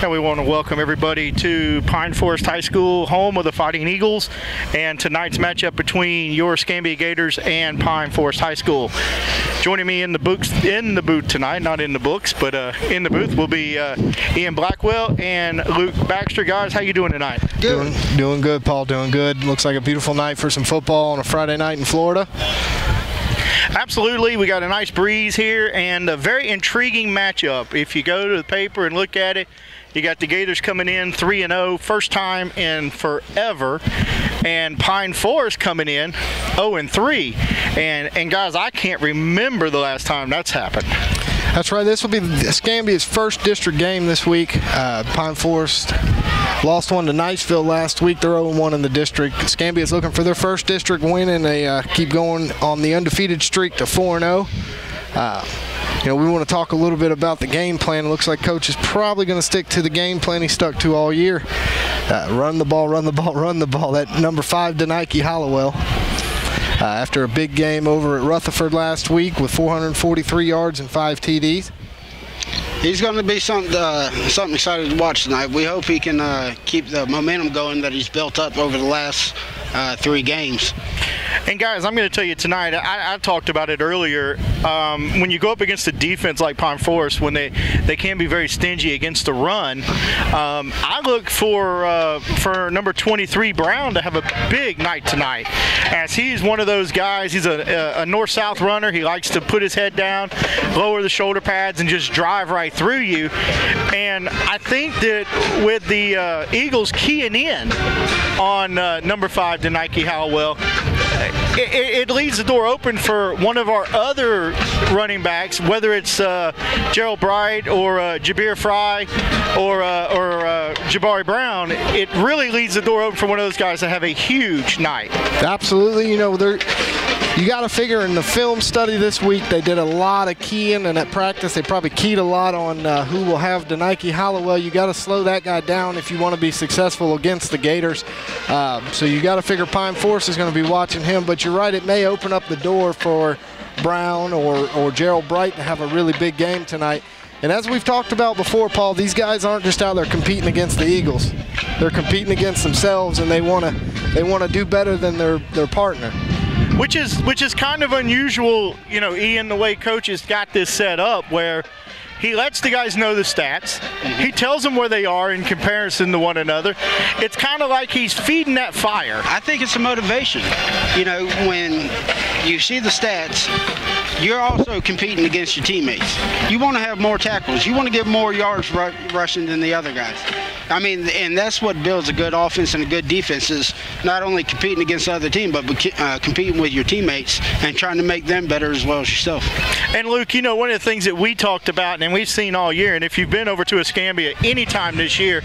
And we want to welcome everybody to Pine Forest High School, home of the Fighting Eagles, and tonight's matchup between your Escambia Gators and Pine Forest High School. Joining me in the booth tonight, not in the books, but in the booth, will be Ian Blackwell and Luke Baxter. Guys, how you doing tonight? Doing good, Paul. Doing good. Looks like a beautiful night for some football on a Friday night in Florida. Absolutely. We got a nice breeze here and a very intriguing matchup. If you go to the paper and look at it, you got the Gators coming in 3-0, first time in forever, and Pine Forest coming in 0-3. And guys, I can't remember the last time that's happened. That's right. This will be Escambia's first district game this week. Pine Forest lost one to Niceville last week. They're 0-1 in the district. Escambia is looking for their first district win, and they keep going on the undefeated streak to 4-0. We want to talk a little bit about the game plan. It looks like Coach is probably going to stick to the game plan he stuck to all year. Run the ball, run the ball, run the ball. That number 5, Denike Hollowell. After a big game over at Rutherford last week with 443 yards and 5 TDs. He's going to be something exciting to watch tonight. We hope he can keep the momentum going that he's built up over the last 3 games. And guys, I'm going to tell you tonight, I talked about it earlier, when you go up against a defense like Pine Forest, when they can be very stingy against the run, I look for number 23, Brown, to have a big night tonight, as he's one of those guys. He's a north-south runner. He likes to put his head down, lower the shoulder pads, and just drive right through you. And I think that with the Eagles keying in on number 5, Denike Howell, it leaves the door open for one of our other running backs, whether it's Gerald Bright or Jabir Fry or Jabari Brown. It really leaves the door open for one of those guys to have a huge night. Absolutely. You got to figure in the film study this week, they did a lot of keying, and at practice they probably keyed a lot on who will have Denike Hollowell. You got to slow that guy down if you want to be successful against the Gators. So you got to figure Pine Forest is going to be watching him, but you're right, it may open up the door for Brown or Gerald Bright to have a really big game tonight. And as we've talked about before, Paul, these guys aren't just out there competing against the Eagles. They're competing against themselves, and they want to do better than their partner. Which is kind of unusual, Ian, the way Coach has got this set up, where he lets the guys know the stats. He tells them where they are in comparison to one another. It's kind of like he's feeding that fire. I think it's a motivation. When you see the stats, you're also competing against your teammates. You want to have more tackles. You want to get more yards rushing than the other guys. And that's what builds a good offense and a good defense, is not only competing against the other team, but competing with your teammates and trying to make them better as well as yourself. And Luke, one of the things that we talked about and we've seen all year, and if you've been over to Escambia anytime this year,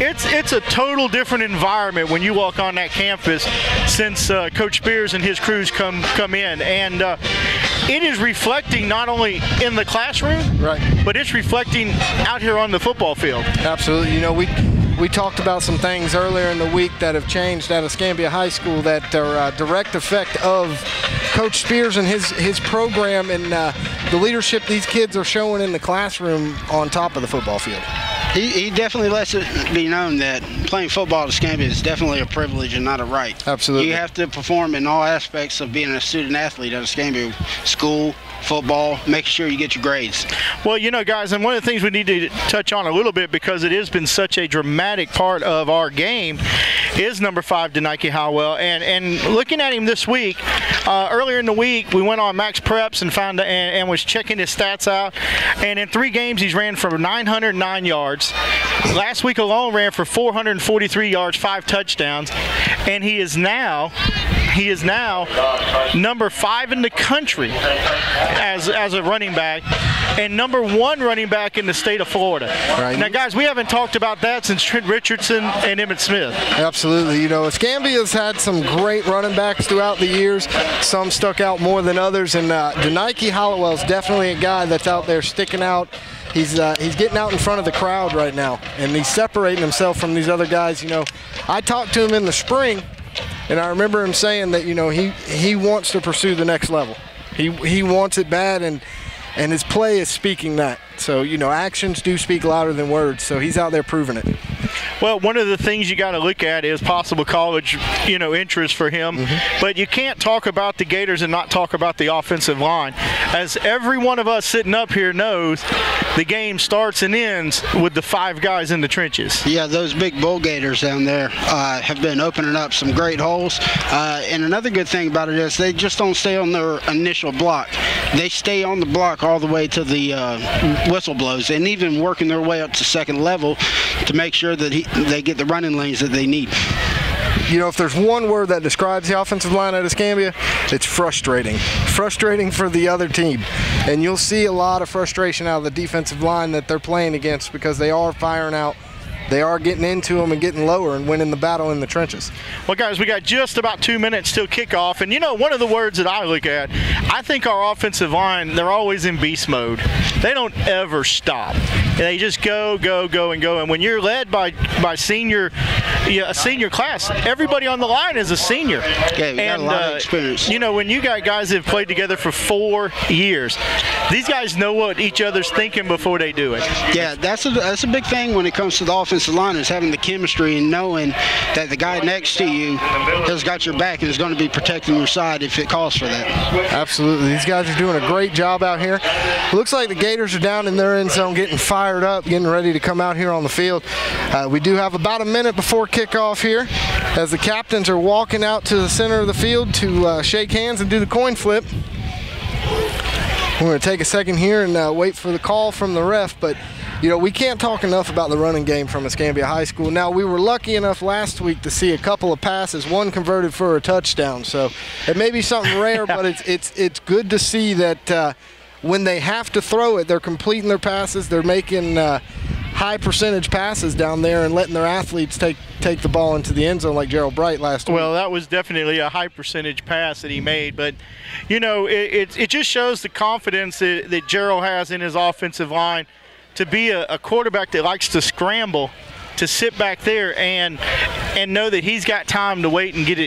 it's a total different environment when you walk on that campus since Coach Spears and his crews come in, and it is reflecting not only in the classroom, right, but it's reflecting out here on the football field. Absolutely. We talked about some things earlier in the week that have changed at Escambia High School that are a direct effect of Coach Spears and his program and the leadership these kids are showing in the classroom on top of the football field. He definitely lets it be known that playing football at Escambia is definitely a privilege and not a right. Absolutely. You have to perform in all aspects of being a student athlete at Escambia: school, football, make sure you get your grades. Well, guys, and one of the things we need to touch on a little bit, because it has been such a dramatic part of our game, is number 5, Denike Howell. And looking at him this week, earlier in the week, we went on Max Preps and found and was checking his stats out. And in 3 games, he's ran for 909 yards. Last week alone, ran for 443 yards, 5 touchdowns, and he is now number 5 in the country as a running back, and number 1 running back in the state of Florida. Right. Now, guys, we haven't talked about that since Trent Richardson and Emmett Smith. Absolutely. Escambia's had some great running backs throughout the years. Some stuck out more than others, and Denike Hollowell's definitely a guy that's out there sticking out. He's getting out in front of the crowd right now, and he's separating himself from these other guys. I talked to him in the spring, and I remember him saying that he wants to pursue the next level. He wants it bad, and and his play is speaking that. So, you know, actions do speak louder than words, so he's out there proving it. Well, one of the things you got to look at is possible college, you know, interest for him. But you can't talk about the Gators and not talk about the offensive line. As every one of us sitting up here knows, the game starts and ends with the 5 guys in the trenches. Yeah, those big bull gators down there have been opening up some great holes. And another good thing about it is they just don't stay on their initial block. They stay on the block all the way to the whistle blows, and even working their way up to second level to make sure that they get the running lanes that they need. You know, if there's one word that describes the offensive line at Escambia, it's frustrating. Frustrating for the other team. And you'll see a lot of frustration out of the defensive line that they're playing against because they are firing out. They are getting into them and getting lower and winning the battle in the trenches. Well, guys, we got just about 2 minutes till kickoff. And, you know, one of the words that I look at, I think our offensive line, they're always in beast mode. They don't ever stop. They just go, go, go, and go. And when you're led by a senior class, everybody on the line is a senior. Yeah, we got a lot of experience. You know, when you got guys that have played together for 4 years, these guys know what each other's thinking before they do it. Yeah, that's a big thing when it comes to the offensive line, is having the chemistry and knowing that the guy next to you has got your back and is going to be protecting your side if it calls for that. Absolutely. These guys are doing a great job out here. Looks like the Gators are down in their end zone getting fired up, getting ready to come out here on the field. We do have about a minute before kickoff here as the captains are walking out to the center of the field to shake hands and do the coin flip. We're going to take a second here and wait for the call from the ref, but you know, we can't talk enough about the running game from Escambia High School. Now, we were lucky enough last week to see a couple of passes, one converted for a touchdown. So it may be something rare, but it's good to see that when they have to throw it, they're completing their passes. They're making high percentage passes down there and letting their athletes take the ball into the end zone like Gerald Bright last week. Well, that was definitely a high percentage pass that he made, but you know, it just shows the confidence that Gerald has in his offensive line to be a quarterback that likes to scramble, to sit back there and know that he's got time to wait and get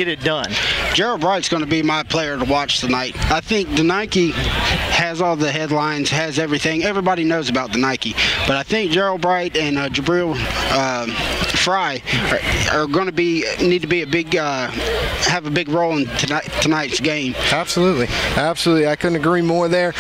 it done. Gerald Bright's going to be my player to watch tonight. I think the Nike has all the headlines, has everything. Everybody knows about the Nike, but I think Gerald Bright and Jabril Fry are going to need to be have a big role in tonight's game. Absolutely, absolutely. I couldn't agree more there.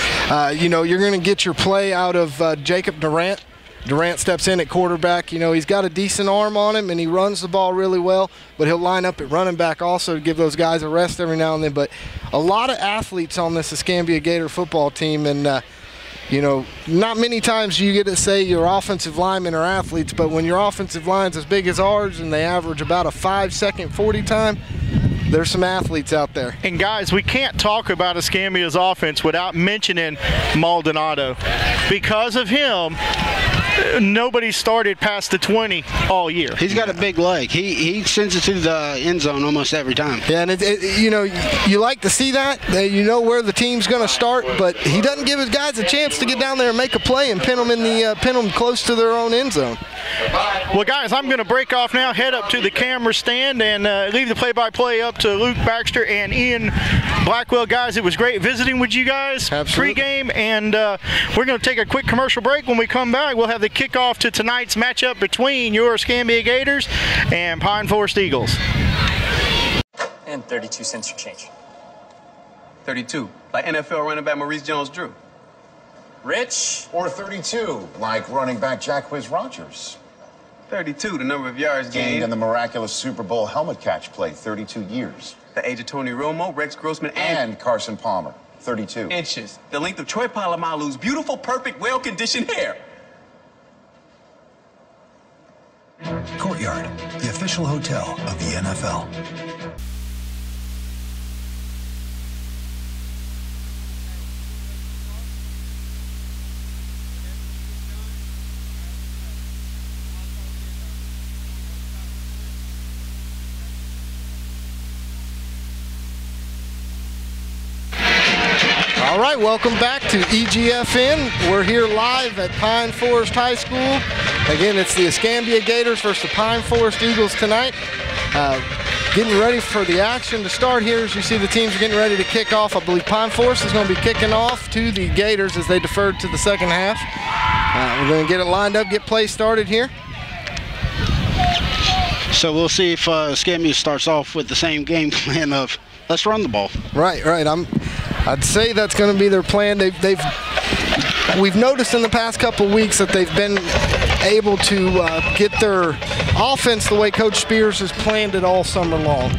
You know, you're going to get your play out of Jacob Durant. Durant steps in at quarterback. You know, he's got a decent arm on him, and he runs the ball really well, but he'll line up at running back also to give those guys a rest every now and then. But a lot of athletes on this Escambia Gator football team, and, you know, not many times you get to say your offensive linemen are athletes, but when your offensive line's as big as ours and they average about a 5-second 40 time, there's some athletes out there. And guys, we can't talk about Escambia's offense without mentioning Maldonado. Because of him, nobody started past the 20 all year. He's got a big leg. He sends it to the end zone almost every time. Yeah, and you know, you like to see that. You know where the team's going to start, but he doesn't give his guys a chance to get down there and make a play and pin them close to their own end zone. Well, guys, I'm going to break off now, head up to the camera stand, and leave the play-by-play up to Luke Baxter and Ian Blackwell. Guys, it was great visiting with you guys pre-game, and we're going to take a quick commercial break. When we come back, we'll have the kickoff to tonight's matchup between your Escambia Gators and Pine Forest Eagles. And 32 cents your change. 32, like NFL running back Maurice Jones-Drew. Rich? Or 32, like running back Jacquizz Rodgers. 32, the number of yards Gained in the miraculous Super Bowl helmet catch play, 32 years. The age of Tony Romo, Rex Grossman, And Carson Palmer, 32. inches. The length of Troy Polamalu's beautiful, perfect, well-conditioned hair. Courtyard, the official hotel of the NFL. All right, welcome back to EGFN. We're here live at Pine Forest High School. Again, it's the Escambia Gators versus the Pine Forest Eagles tonight. getting ready for the action to start here. As you see, the teams are getting ready to kick off. I believe Pine Forest is going to be kicking off to the Gators as they deferred to the second half. We're going to get it lined up, get play started here. So we'll see if Escambia starts off with the same game plan of let's run the ball. Right. I'd say that's going to be their plan. We've noticed in the past couple of weeks that they've been able to get their offense the way Coach Spears has planned it all summer long.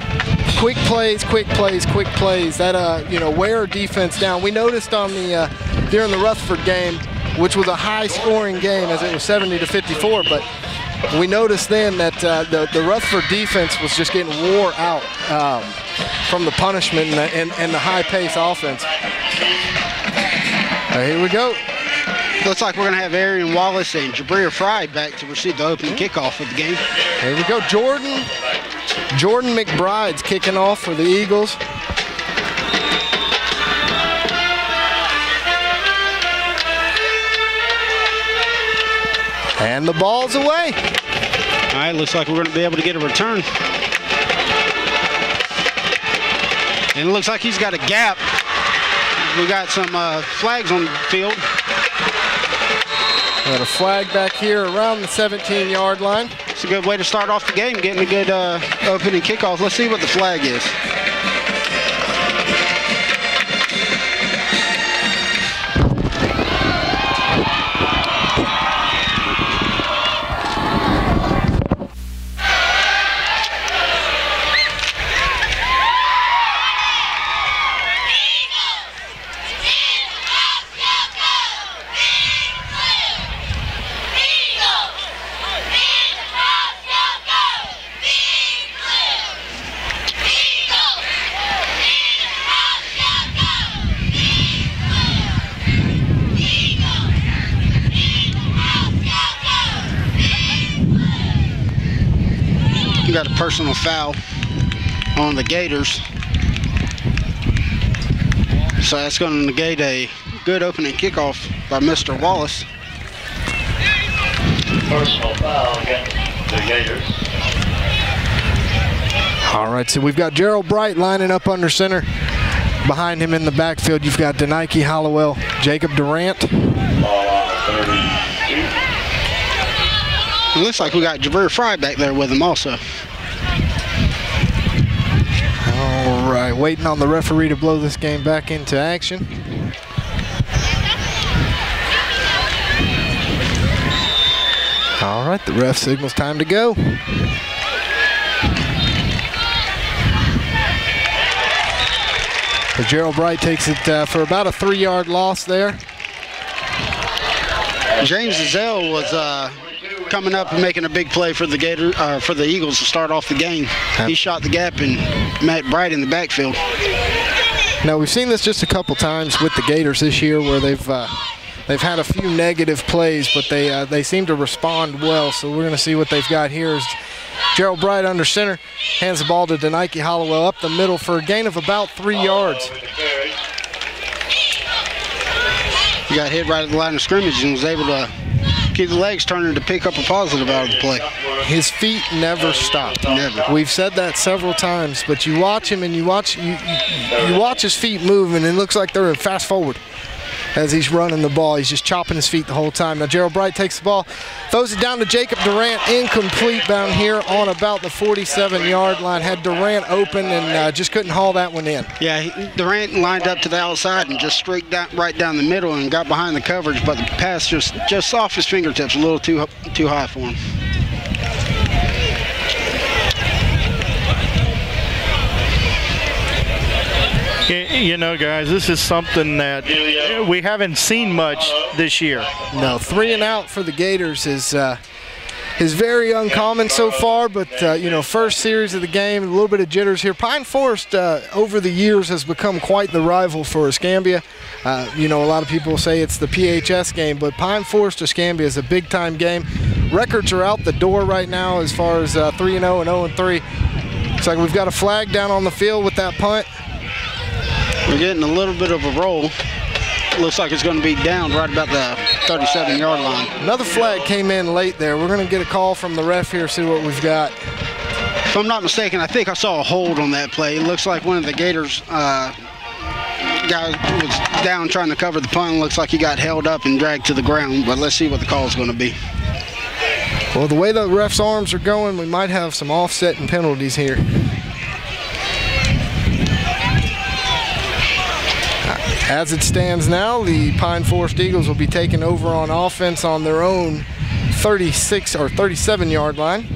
Quick plays. That wear defense down. We noticed on the during the Rutherford game, which was a high-scoring game as it was 70-54, but we noticed then that the Rutherford defense was just getting wore out from the punishment and the high-pace offense. Here we go. Looks like we're going to have Arian Wallace and Jabria Fry back to receive the opening kickoff of the game. Here we go. Jordan McBride's kicking off for the Eagles. And the ball's away. All right, looks like we're going to be able to get a return. And it looks like he's got a gap. We got some flags on the field. Got a flag back here around the 17-yard line. It's a good way to start off the game, getting a good opening kickoff. Let's see what the flag is. We got a personal foul on the Gators. So that's going to negate a good opening kickoff by Mr. Wallace. Personal foul against the Gators. All right, so we've got Gerald Bright lining up under center. Behind him in the backfield, you've got Denike Hollowell, Jacob Durant. Ball on 32. It looks like we got Jabir Fry back there with him also. All right, waiting on the referee to blow this game back into action. All right, the ref signals time to go. So Gerald Bright takes it for about a 3-yard loss there. James Zell was coming up and making a big play for the for the Eagles to start off the game. He shot the gap and Mcbride in the backfield. Now we've seen this just a couple times with the Gators this year, where they've had a few negative plays, but they seem to respond well. So we're going to see what they've got here. Is Gerald Bright under center, hands the ball to Denike Hollowell up the middle for a gain of about 3 yards. He got hit right at the line of scrimmage and was able to keep the legs turning to pick up a positive out of the play. His feet never stop. Never. We've said that several times, but you watch him and you watch his feet move, and it looks like they're fast forward as he's running the ball. He's just chopping his feet the whole time. Now Gerald Bright takes the ball, throws it down to Jacob Durant, incomplete down here on about the 47-yard line. Had Durant open and just couldn't haul that one in. Yeah, Durant lined up to the outside and just straight down, right down the middle and got behind the coverage, but the pass just off his fingertips, a little too high for him. You know, guys, this is something that we haven't seen much this year. No, 3 and out for the Gators is very uncommon so far, but first series of the game, a little bit of jitters here. Pine Forest over the years has become quite the rival for Escambia. A lot of people say it's the PHS game, but Pine Forest Escambia is a big-time game. Records are out the door right now as far as 3-0 and 0-3. Looks like we've got a flag down on the field with that punt. We're getting a little bit of a roll. Looks like it's going to be down right about the 37-yard line. Another flag came in late there. We're going to get a call from the ref here, see what we've got. If I'm not mistaken, I think I saw a hold on that play. It looks like one of the Gators guy was down trying to cover the punt. Looks like he got held up and dragged to the ground, but let's see what the call is going to be. Well, the way the ref's arms are going, we might have some offsetting penalties here. As it stands now, the Pine Forest Eagles will be taking over on offense on their own 36 or 37-yard line.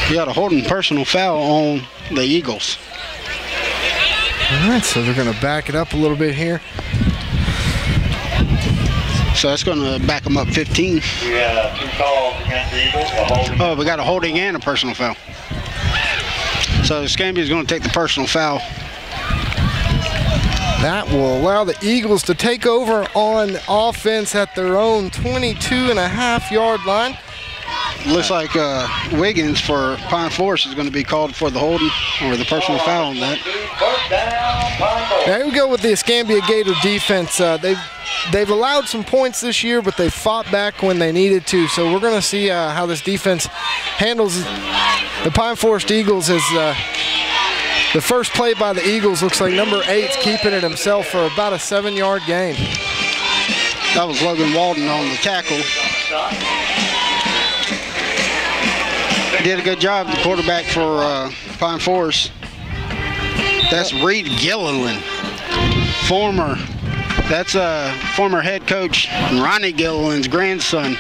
You got a holding personal foul on the Eagles. All right, so they're going to back it up a little bit here. So that's going to back them up 15. We have 2 calls against the Eagles. A holding. Oh, we got a holding and a personal foul. So Escambia is going to take the personal foul. That will allow the Eagles to take over on offense at their own 22.5-yard line. Looks like Wiggins for Pine Forest is going to be called for the holding or the personal foul on that. There we go with the Escambia Gator defense. They've allowed some points this year, but they fought back when they needed to. So we're going to see how this defense handles the Pine Forest Eagles. As the first play by the Eagles looks like number 8's keeping it himself for about a 7-yard gain. That was Logan Walden on the tackle. Did a good job, the quarterback for Pine Forest. That's Reid Gilliland, former head coach Ronnie Gilliland's grandson.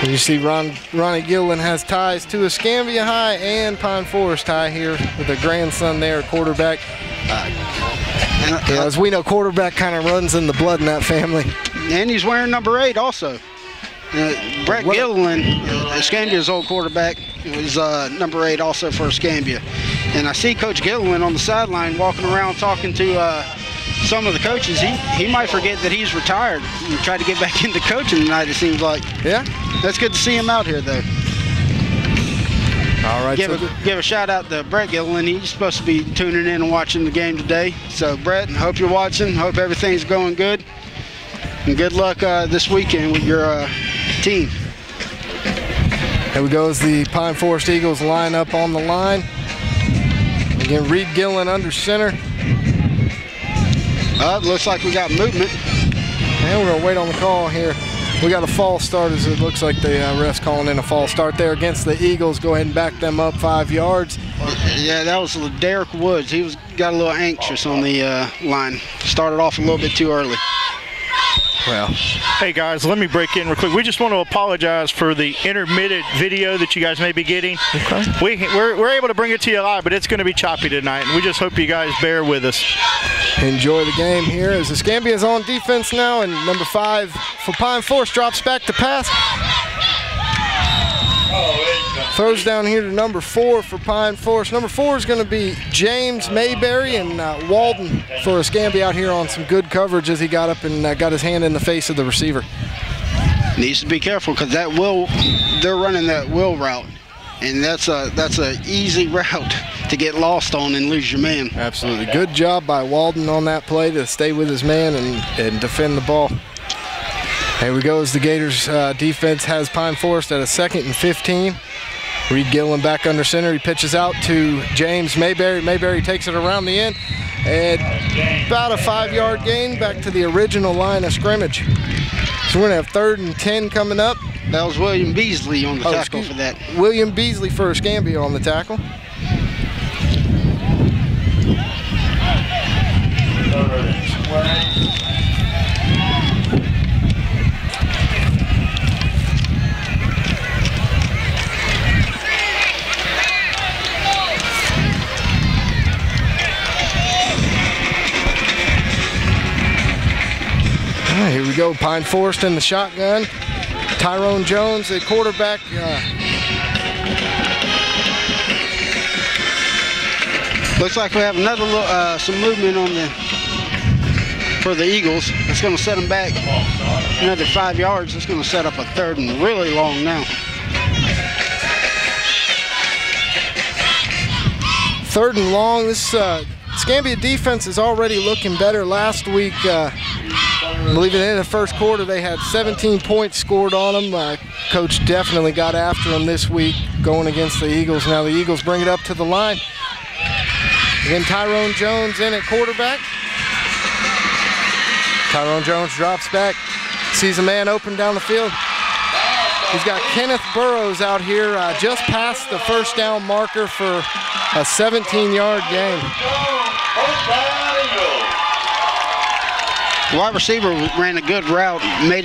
And you see Ronnie Gilliland has ties to Escambia High and Pine Forest High here with a grandson there, quarterback. As we know, quarterback kind of runs in the blood in that family. And he's wearing number 8 also. Brett Gilliland, Escambia's old quarterback, was number 8 also for Escambia. And I see Coach Gilliland on the sideline walking around talking to some of the coaches. He might forget that he's retired and try to get back into coaching tonight, it seems like. Yeah. That's good to see him out here, though. All right. Give a shout out to Brett Gilliland. He's supposed to be tuning in and watching the game today. So, Brett, hope you're watching. Hope everything's going good. And good luck this weekend with your team. Here we go as the Pine Forest Eagles line up on the line. Again, Reid Gilliland under center. Looks like we got movement. And we're going to wait on the call here. We got a false start, as it looks like the ref's calling in a false start there against the Eagles. Go ahead and back them up 5 yards. Yeah, that was Derek Woods. He got a little anxious on the line. Started off a little bit too early. Well, hey guys, let me break in real quick. We just want to apologize for the intermittent video that you guys may be getting. Okay. We're able to bring it to you live, but it's going to be choppy tonight, and we just hope you guys bear with us. Enjoy the game here as Escambia is on defense now, and number 5 for Pine Forest drops back to pass. Throws down here to number 4 for Pine Forest. Number 4 is going to be James Mayberry, and Walden for Escambia out here on some good coverage as he got up and got his hand in the face of the receiver. Needs to be careful because they're running that will route, and that's a easy route to get lost on and lose your man. Absolutely. Good job by Walden on that play to stay with his man and defend the ball. Here we go as the Gators defense has Pine Forest at a 2nd and 15. Reid Gilliland back under center. He pitches out to James Mayberry. Mayberry takes it around the end. And about a 5-yard gain back to the original line of scrimmage. So we're going to have 3rd and 10 coming up. That was William Beasley on the tackle for that. William Beasley for Escambia on the tackle. Here we go, Pine Forest in the shotgun. Tyrone Jones, the quarterback. Looks like we have another some movement for the Eagles. It's going to set them back another 5 yards. It's going to set up a 3rd and really long now. 3rd and long. This Escambia defense is already looking better. Last week, I believe at the end of the first quarter they had 17 points scored on them. Coach definitely got after them this week going against the Eagles. Now the Eagles bring it up to the line. Again, Tyrone Jones in at quarterback. Tyrone Jones drops back, sees a man open down the field. He's got Kenneth Burrows out here just past the first down marker for a 17-yard gain. The wide receiver ran a good route, made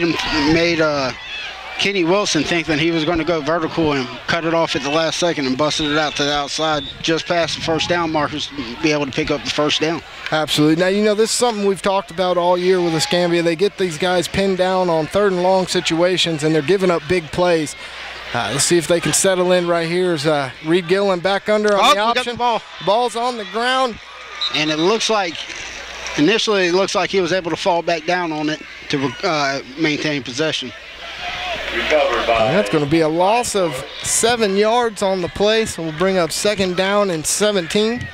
Kenny Wilson think that he was going to go vertical and cut it off at the last second and busted it out to the outside just past the first down markers to be able to pick up the first down. Absolutely. Now, you know, this is something we've talked about all year with Escambia. They get these guys pinned down on 3rd and long situations, and they're giving up big plays. Let's see if they can settle in right here. As Reid Gilliland back under on the option. We got the ball. Ball's on the ground. And it looks like, initially it looks like he was able to fall back down on it to maintain possession. That's going to be a loss of 7 yards on the play, so we'll bring up 2nd down and 17.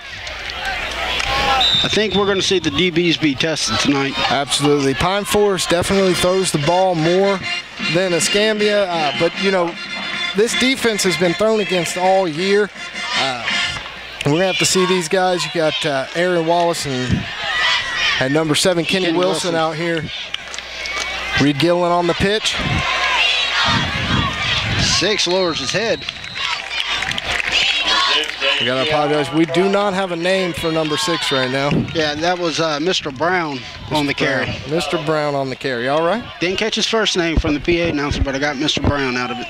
I think we're going to see the DBs be tested tonight. Absolutely. Pine Forest definitely throws the ball more than Escambia, but, you know, this defense has been thrown against all year. We're going to have to see these guys. You got Aaron Wallace and at number 7, Kenny Wilson out here. Reid Gilliland on the pitch. 6 lowers his head. We got to apologize. We do not have a name for number 6 right now. Yeah, that was Mr. Brown on the carry. Mr. Brown on the carry. All right. Didn't catch his first name from the PA announcer, but I got Mr. Brown out of it.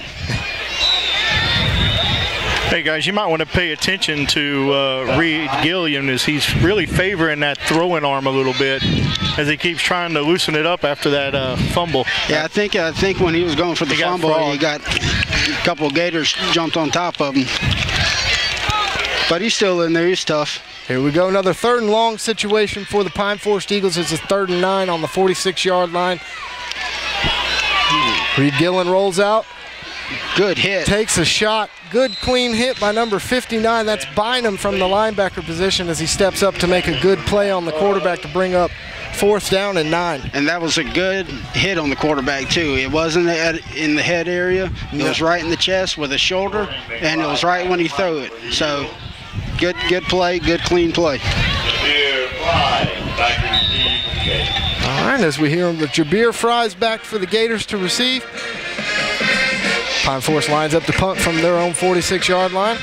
Hey guys, you might want to pay attention to Reid Gilliland as he's really favoring that throwing arm a little bit as he keeps trying to loosen it up after that fumble. Yeah, I think when he was going for the fumble, he got a couple of Gators jumped on top of him. But he's still in there. He's tough. Here we go. Another 3rd and long situation for the Pine Forest Eagles. It's a 3rd and 9 on the 46-yard line. Reid Gilliland rolls out. Good hit. Takes a shot. Good clean hit by number 59. That's Bynum from the linebacker position as he steps up to make a good play on the quarterback to bring up 4th down and 9. And that was a good hit on the quarterback, too. It wasn't in the head area. It was right in the chest with a shoulder, and it was right when he threw it. So, good play, good clean play. All right, as we hear him, the Jabir Fry's back for the Gators to receive. Pine Forest lines up to punt from their own 46-yard line.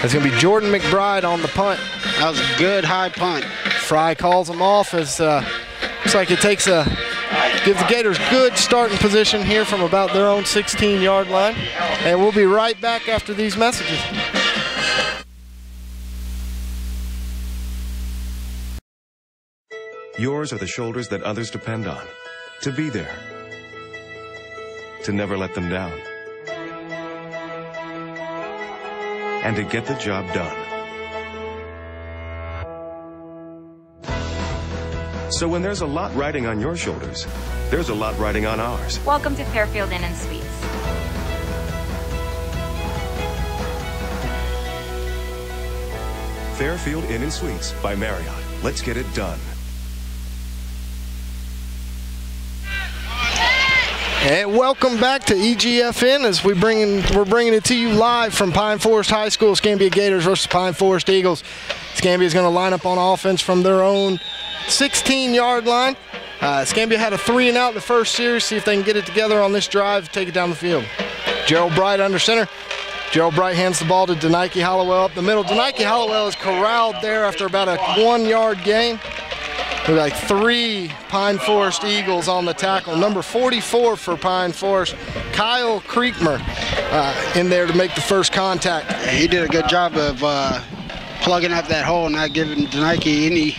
It's going to be Jordan Mcbride on the punt. That was a good high punt. Fry calls him off as looks like it gives the Gators good starting position here from about their own 16-yard line. And we'll be right back after these messages. Yours are the shoulders that others depend on. To be there. To never let them down. And to get the job done. So when there's a lot riding on your shoulders, there's a lot riding on ours. Welcome to Fairfield Inn & Suites. Fairfield Inn & Suites by Marriott. Let's get it done. And welcome back to EGFN as we're bringing it to you live from Pine Forest High School. Escambia Gators versus Pine Forest Eagles. Escambia is going to line up on offense from their own 16-yard line. Escambia had a 3-and-out in the first series. See if they can get it together on this drive, take it down the field. Gerald Bright under center. Gerald Bright hands the ball to Denike Hollowell up the middle. Denike Hollowell is corralled there after about a 1-yard gain. We've got 3 Pine Forest Eagles on the tackle. Number 44 for Pine Forest, Kyle Kriegmer, in there to make the first contact. He did a good job of plugging up that hole and not giving Denike any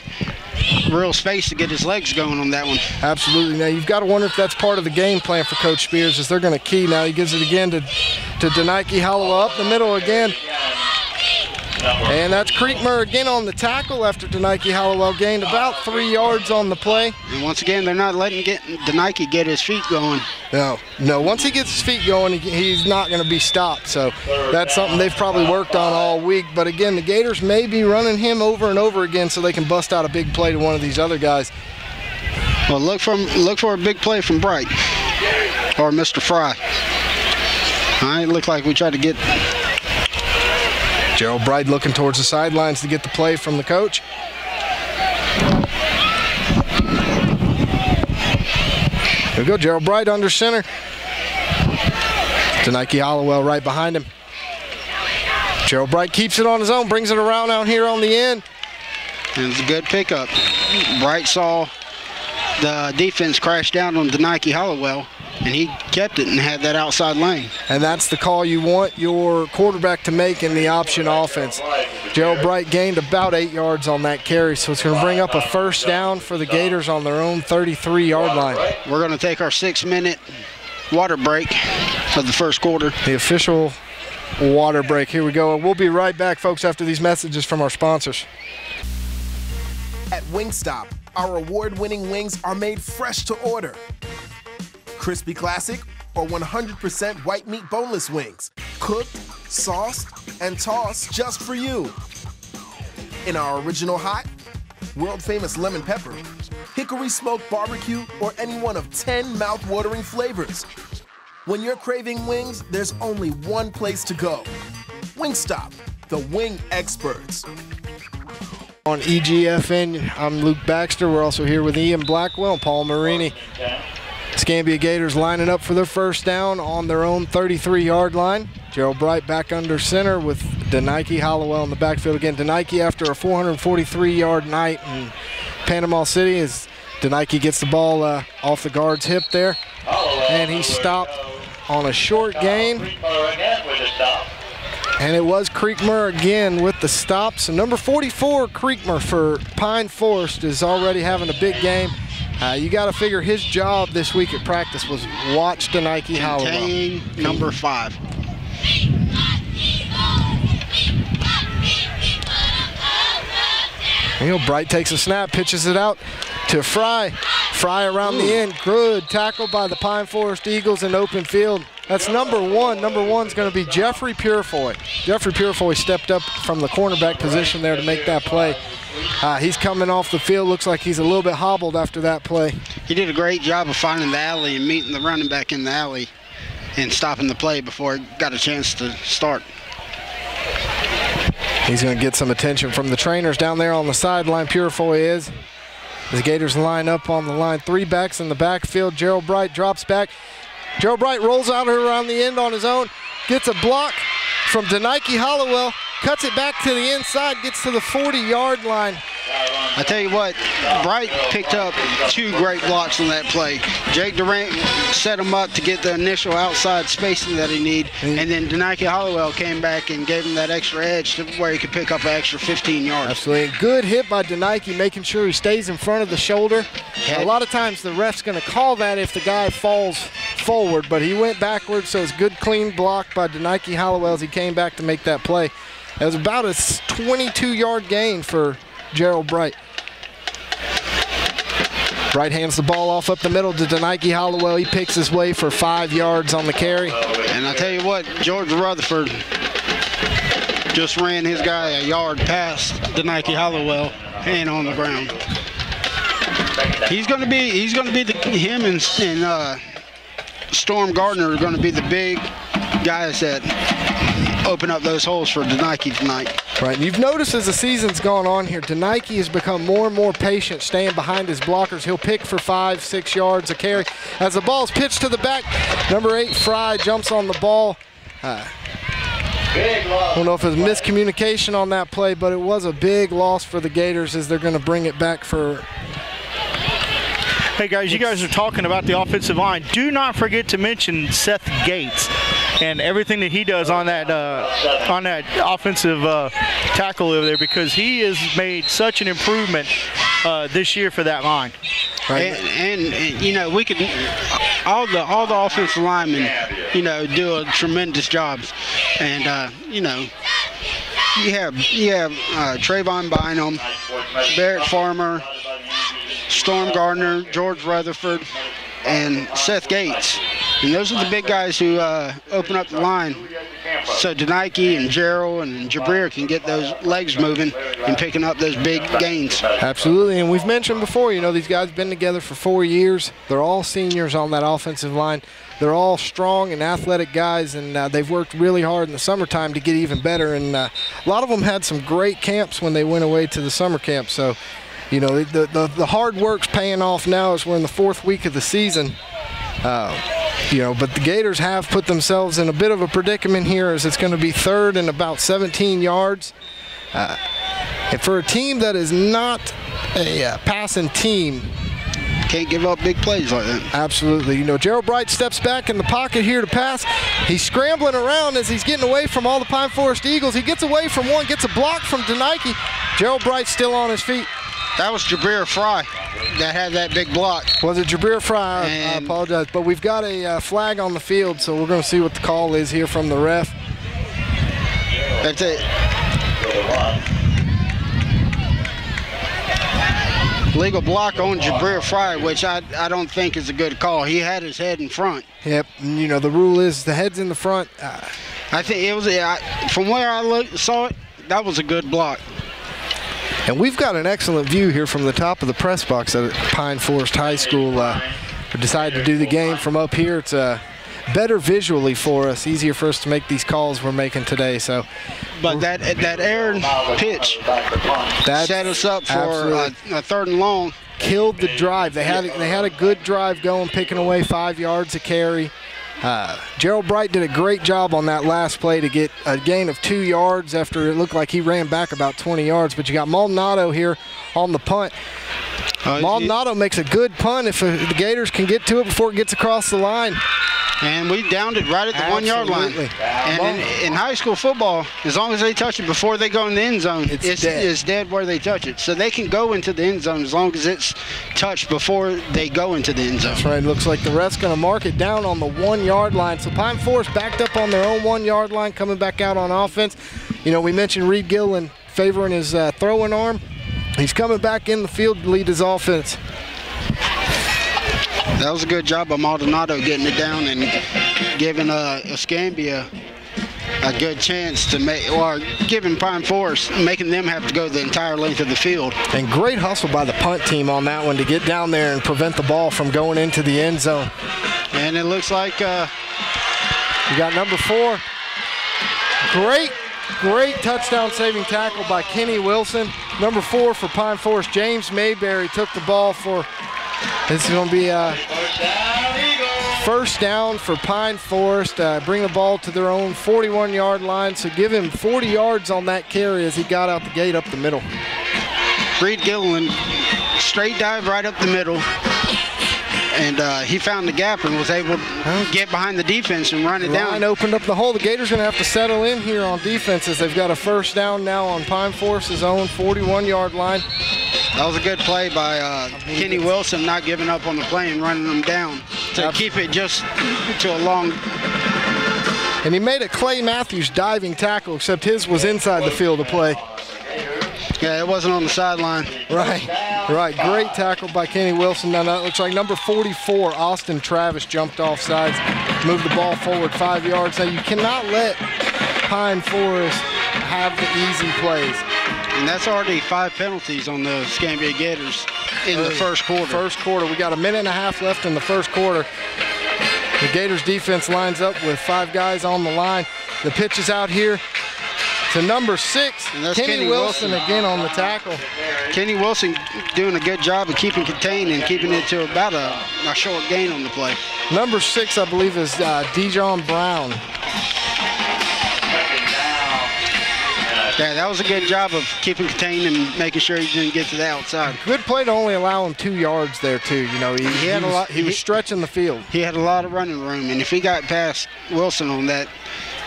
real space to get his legs going on that one. Absolutely. Now, you've got to wonder if that's part of the game plan for Coach Spears, as they're going to key. Now he gives it again to Denike Hollowell up the middle again. And that's Kriegmer again on the tackle after Denike Hollowell gained about 3 yards on the play. And once again, they're not letting Denike get his feet going. No. Once he gets his feet going, he's not going to be stopped. So that's something they've probably worked on all week. But again, the Gators may be running him over and over again so they can bust out a big play to one of these other guys. Well, look for a big play from Bright or Mr. Fry. All right, looked like we tried to get. Gerald Bright looking towards the sidelines to get the play from the coach. Here we go, Gerald Bright under center. To Nike Hollowell right behind him. Gerald Bright keeps it on his own, brings it around out here on the end. And it's a good pickup. Bright saw the defense crash down on Nike Hollowell, and he kept it and had that outside lane. And that's the call you want your quarterback to make in the option offense. Gerald Bright gained about 8 yards on that carry, so it's going to bring up a first down for the Gators on their own 33-yard line. We're going to take our 6-minute water break of the first quarter. The official water break. Here we go. We'll be right back, folks, after these messages from our sponsors. At Wingstop, our award-winning wings are made fresh to order. Crispy Classic or 100% white meat boneless wings. Cooked, sauced, and tossed just for you. In our original hot, world-famous lemon pepper, hickory smoked barbecue, or any one of 10 mouth-watering flavors. When you're craving wings, there's only one place to go. Wingstop, the wing experts. On EGFN, I'm Luke Baxter. We're also here with Ian Blackwell and Paul Marini. Escambia Gators lining up for their first down on their own 33-yard line. Gerald Bright back under center with Denike Hollowell in the backfield again. Denike after a 443-yard night in Panama City as Denike gets the ball off the guard's hip there. And he stopped on a short gain. And it was Creekmer again with the stop. So number 44, Creekmer for Pine Forest, is already having a big game. You got to figure his job this week at practice was watch Denike Hollowell. Contain number 5. You know, Bright takes a snap, pitches it out to Fry. Fry around the end. Good tackle by the Pine Forest Eagles in open field. That's number 1. Number 1's going to be Jeffrey Purefoy. Jeffrey Purefoy stepped up from the cornerback position there to make that play. He's coming off the field. Looks like he's a little bit hobbled after that play. He did a great job of finding the alley and meeting the running back in the alley and stopping the play before it got a chance to start. He's going to get some attention from the trainers down there on the sideline. Purefoy is. The Gators line up on the line. 3 backs in the backfield. Gerald Bright drops back. Gerald Bright rolls out around the end on his own. Gets a block from Denike Hollowell. Cuts it back to the inside. Gets to the 40-yard line. I tell you what, Bright picked up 2 great blocks on that play. Jake Durant set him up to get the initial outside spacing that he needed, and then Denike Hollowell came back and gave him that extra edge to where he could pick up an extra 15 yards. Absolutely. Good hit by Denike, making sure he stays in front of the shoulder. A lot of times the ref's going to call that if the guy falls forward, but he went backwards, so it's good, clean block by Denike Hollowell as he came back to make that play. It was about a 22-yard gain for Gerald Bright. Bright hands the ball off up the middle to Denike Hollowell. He picks his way for 5 yards on the carry. And I tell you what, George Rutherford just ran his guy a yard past Denike Hollowell and on the ground. Him and Storm Gardner are going to be the big guys that open up those holes for Denike tonight. Right, and you've noticed as the season's gone on here, Denike has become more and more patient staying behind his blockers. He'll pick for 5-6 yards a carry. As the ball's pitched to the back, number 8, Fry, jumps on the ball. I don't know if it was miscommunication on that play, but it was a big loss for the Gators as they're going to bring it back for... Hey guys, you guys are talking about the offensive line. Do not forget to mention Seth Gates and everything that he does on that offensive tackle over there, because he has made such an improvement this year for that line. Right. And you know, we could all the offensive linemen, you know, do a tremendous job, and you know, you have Trayvon Bynum, Barrett Farmer, Storm Gardner, George Rutherford, and Seth Gates. And those are the big guys who open up the line so Denike and Gerald and Jabrir can get those legs moving and picking up those big gains. Absolutely, and we've mentioned before, you know, these guys have been together for 4 years. They're all seniors on that offensive line. They're all strong and athletic guys, and they've worked really hard in the summertime to get even better. And a lot of them had some great camps when they went away to the summer camp. So, you know, the hard work's paying off now as we're in the 4th week of the season. You know, but the Gators have put themselves in a bit of a predicament here, as it's going to be 3rd and about 17 yards. And for a team that is not a passing team, can't give up big plays like that. Absolutely. You know, Gerald Bright steps back in the pocket here to pass. He's scrambling around as he's getting away from all the Pine Forest Eagles. He gets away from one, gets a block from Denike. Gerald Bright's still on his feet. That was Jabrir Fry that had that big block. Was it Jabrir Fry? I apologize. But we've got a flag on the field, so we're going to see what the call is here from the ref. That's it. Legal block on Jabrir Fry, which I don't think is a good call. He had his head in front. Yep, and you know, the rule is the head's in the front. I think it was, from where I saw it, that was a good block. And we've got an excellent view here from the top of the press box at Pine Forest High School. We decided to do the game from up here. It's better visually for us, easier for us to make these calls we're making today. So, but that Aaron pitch set us up for a 3rd and long. Killed the drive. They had a good drive going, picking away 5 yards a carry. Gerald Bright did a great job on that last play to get a gain of 2 yards after it looked like he ran back about 20 yards. But you got Maldonado here on the punt. Maldonado makes a good punt if the Gators can get to it before it gets across the line. And we downed it right at the 1 yard line. And in high school football, as long as they touch it before they go in the end zone, it's dead where they touch it. So they can go into the end zone as long as it's touched before they go into the end zone. That's right. Looks like the ref's going to mark it down on the 1 yard line. So Pine Forest backed up on their own 1 yard line, coming back out on offense. You know, we mentioned Reid Gilliland favoring his throwing arm. He's coming back in the field to lead his offense. That was a good job by Maldonado getting it down and giving Escambia a good chance to make, or giving Pine Forest, making them have to go the entire length of the field. And great hustle by the punt team on that one to get down there and prevent the ball from going into the end zone. And it looks like you got number 4. Great touchdown saving tackle by Kenny Wilson. Number 4 for Pine Forest, James Mayberry, took the ball for, this is going to be a first down for Pine Forest. Bring the ball to their own 41 yard line. So give him 40 yards on that carry as he got out the gate up the middle. Reid Gilliland, straight dive right up the middle. And he found the gap and was able to get behind the defense and run it down. Line opened up the hole. The Gators going to have to settle in here on defense as they've got a first down now on Pine Forest's own 41 yard line. That was a good play by Kenny Wilson, not giving up on the play and running them down to keep it just to a long. And he made a Clay Matthews diving tackle, except his was inside the field of play. Yeah, it wasn't on the sideline. Right. Great tackle by Kenny Wilson. Now that looks like number 44, Austin Travis, jumped off sides, moved the ball forward 5 yards. Now you cannot let Pine Forest have the easy plays. And that's already 5 penalties on the Escambia Gators in the first quarter. We got a minute and a half left in the first quarter. The Gators defense lines up with 5 guys on the line. The pitch is out here to number 6, Kenny Wilson again on the tackle. Kenny Wilson doing a good job of keeping contained and keeping it to about a short gain on the play. Number 6, I believe, is Dijon Brown. Yeah, that was a good job of keeping contained and making sure he didn't get to the outside. Good play to only allow him 2 yards there too. You know, he was stretching the field. He had a lot of running room, and if he got past Wilson on that,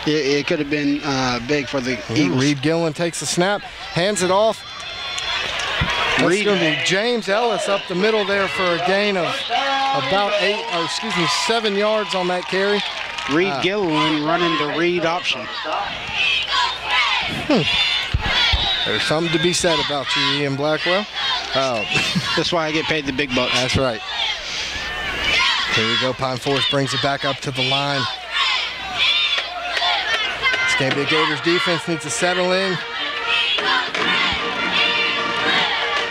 it could have been big for the Eagles. Reid Gilliland takes the snap, hands it off. That's going to be James Ellis up the middle there for a gain of about 7 yards on that carry. Reid Gilliland running the read option. There's something to be said about you, Ian Blackwell. That's why I get paid the big bucks. That's right. Here we go. Pine Forest brings it back up to the line. Escambia Gators defense needs to settle in.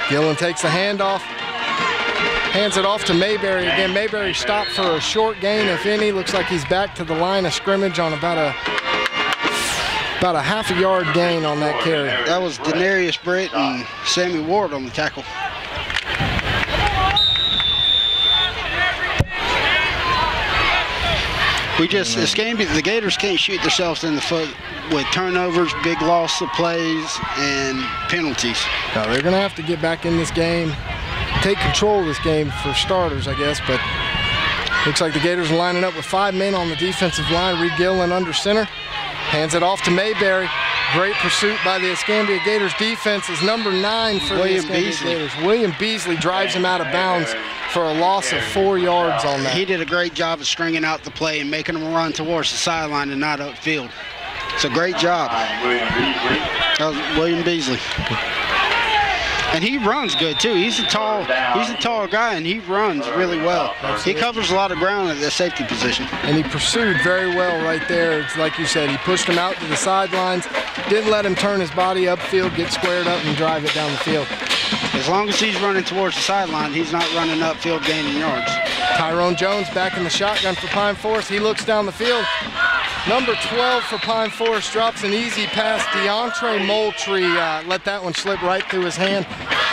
Gilliland takes the handoff, hands it off to Mayberry. Again, Mayberry stopped for a short gain, if any. Looks like he's back to the line of scrimmage on about a half a yard gain on that carry. That was Denarius Britt and Sammy Ward on the tackle. Escambia, the Gators can't shoot themselves in the foot with turnovers, big loss of plays, and penalties. No, they're going to have to get back in this game, take control of this game for starters, I guess, but looks like the Gators are lining up with 5 men on the defensive line. Reid Gilliland under center, hands it off to Mayberry. Great pursuit by the Escambia Gators defense is number 9 for the Escambia Gators. William Beasley drives him out of bounds for a loss of 4 yards on that. He did a great job of stringing out the play and making them run towards the sideline and not upfield. It's a great job. That was William Beasley. And he runs good too. He's a tall guy, and he runs really well. He covers a lot of ground at the safety position. And he pursued very well right there. It's like you said, he pushed him out to the sidelines, didn't let him turn his body upfield, get squared up, and drive it down the field. As long as he's running towards the sideline, he's not running upfield gaining yards. Tyrone Jones back in the shotgun for Pine Forest. He looks down the field. Number 12 for Pine Forest drops an easy pass. DeAndre Moultrie let that one slip right through his hand.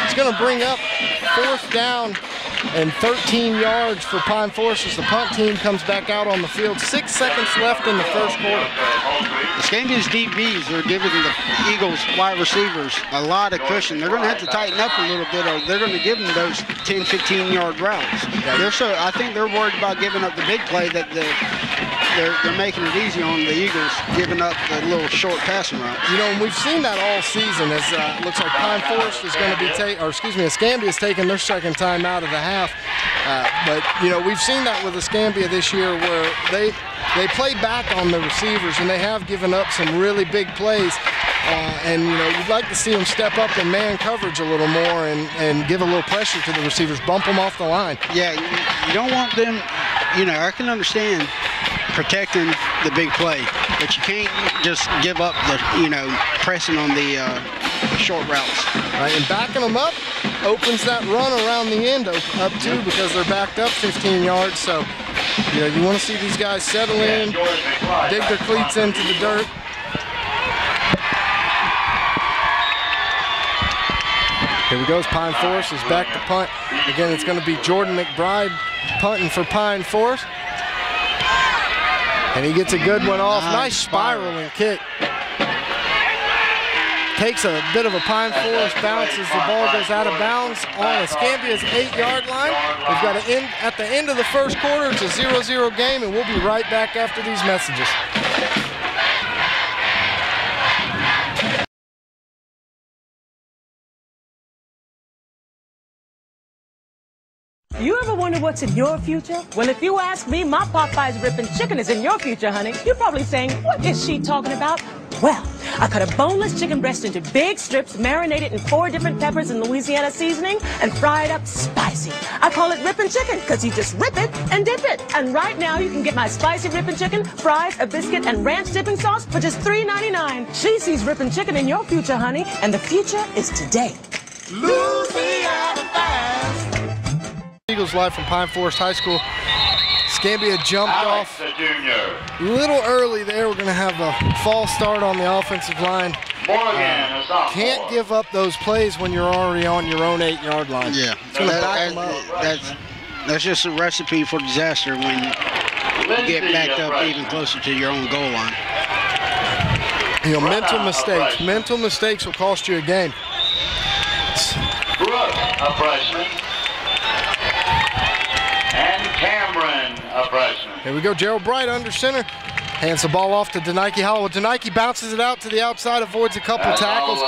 It's going to bring up 4th down and 13 yards for Pine Forest as the punt team comes back out on the field. 6 seconds left in the first quarter. Escambia's DBs are giving the Eagles wide receivers a lot of cushion. They're going to have to tighten up a little bit, or they're going to give them those 10, 15-yard routes. I think they're worried about giving up the big play that they're making it easy on the Eagles, giving up the little short passing routes. You know, and we've seen that all season. As it looks like Pine Forest is going to be Escambia is taking their second time out of the half. But you know, we've seen that with Escambia this year, where they play back on the receivers, and they have given up some really big plays. And you know, you'd like to see them step up in man coverage a little more and give a little pressure to the receivers, bump them off the line. Yeah, you don't want them. You know, I can understand protecting the big play, but you can't just give up the, pressing on the short routes. Right, and backing them up opens that run around the end up too, because they're backed up 15 yards. So, you know, you want to see these guys settle in, dig their cleats into the dirt. Here we go. Pine Forest is back to punt. Again, it's going to be Jordan McBride punting for Pine Forest. And he gets a good one off. Nice spiraling kick. Takes a bit of a Pine Forest bounce as the ball goes out of bounds on Escambia's 8-yard line. We've got to end at the end of the first quarter. It's a 0-0 game, and we'll be right back after these messages. You ever wonder what's in your future? Well, if you ask me, my Popeye's ripping chicken is in your future, honey. You're probably saying, what is she talking about? Well, I cut a boneless chicken breast into big strips, marinated in 4 different peppers and Louisiana seasoning, and fried up spicy. I call it ripping chicken, because you just rip it and dip it. And right now, you can get my spicy ripping chicken, fries, a biscuit, and ranch dipping sauce for just $3.99. She sees ripping chicken in your future, honey, and the future is today. Louisiana fast. Eagles live from Pine Forest High School. Escambia jumped off a little early there. We're going to have a false start on the offensive line. Can't give up those plays when you're already on your own 8-yard line. Yeah, that's just a recipe for disaster when you get backed up even closer to your own goal line. You know, mental mistakes will cost you a game. A freshman. And Cameron, a freshman. Here we go, Gerald Bright under center. Hands the ball off to Denike Hollowell. Denike bounces it out to the outside, avoids a couple tackles.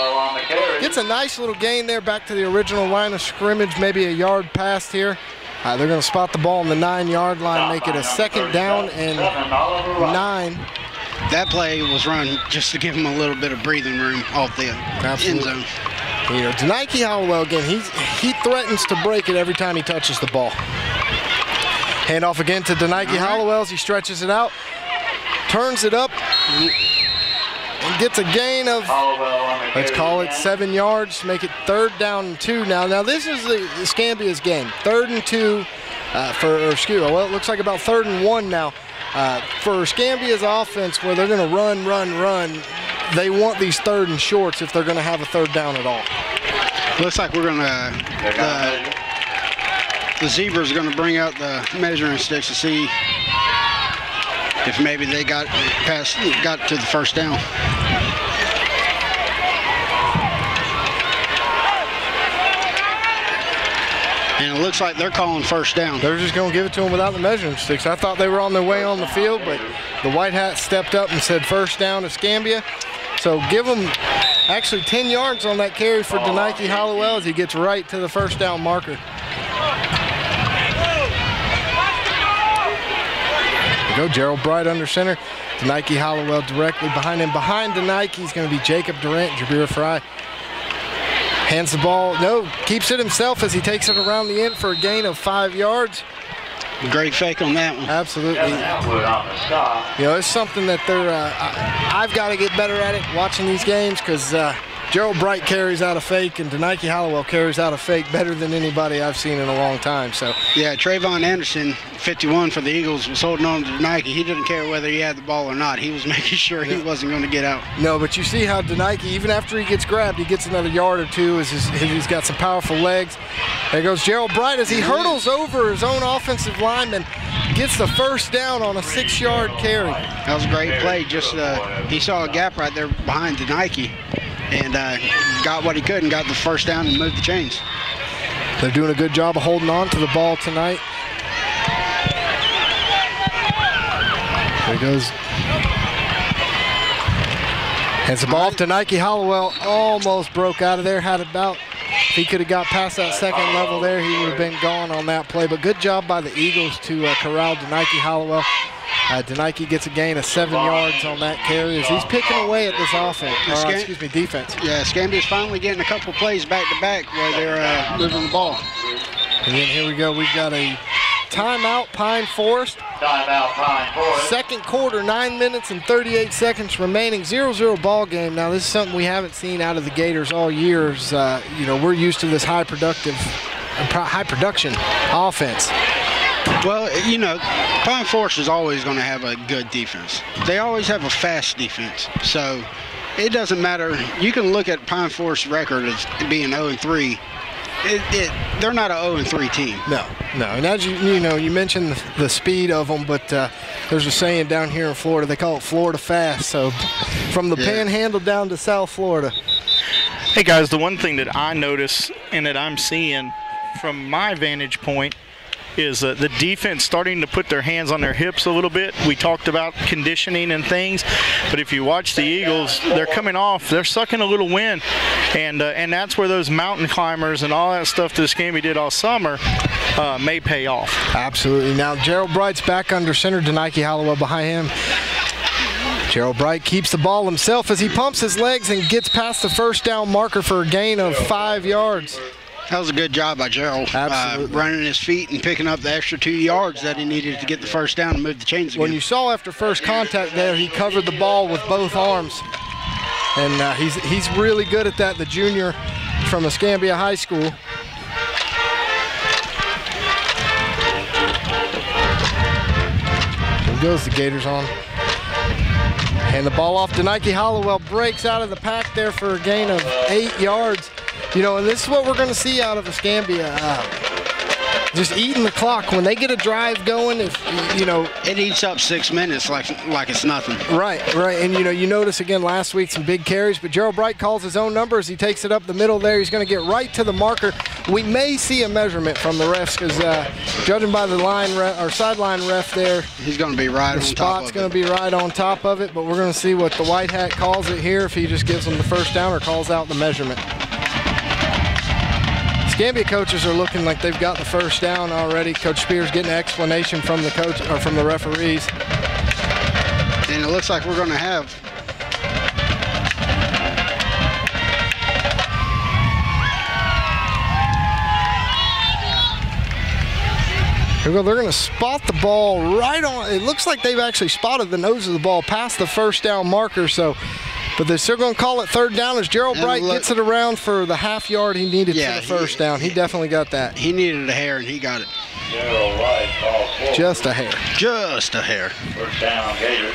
Gets a nice little gain there back to the original line of scrimmage, maybe a yard past here. They're going to spot the ball on the 9-yard line, make it a 2nd down and 9. That play was run just to give him a little bit of breathing room off the end zone. You know, Denike Hollowell, again, he threatens to break it every time he touches the ball. Hand off again to Denike Hollowell as he stretches it out. Turns it up. gets a gain of, let's call it 7 yards, make it 3rd down and 2 now. Now this is the Escambia's game, 3rd and 2 well, it looks like about 3rd and 1 now. For Escambia's offense, where they're going to run, they want these 3rd and shorts if they're going to have a 3rd down at all. Looks like we're going to, the Zebras are going to bring out the measuring sticks to see if maybe they got to the 1st down. And it looks like they're calling 1st down. They're just going to give it to them without the measuring sticks. I thought they were on their way on the field, but the White Hats stepped up and said 1st down Escambia. So give them actually 10 yards on that carry for Denike Hollowell as he gets right to the 1st down marker. There we go, Gerald Bright under center. Denike Hollowell directly behind him. Behind Denike is going to be Jacob Durant, Jabir Fry. Hands the ball, keeps it himself as he takes it around the end for a gain of 5 yards. Great fake on that one. Absolutely. It's something that I've got to get better at it watching these games because Gerald Bright carries out a fake and Denike Hollowell carries out a fake better than anybody I've seen in a long time. So yeah, Trayvon Anderson, 51 for the Eagles, was holding on to Denike. He didn't care whether he had the ball or not. He was making sure he wasn't going to get out. No, but you see how Denike, even after he gets grabbed, he gets another yard or two as he's got some powerful legs. There goes Gerald Bright as he hurdles over his own offensive lineman, gets the 1st down on a 6-yard carry. That was a great play. Just he saw a gap right there behind Denike and got what he could and got the 1st down and moved the chains. They're doing a good job of holding on to the ball tonight. There he goes. Hands the ball off to Denike Hollowell. Almost broke out of there. Had about, if he could have got past that 2nd level there, he would have been gone on that play. But good job by the Eagles to corral Denike Hollowell. Denike gets a gain of 7 yards on that carry as he's picking away at this offense, defense. Yeah, Escambia's finally getting a couple plays back-to-back where they're moving the ball. And then here we go. We've got a timeout, Pine Forest. Timeout, Pine Forest. 2nd quarter, 9 minutes and 38 seconds remaining. 0-0 ball game. Now, this is something we haven't seen out of the Gators all years. We're used to this high production offense. Well, Pine Forest is always going to have a good defense. They always have a fast defense. So it doesn't matter. You can look at Pine Forest's record as being 0-3. They're not an 0-3 team. No. And as you mentioned the speed of them, but there's a saying down here in Florida, they call it Florida fast. So from the Panhandle down to South Florida. Hey guys, the one thing that I notice and that I'm seeing from my vantage point is the defense starting to put their hands on their hips a little bit. We talked about conditioning and things, but if you watch the Eagles, they're coming off, they're sucking a little wind, and that's where those mountain climbers and all that stuff that Escambia did all summer may pay off. Absolutely. Now Gerald Bright's back under center, Denike Hollowell behind him. Gerald Bright keeps the ball himself as he pumps his legs and gets past the 1st down marker for a gain of 5 yards. That was a good job by Gerald. Absolutely. Running his feet and picking up the extra 2 yards that he needed to get the 1st down and move the chains again. When you saw after first contact there, he covered the ball with both arms. And he's really good at that, the junior from Escambia High School. There goes the Gators on. And the ball off to Denike Hollowell, breaks out of the pack there for a gain of 8 yards. And this is what we're going to see out of Escambia. Just eating the clock. When they get a drive going, it eats up 6 minutes like it's nothing. Right. And, you notice again last week some big carries, but Gerald Bright calls his own numbers. He takes it up the middle there. He's going to get right to the marker. We may see a measurement from the refs because judging by the sideline ref there, he's going to be right on top of it. The spot's going to be right on top of it, but we're going to see what the White Hat calls it here, if he just gives them the 1st down or calls out the measurement. Escambia coaches are looking like they've got the 1st down already. Coach Spears getting an explanation from the coach or from the referees. And it looks like we're going to have Here we go. They're going to spot the ball right on. It looks like they've actually spotted the nose of the ball past the 1st down marker. So But they're still going to call it third down as Gerald Bright gets it around for the half yard he needed for the first down. He definitely got that. He needed a hair, and he got it. Just a hair. Just a hair. First down, Gators.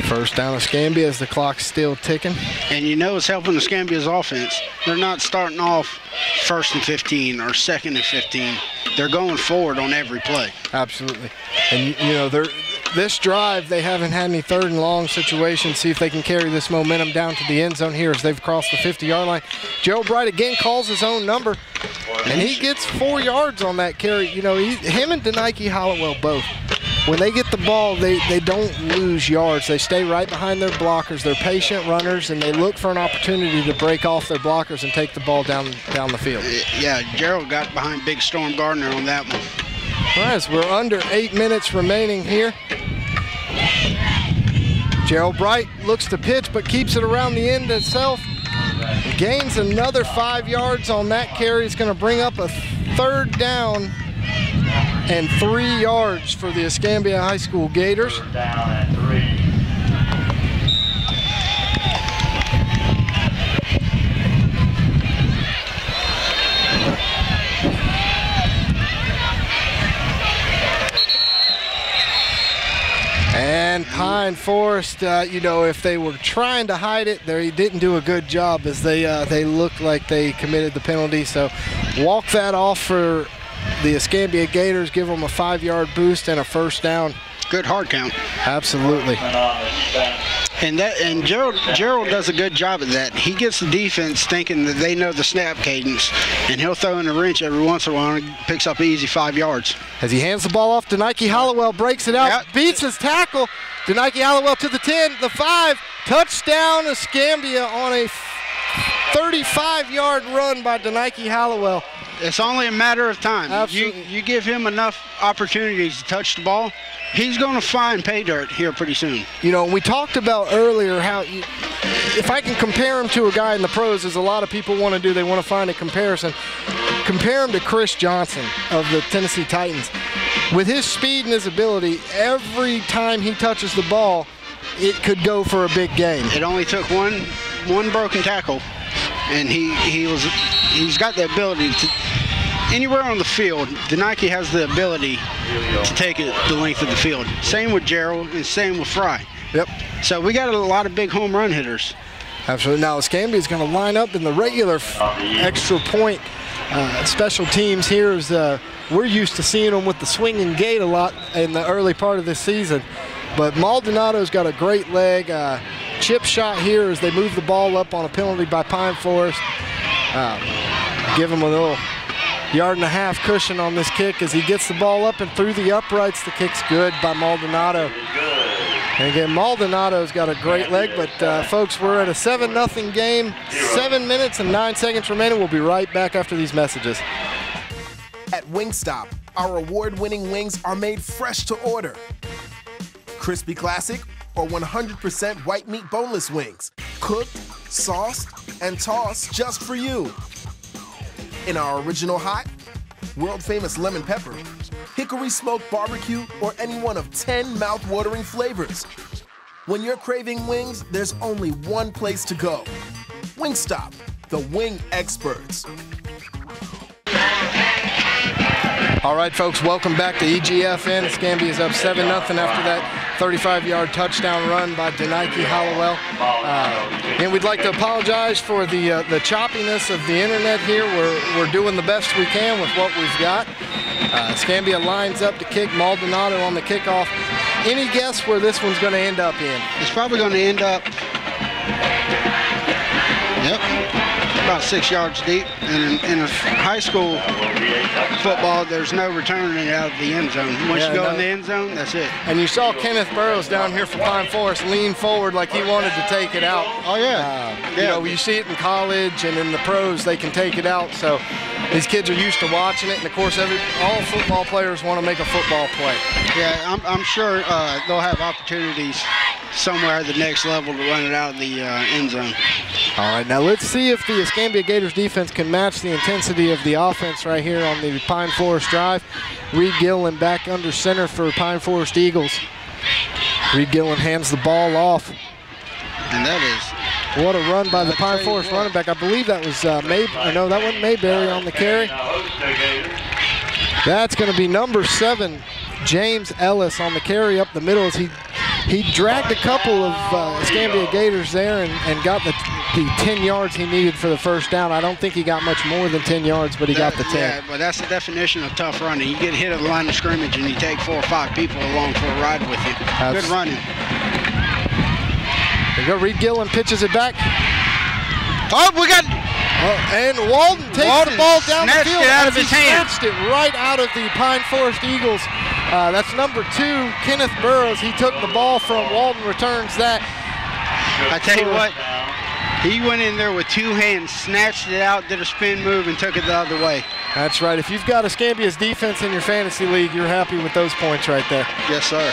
First down Escambia as the clock's still ticking. And you know it's helping Escambia's offense. They're not starting off 1st and 15 or 2nd and 15. They're going forward on every play. Absolutely. And, you know, this drive, they haven't had any third and long situations. See if they can carry this momentum down to the end zone here as they've crossed the 50-yard line. Gerald Bright again calls his own number, and he gets 4 yards on that carry. You know, him and Denike Hollowell both. When they get the ball, they don't lose yards. They stay right behind their blockers. They're patient runners, and they look for an opportunity to break off their blockers and take the ball down the field. Yeah, Gerald got behind Big Storm Gardner on that one. All right, so we're under 8 minutes remaining here. Gerald Bright looks to pitch, but keeps it around the end itself. Gains another 5 yards on that carry. It's going to bring up a third down and 3 yards for the Escambia High School Gators. Third down and 3. And Pine Forest, you know, if they were trying to hide it, they didn't do a good job as they looked like they committed the penalty. So walk that off for the Escambia Gators, give them a 5-yard boost and a first down. Good hard count. Absolutely. And Gerald does a good job of that. He gets the defense thinking that they know the snap cadence, and he'll throw in a wrench every once in a while and picks up an easy 5 yards. As he hands the ball off to Denike Hollowell, breaks it out, beats his tackle. Denike Hollowell to the 10, the 5, touchdown Escambia on a 35-yard run by Denike Hollowell. It's only a matter of time. Absolutely. You give him enough opportunities to touch the ball, he's going to find pay dirt here pretty soon. You know, we talked about earlier how if I can compare him to a guy in the pros, as a lot of people want to do, they want to find a comparison. Compare him to Chris Johnson of the Tennessee Titans. With his speed and his ability, every time he touches the ball, it could go for a big game. It only took one broken tackle, and he's got the ability to. Anywhere on the field, Denike has the ability to take it the length of the field. Same with Gerald and same with Fry. Yep. So we got a lot of big home run hitters. Absolutely. Now Escambia is going to line up in the regular extra point special teams here. Is we're used to seeing them with the swinging gate a lot in the early part of this season. But Maldonado's got a great leg. Chip shot here as they move the ball up on a penalty by Pine Forest. Give him a little 1.5-yard cushion on this kick as he gets the ball up and through the uprights. The kick's good by Maldonado. And again, Maldonado's got a great leg, but folks, we're at a 7-0 game, 7 minutes and 9 seconds remaining. We'll be right back after these messages. At Wingstop, our award-winning wings are made fresh to order. Crispy classic or 100% white meat boneless wings, cooked, sauced, and tossed just for you. In our original hot, world-famous lemon pepper, hickory smoked barbecue, or any one of 10 mouth-watering flavors. When you're craving wings, there's only one place to go. Wingstop, the wing experts. All right, folks, welcome back to EGFN. Escambia is up 7-0 after that 35-yard touchdown run by Denike Hollowell. And we'd like to apologize for the choppiness of the internet here. We're doing the best we can with what we've got. Escambia lines up to kick. Maldonado on the kickoff. Any guess where this one's going to end up in? It's probably going to end up, about 6 yards deep. And in a high school football, there's no returning it out of the end zone. Once you go in the end zone, that's it. And you saw Kenneth Burrows down here for Pine Forest lean forward like he wanted to take it out. Oh, yeah. You know, you see it in college and in the pros, they can take it out. So these kids are used to watching it. And, of course, all football players want to make a football play. Yeah, I'm sure they'll have opportunities somewhere at the next level to run it out of the end zone. All right, now let's see if the Escambia Gators defense can match the intensity of the offense right here on the Pine Forest drive. Reid Gilliland back under center for Pine Forest Eagles. Reid Gilliland hands the ball off. And that is. What a run by the Pine Forest running back. I believe that was no, that wasn't Mayberry on the carry. That's going to be number 7, James Ellis on the carry up the middle as he dragged a couple of Escambia Gators there and got the 10 yards he needed for the first down. I don't think he got much more than 10 yards, but he got the 10. Yeah, but that's the definition of tough running. You get hit at the line of scrimmage and you take 4 or 5 people along for a ride with you. Good running. There you go. Reid Gilliland pitches it back. Oh, we got. And Walden takes the ball down the field out of his hand. Snatched it right out of the Pine Forest Eagles. That's number 2, Kenneth Burrows. He took the ball from Walden, returns that. I tell you what, he went in there with 2 hands, snatched it out, did a spin move, and took it the other way. That's right. If you've got Escambia's defense in your fantasy league, you're happy with those points right there. Yes, sir.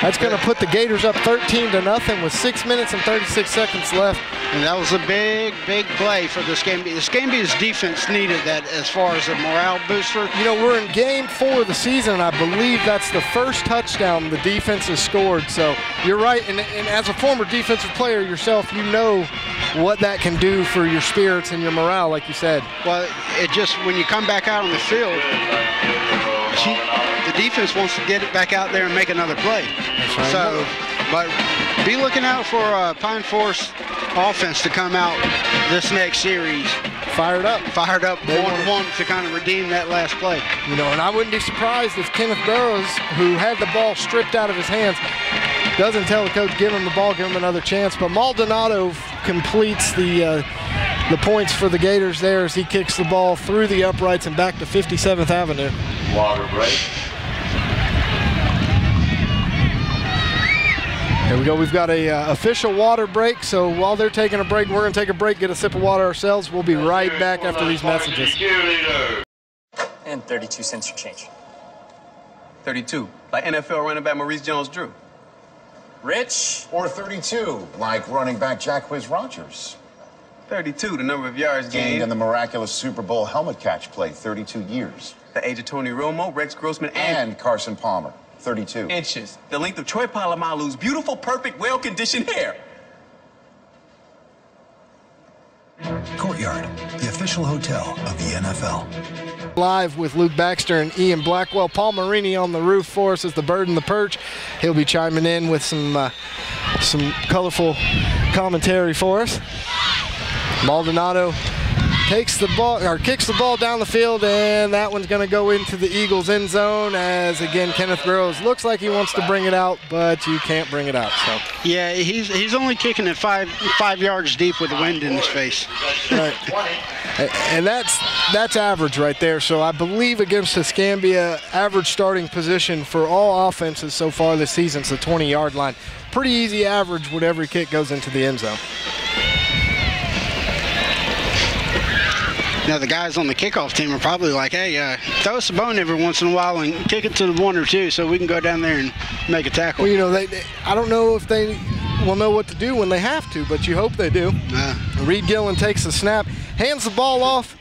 That's going to put the Gators up 13-0 with 6 minutes and 36 seconds left. And that was a big, big play for the Escambia. Escambia's defense needed that as far as a morale booster. You know, we're in game 4 of the season, and I believe that's the first touchdown the defense has scored. So you're right, and as a former defensive player yourself, you know what that can do for your spirits and your morale, like you said. Well, it just, when you come back out on the field, the defense wants to get it back out there and make another play. That's right. So, but be looking out for Pine Forest offense to come out this next series. Fired up. They want to kind of redeem that last play. You know, and I wouldn't be surprised if Kenneth Burrows, who had the ball stripped out of his hands, doesn't tell the coach, give him the ball, give him another chance. But Maldonado completes the points for the Gators there as he kicks the ball through the uprights and back to 57th Avenue. Water break. Here we go. We've got a official water break. So while they're taking a break, we're going to take a break, get a sip of water ourselves. We'll be right back after these messages. And 32 cents for change. 32, like NFL running back Maurice Jones-Drew. Rich. Or 32, like running back Jacquizz Rodgers. 32, the number of yards Gained in gained. the miraculous Super Bowl helmet catch play, 32 years. The age of Tony Romo, Rex Grossman, And Carson Palmer, 32. inches. The length of Troy Polamalu's beautiful, perfect, well-conditioned hair. Courtyard, the official hotel of the NFL. Live with Luke Baxter and Ian Blackwell. Paul Marini on the roof for us as the bird and the perch. He'll be chiming in with some colorful commentary for us. Maldonado takes the ball, or kicks the ball down the field, and that one's going to go into the Eagles' end zone as, again, Kenneth Burrows looks like he wants to bring it out, but you can't bring it out. So. Yeah, he's only kicking it five yards deep with the wind in his face. Right. And that's average right there. So I believe against Escambia, average starting position for all offenses so far this season is the 20-yard line. Pretty easy average when every kick goes into the end zone. Now, the guys on the kickoff team are probably like, hey, throw us a bone every once in a while and kick it to the 1 or 2 so we can go down there and make a tackle. Well, you know, I don't know if they will know what to do when they have to, but you hope they do. Reid Gilliland takes the snap, hands the ball off,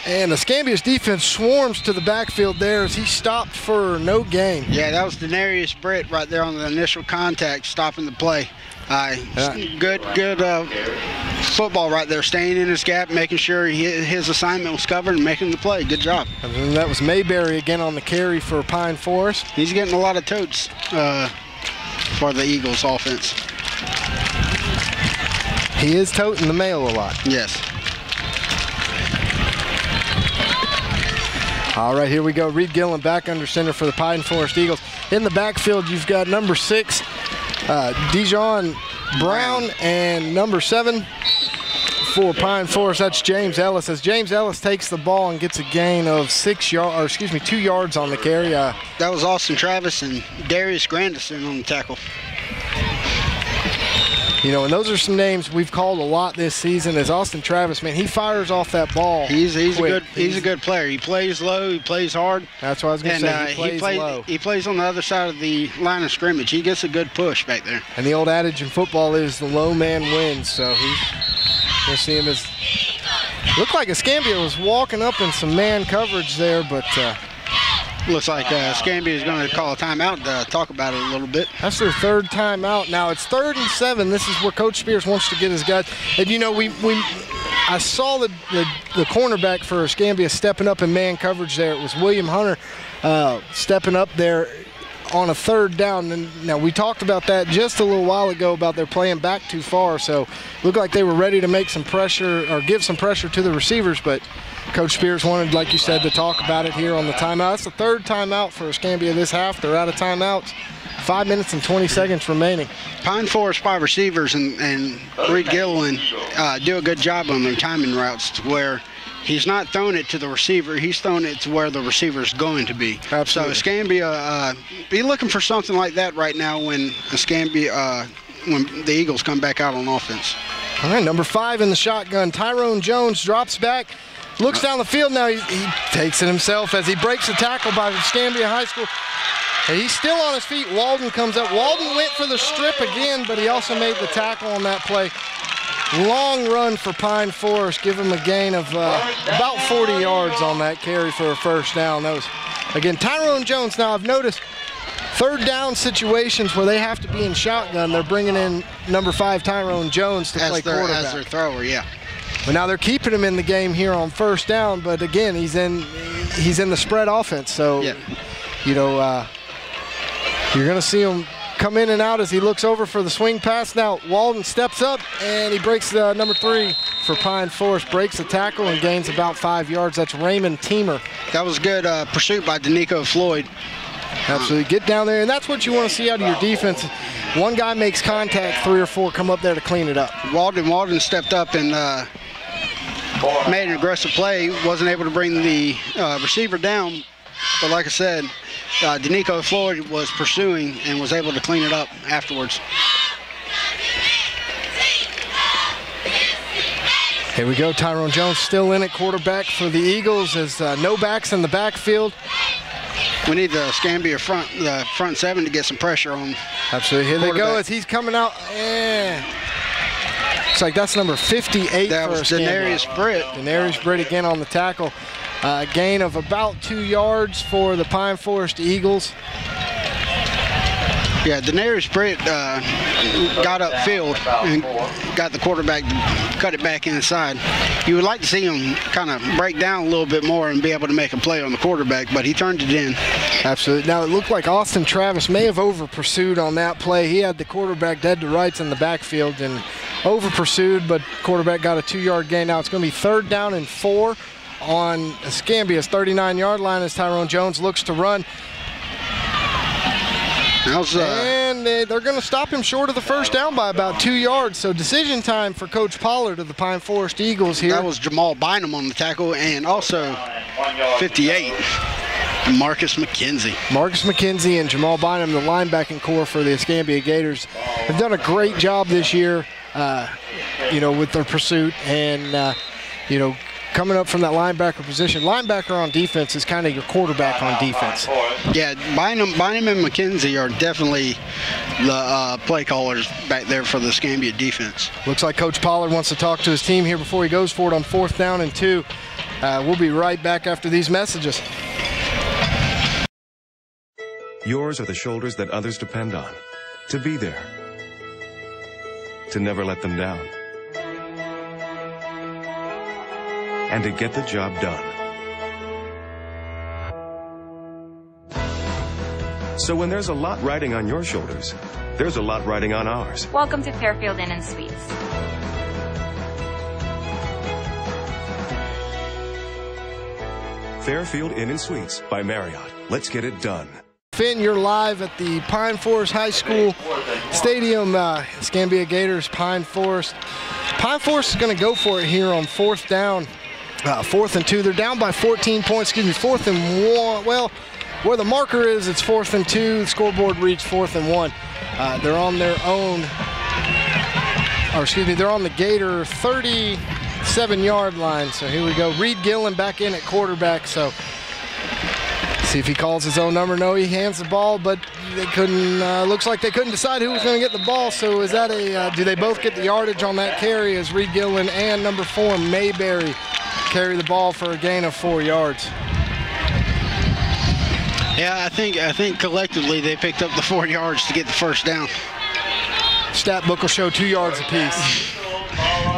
and Escambia's defense swarms to the backfield there as he stopped for no gain. Yeah, that was Denarius Britt right there on the initial contact, stopping the play. Good football right there, staying in his gap, making sure his assignment was covered and making the play. Good job. And then that was Mayberry again on the carry for Pine Forest. He's getting a lot of totes for the Eagles offense. He is toting the mail a lot. Yes. All right, here we go. Reid Gilliland back under center for the Pine Forest Eagles. In the backfield, you've got number 6, Dijon Brown, and number 7 for Pine Forest. That's James Ellis. As James Ellis takes the ball and gets a gain of 2 yards on the carry. That was Austin Travis and Darius Grandison on the tackle. You know, and those are some names we've called a lot this season. As Austin Travis, man, he fires off that ball. He's a good player. He plays low. He plays hard. That's what I was going to say. He plays low. He plays on the other side of the line of scrimmage. He gets a good push back there. And the old adage in football is the low man wins. So we'll see him as. Looked like Escambia was walking up in some man coverage there, but Looks like Escambia is going to call a timeout to talk about it a little bit. That's their third timeout. Now it's 3rd and 7. This is where Coach Spears wants to get his guys. And you know, I saw the cornerback for Escambia stepping up in man coverage there. It was William Hunter stepping up there on a 3rd down. And now we talked about that just a little while ago about they're playing back too far. So looked like they were ready to make some pressure or give some pressure to the receivers, but Coach Spears wanted, like you said, to talk about it here on the timeout. That's the 3rd timeout for Escambia this half. They're out of timeouts. 5 minutes and 20 seconds remaining. Pine Forest 5 receivers and Reid Gilliland do a good job on their timing routes to where he's not throwing it to the receiver, he's throwing it to where the receiver's going to be. Absolutely. So Escambia, be looking for something like that right now when Escambia, when the Eagles come back out on offense. All right, number 5 in the shotgun, Tyrone Jones drops back, looks down the field now. He takes it himself as he breaks a tackle by Escambia High School. And he's still on his feet. Walden comes up. Walden went for the strip again, but he also made the tackle on that play. Long run for Pine Forest. Give him a gain of about 40 yards on that carry for a first down. That was, again, Tyrone Jones. Now, I've noticed 3rd down situations where they have to be in shotgun, they're bringing in number 5 Tyrone Jones to play quarterback. As their thrower, yeah. But now they're keeping him in the game here on 1st down, but again, he's in the spread offense. So, yeah. You know, you're going to see him come in and out as he looks over for the swing pass. Now, Walden steps up, and he breaks number 3 for Pine Forest, breaks the tackle and gains about 5 yards. That's Raymond Teamer. That was good pursuit by Danico Floyd. Absolutely. Get down there, and that's what you want to see out of your defense. One guy makes contact, 3 or 4 come up there to clean it up. Walden stepped up and made an aggressive play. Wasn't able to bring the receiver down, but like I said, Danico Floyd was pursuing and was able to clean it up afterwards. Here we go. Tyrone Jones still in at quarterback for the Eagles as no backs in the backfield. We need the Escambia front 7 to get some pressure on. Absolutely. Here they go as he's coming out. Looks like that's number 58 that for was Escambia. Denarius Britt. Denarius Britt again on the tackle. Gain of about 2 yards for the Pine Forest Eagles. Yeah, Denarius Britt got upfield and got the quarterback to cut it back inside. You would like to see him kind of break down a little bit more and be able to make a play on the quarterback, but he turned it in. Absolutely. Now, it looked like Austin Travis may have over-pursued on that play. He had the quarterback dead to rights in the backfield and over-pursued, but quarterback got a 2-yard gain. Now it's going to be 3rd down and 4 on Escambia's 39-yard line as Tyrone Jones looks to run. And they're going to stop him short of the first down by about 2 yards. So decision time for Coach Pollard of the Pine Forest Eagles here. That was Jamal Bynum on the tackle, and also 58, Marcus McKenzie. Marcus McKenzie and Jamal Bynum, the linebacking core for the Escambia Gators, have done a great job this year, with their pursuit and, coming up from that linebacker position. Linebacker on defense is kind of your quarterback on defense. Yeah, Bynum and McKenzie are definitely the play callers back there for the Escambia defense. Looks like Coach Pollard wants to talk to his team here before he goes for it on 4th down and 2. We'll be right back after these messages. Yours are the shoulders that others depend on. To be there. To never let them down. And to get the job done. So when there's a lot riding on your shoulders, there's a lot riding on ours. Welcome to Fairfield Inn & Suites. Fairfield Inn & Suites by Marriott. Let's get it done. Finn, you're live at the Pine Forest High School Stadium. Escambia Gators, Pine Forest. Pine Forest is going to go for it here on 4th down. 4th and 2. They're down by 14 points. 4th and 1. Well, where the marker is, it's 4th and 2. The scoreboard reads 4th and 1. They're on their own, they're on the Gator 37-yard line. So here we go. Reid Gilliland back in at quarterback. So see if he calls his own number. No, he hands the ball, but they couldn't. Looks like they couldn't decide who was going to get the ball. So is that do they both get the yardage on that carry as Reid Gilliland and number 4 Mayberry carry the ball for a gain of 4 yards? Yeah, I think collectively they picked up the 4 yards to get the first down. Stat book will show 2 yards apiece.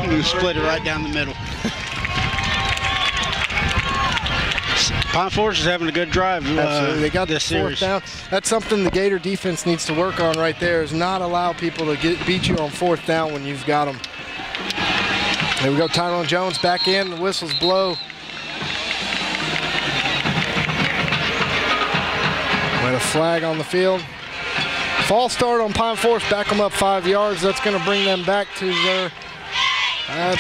You split it right down the middle. Pine Forest is having a good drive. Absolutely. They got this the fourth series. down. That's something the Gator defense needs to work on right there, is not allow people to beat you on 4th down when you've got them. There we go. Tyrone Jones back in. The whistles blow. With a flag on the field. False start on Pine Forest. Back them up 5 yards. That's going to bring them back to their to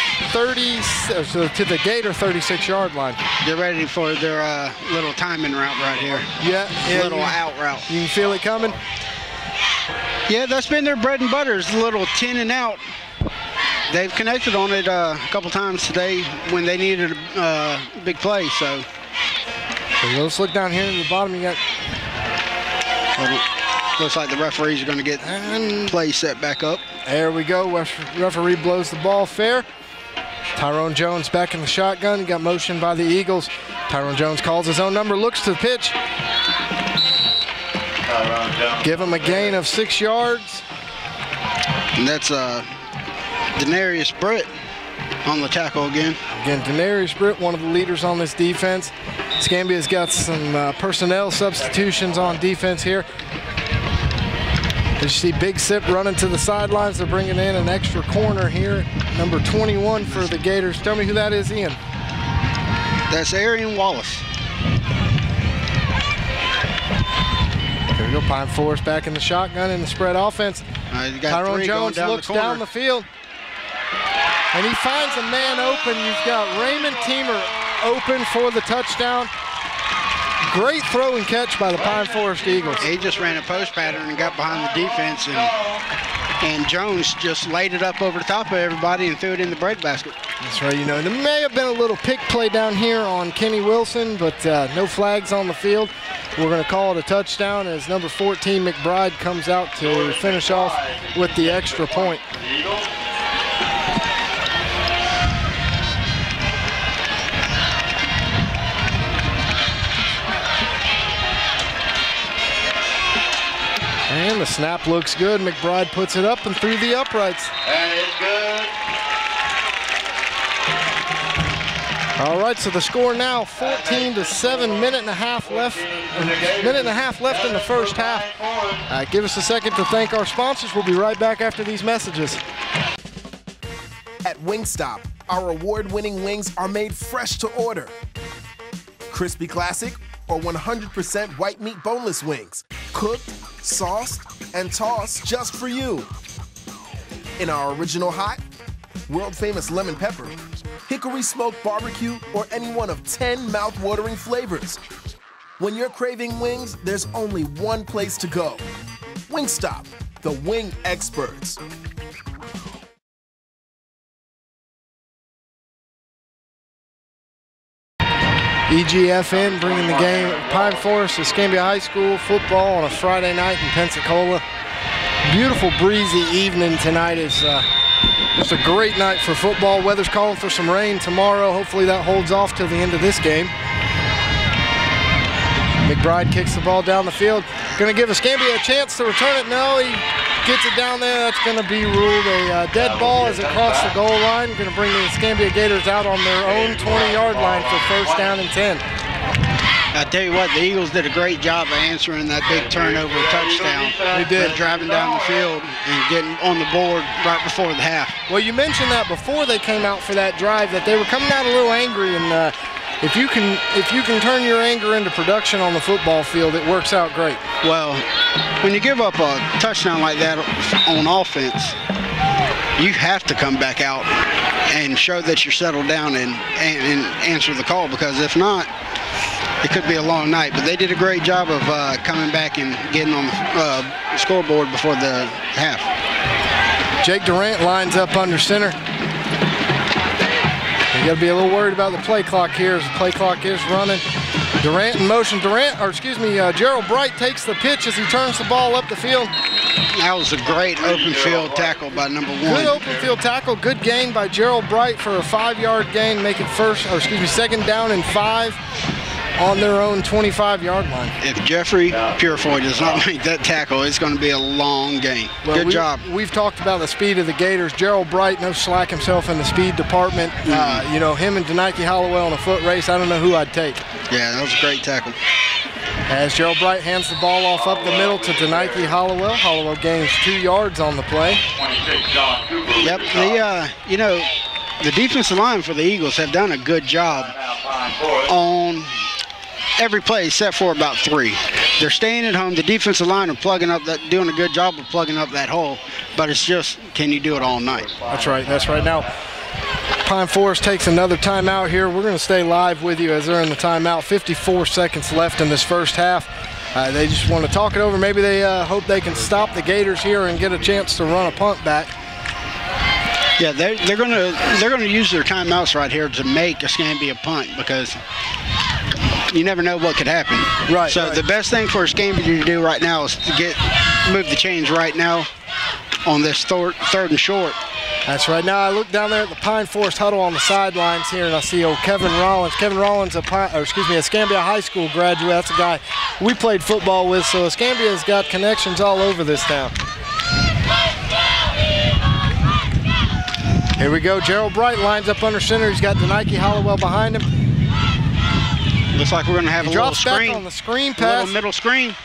the Gator 36-yard line. They're ready for their little timing route right here. Yeah, little out route. You can feel it coming? Yeah, that's been their bread and butter, is a little 10 and out. They've connected on it a couple times today when they needed a big play. So let's look down here in the bottom. You got. Looks like the referees are going to get play set back up. There we go. Referee blows the ball fair. Tyrone Jones back in the shotgun. He got motioned by the Eagles. Tyrone Jones calls his own number, looks to the pitch. Give him a gain of 6 yards. And that's Denarius Britt on the tackle again. Again, Denarius Britt, one of the leaders on this defense. Escambia's got some personnel substitutions on defense here. As you see Big Sip running to the sidelines, they're bringing in an extra corner here, number 21 for the Gators. Tell me who that is, Ian. That's Arian Wallace. There we go, Pine Forest back in the shotgun in the spread offense. Tyrone Jones looks down the field, and he finds a man open. You've got Raymond Teamer open for the touchdown. Great throw and catch by the Pine Forest Eagles. He just ran a post pattern and got behind the defense, and Jones just laid it up over the top of everybody and threw it in the bread basket. That's right. You know, there may have been a little pick play down here on Kenny Wilson, but no flags on the field. We're going to call it a touchdown as number 14, Mcbride, comes out to finish off with the extra point. And the snap looks good. Mcbride puts it up and through the uprights. That is good. All right, so the score now 14-7, minute and a half left in the first half. Give us a second to thank our sponsors. We'll be right back after these messages. At Wingstop, our award-winning wings are made fresh to order. Crispy Classic or 100% white meat boneless wings, cooked, sauced, and tossed just for you. In our original hot, world-famous lemon pepper, hickory smoked barbecue, or any one of 10 mouth-watering flavors. When you're craving wings, there's only one place to go. Wingstop, the wing experts. EGFN bringing the game. Pine Forest, Escambia High School football on a Friday night in Pensacola. Beautiful breezy evening tonight. Is just a great night for football. Weather's calling for some rain tomorrow. Hopefully that holds off till the end of this game. Mcbride kicks the ball down the field. Going to give Escambia a chance to return it. No, he gets it down there. That's going to be ruled a dead ball as it crosses the goal line. Going to bring the Escambia Gators out on their own 20-yard line for first down and 10. I tell you what, the Eagles did a great job of answering that big turnover touchdown. They did. Driving down the field and getting on the board right before the half. Well, you mentioned that before they came out for that drive, that they were coming out a little angry, and if you can turn your anger into production on the football field, it works out great. Well, when you give up a touchdown like that on offense, you have to come back out and show that you're settled down and answer the call, because if not, it could be a long night. But they did a great job of coming back and getting on the scoreboard before the half. Jake Durant lines up under center. You got to be a little worried about the play clock here as the play clock is running. Durant in motion. Gerald Bright takes the pitch as he turns the ball up the field. That was a great open field tackle by number 1. Good open field tackle. Good gain by Gerald Bright for a 5-yard gain. Make it second down and 5. on their own 25-yard line. If Jeffrey Purefoy does not make that tackle, it's going to be a long game. Well, Good job. We've talked about the speed of the Gators. Gerald Bright, no slack himself in the speed department. You know, him and Denike Hollowell in a foot race, I don't know who I'd take. Yeah, that was a great tackle. As Gerald Bright hands the ball off up the middle to Denike Hollowell. Hollowell gains 2 yards on the play. Yep, you know, the defensive line for the Eagles have done a good job on every play except for about 3. They're staying at home. The defensive line are doing a good job of plugging up that hole, but it's just, can you do it all night? That's right. Now, Pine Forest takes another timeout here. We're going to stay live with you as they're in the timeout. 54 seconds left in this first half. They just want to talk it over. Maybe they hope they can stop the Gators here and get a chance to run a punt back. Yeah, they're gonna use their timeouts right here to make Escambia punt, because you never know what could happen. Right. So the best thing for Escambia to do right now is to move the chains right now on this third and short. That's right. Now I look down there at the Pine Forest huddle on the sidelines here, and I see old Kevin Rollins. Kevin Rollins, Escambia High School graduate. That's a guy we played football with, so Escambia's got connections all over this town. Here we go. Gerald Bright lines up under center. He's got Denike Hollowell behind him. Looks like we're going to have a little screen. Drops back on the screen pass. A little middle screen.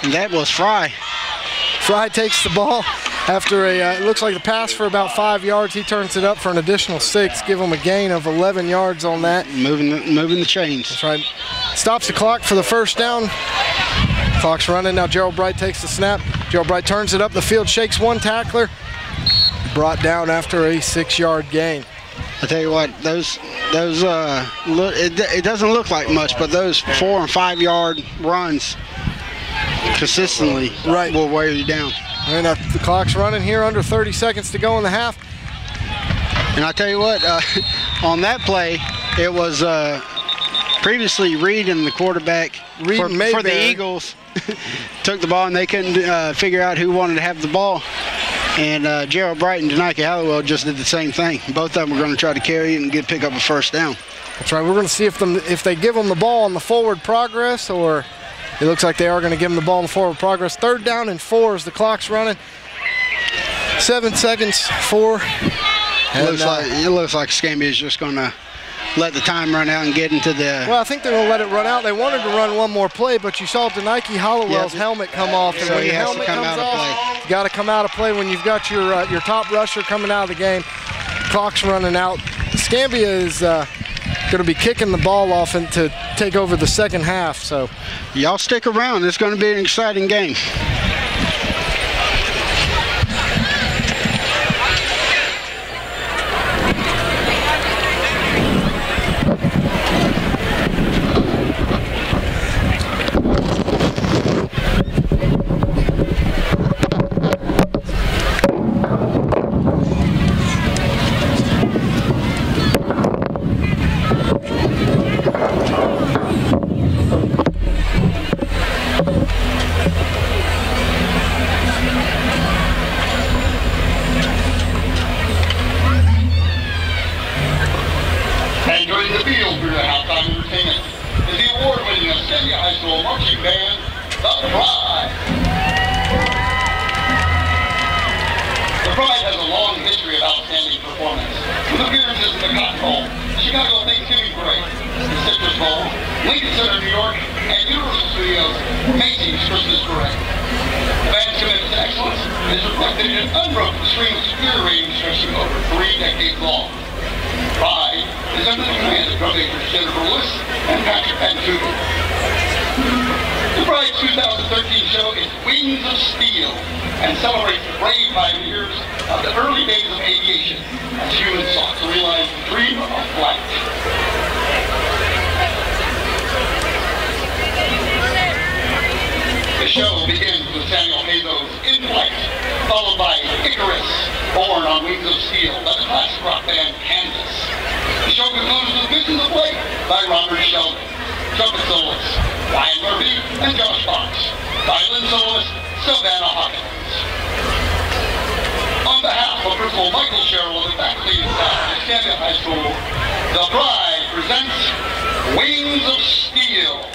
And that was Fry. Fry takes the ball after it looks like the pass for about 5 yards. He turns it up for an additional 6. Give him a gain of 11 yards on that. Moving the chains. That's right. Stops the clock for the first down. Clock's running. Now Gerald Bright takes the snap. Gerald Bright turns it up the field, shakes one tackler. Brought down after a 6-yard gain. I tell you what, it doesn't look like much, but those 4- and 5-yard runs consistently will wear you down. And the clock's running here, under 30 seconds to go in the half. And I tell you what, on that play, it was previously Reid and the quarterback for the Eagles took the ball, and they couldn't figure out who wanted to have the ball. And Gerald Bright and Denike Hollowell just did the same thing. Both of them were going to try to carry it and pick up a first down. That's right. We're going to see if they give them the ball on the forward progress, or it looks like they are going to give them the ball on the forward progress. 3rd down and 4 as the clock's running. 7 seconds, 4. It looks like Escambia is just going to let the time run out and get into the... Well, I think they're going to let it run out. They wanted to run one more play, but you saw Denike Hollowell's helmet come off. And so when he your has helmet to come comes out of off, play. You got to come out of play when you've got your top rusher coming out of the game. Clock's running out. Escambia is going to be kicking the ball off and to take over the second half. So y'all stick around. It's going to be an exciting game. Michael Sherrill, the faculty of Escambia High School, the Pride presents Wings of Steel.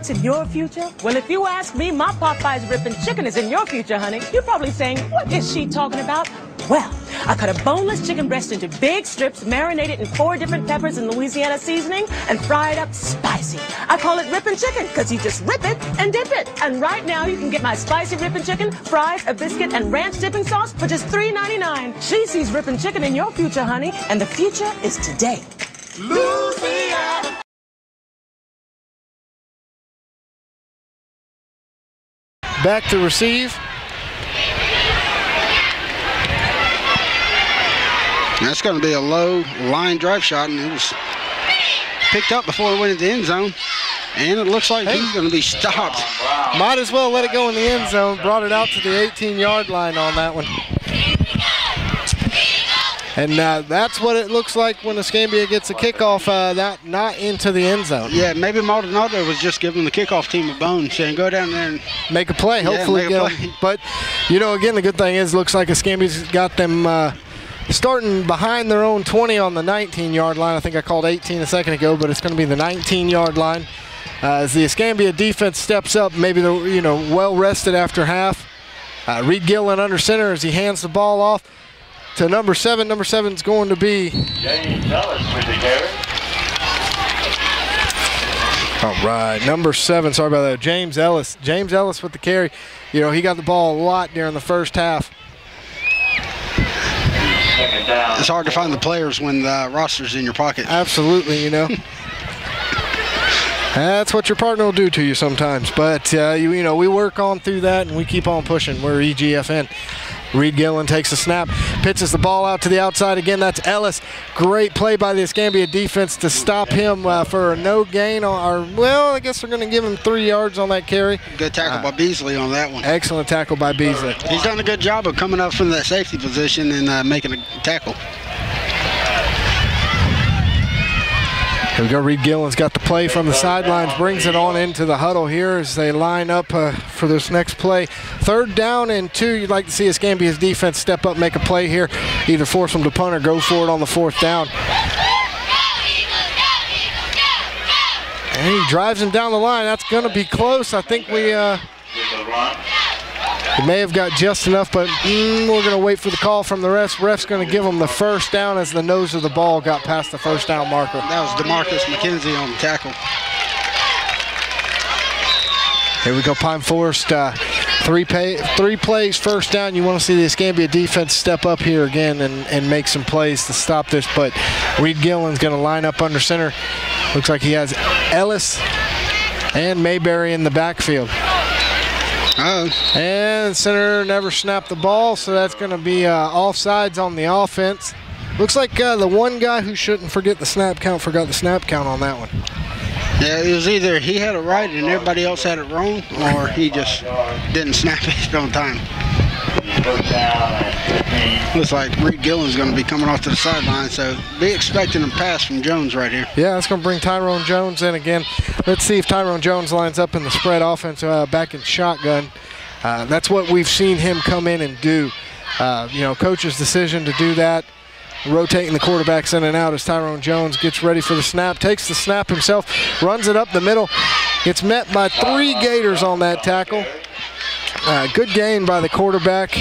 what's in your future? Well, if you ask me, my Popeye's ripping chicken is in your future, honey. You're probably saying, what is she talking about? Well, I cut a boneless chicken breast into big strips, marinated in 4 different peppers and Louisiana seasoning, and fried up spicy. I call it ripping chicken because you just rip it and dip it. And right now you can get my spicy ripping chicken, fries, a biscuit, and ranch dipping sauce for just $3.99. She sees ripping chicken in your future, honey, and the future is today. Louisiana. Back to receive. That's going to be a low line drive shot, and it was picked up before it went into the end zone. And it looks like he's going to be stopped. Might as well let it go in the end zone. Brought it out to the 18-yard line on that one. And that's what it looks like when Escambia gets a kickoff, that not into the end zone. Yeah, maybe Maldonado was just giving the kickoff team a bone, saying go down there and make a play, hopefully. Make a play. But, you know, again, the good thing is looks like Escambia's got them starting behind their own 20 on the 19-yard line. I think I called 18 a second ago, but it's going to be the 19-yard line. As the Escambia defense steps up, maybe they're, you know, well rested after half. Reid Gilliland under center as he hands the ball off to number 7. Number 7's going to be James Ellis with the carry. All right, number 7, sorry about that, James Ellis. James Ellis with the carry. You know, he got the ball a lot during the first half. It's hard to find the players when the roster's in your pocket. Absolutely, you know. That's what your partner will do to you sometimes. But, you know, we work on through that and we keep on pushing. We're EGFN. Reid Gilliland takes the snap, pitches the ball out to the outside again. That's Ellis. Great play by the Escambia defense to stop him for a no gain. Well, I guess they're going to give him 3 yards on that carry. Good tackle by Beasley on that one. Excellent tackle by Beasley. He's done a good job of coming up from that safety position and making a tackle. Here we go. Reid Gilliland's got the play from the sidelines, brings it on into the huddle here as they line up for this next play. 3rd down and 2. You'd like to see Escambia's defense step up, make a play here, either force them to punt or go for it on the 4th down. And he drives him down the line. That's going to be close. I think we may have got just enough, but we're going to wait for the call from the refs. Ref's going to give them the 1st down as the nose of the ball got past the 1st down marker. That was DeMarcus McKenzie on the tackle. Here we go, Pine Forest. 3 plays, 1st down. You want to see the Escambia defense step up here again and make some plays to stop this, but Reid Gilliland's going to line up under center. Looks like he has Ellis and Mayberry in the backfield. And center never snapped the ball, so that's going to be offsides on the offense. Looks like the one guy who shouldn't forget the snap count forgot the snap count on that one. Yeah, it was either he had it right and everybody else had it wrong, or he just didn't snap it on time. Looks like Reid Gilliland's going to be coming off to the sideline, so be expecting a pass from Jones right here. Yeah, that's going to bring Tyrone Jones in again. Let's see if Tyrone Jones lines up in the spread offense back in shotgun. That's what we've seen him come in and do. You know, coach's decision to do that, rotating the quarterbacks in and out as Tyrone Jones gets ready for the snap, takes the snap himself, runs it up the middle. Gets met by 3 Gators on that tackle. Good gain by the quarterback.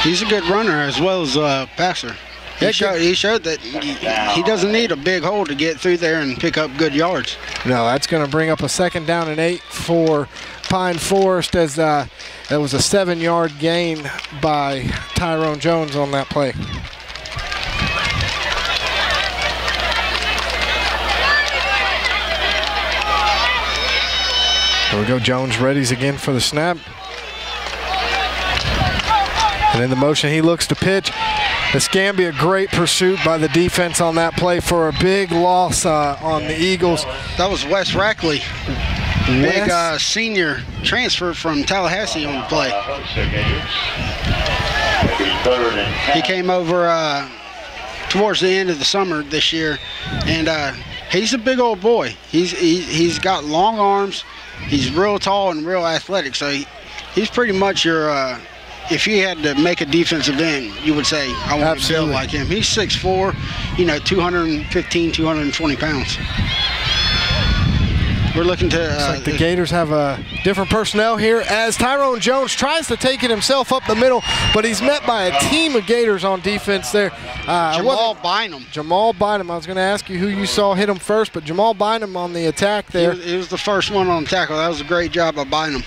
He's a good runner as well as a passer. He showed that he doesn't need a big hole to get through there and pick up good yards. No, that's going to bring up a 2nd down and 8 for Pine Forest as that was a 7-yard gain by Tyrone Jones on that play. Here we go, Jones readies again for the snap. And in the motion, he looks to pitch. Escambia, great pursuit by the defense on that play for a big loss on the Eagles. That was Wes Reckley, big senior transfer from Tallahassee on the play. He came over towards the end of the summer this year, and he's a big old boy. He's got long arms. He's real tall and real athletic, so he's pretty much your if you had to make a defensive end, you would say, I want to build like him. He's 6'4", you know, 215, 220 pounds. We're looking to. Looks like the Gators have a different personnel here as Tyrone Jones tries to take it himself up the middle, but he's met by a team of Gators on defense there. Jamal Bynum. Jamal Bynum. I was going to ask you who you saw hit him first, but Jamal Bynum on the attack there. He was the first one on the tackle. That was a great job by Bynum.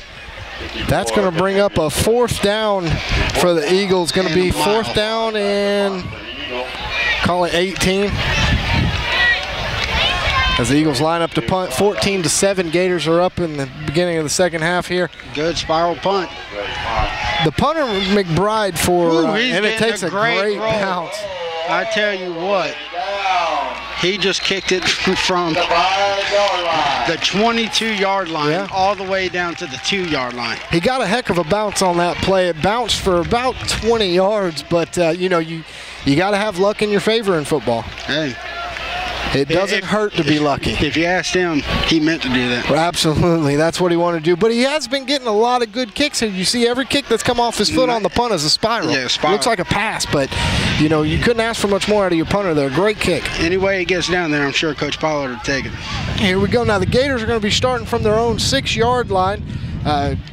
That's going to bring up a 4th down for the Eagles. Going to be 4th down and call it 18. As the Eagles line up to punt, 14-7. Gators are up in the beginning of the second half here. Good spiral punt. The punter, Mcbride, and it takes a great bounce. I tell you what, he just kicked it from the 22-yard line all the way down to the 2-yard line. He got a heck of a bounce on that play. It bounced for about 20 yards, but you got to have luck in your favor in football. Hey. It doesn't hurt to be lucky. If you asked him, he meant to do that. Well, absolutely. That's what he wanted to do. But he has been getting a lot of good kicks here. You see every kick that's come off his foot on the punt is a spiral. Yeah, spiral. Looks like a pass, but, you couldn't ask for much more out of your punter there. Great kick. Any way he gets down there, I'm sure Coach Pollard will take it. Here we go. Now, the Gators are going to be starting from their own 6-yard line.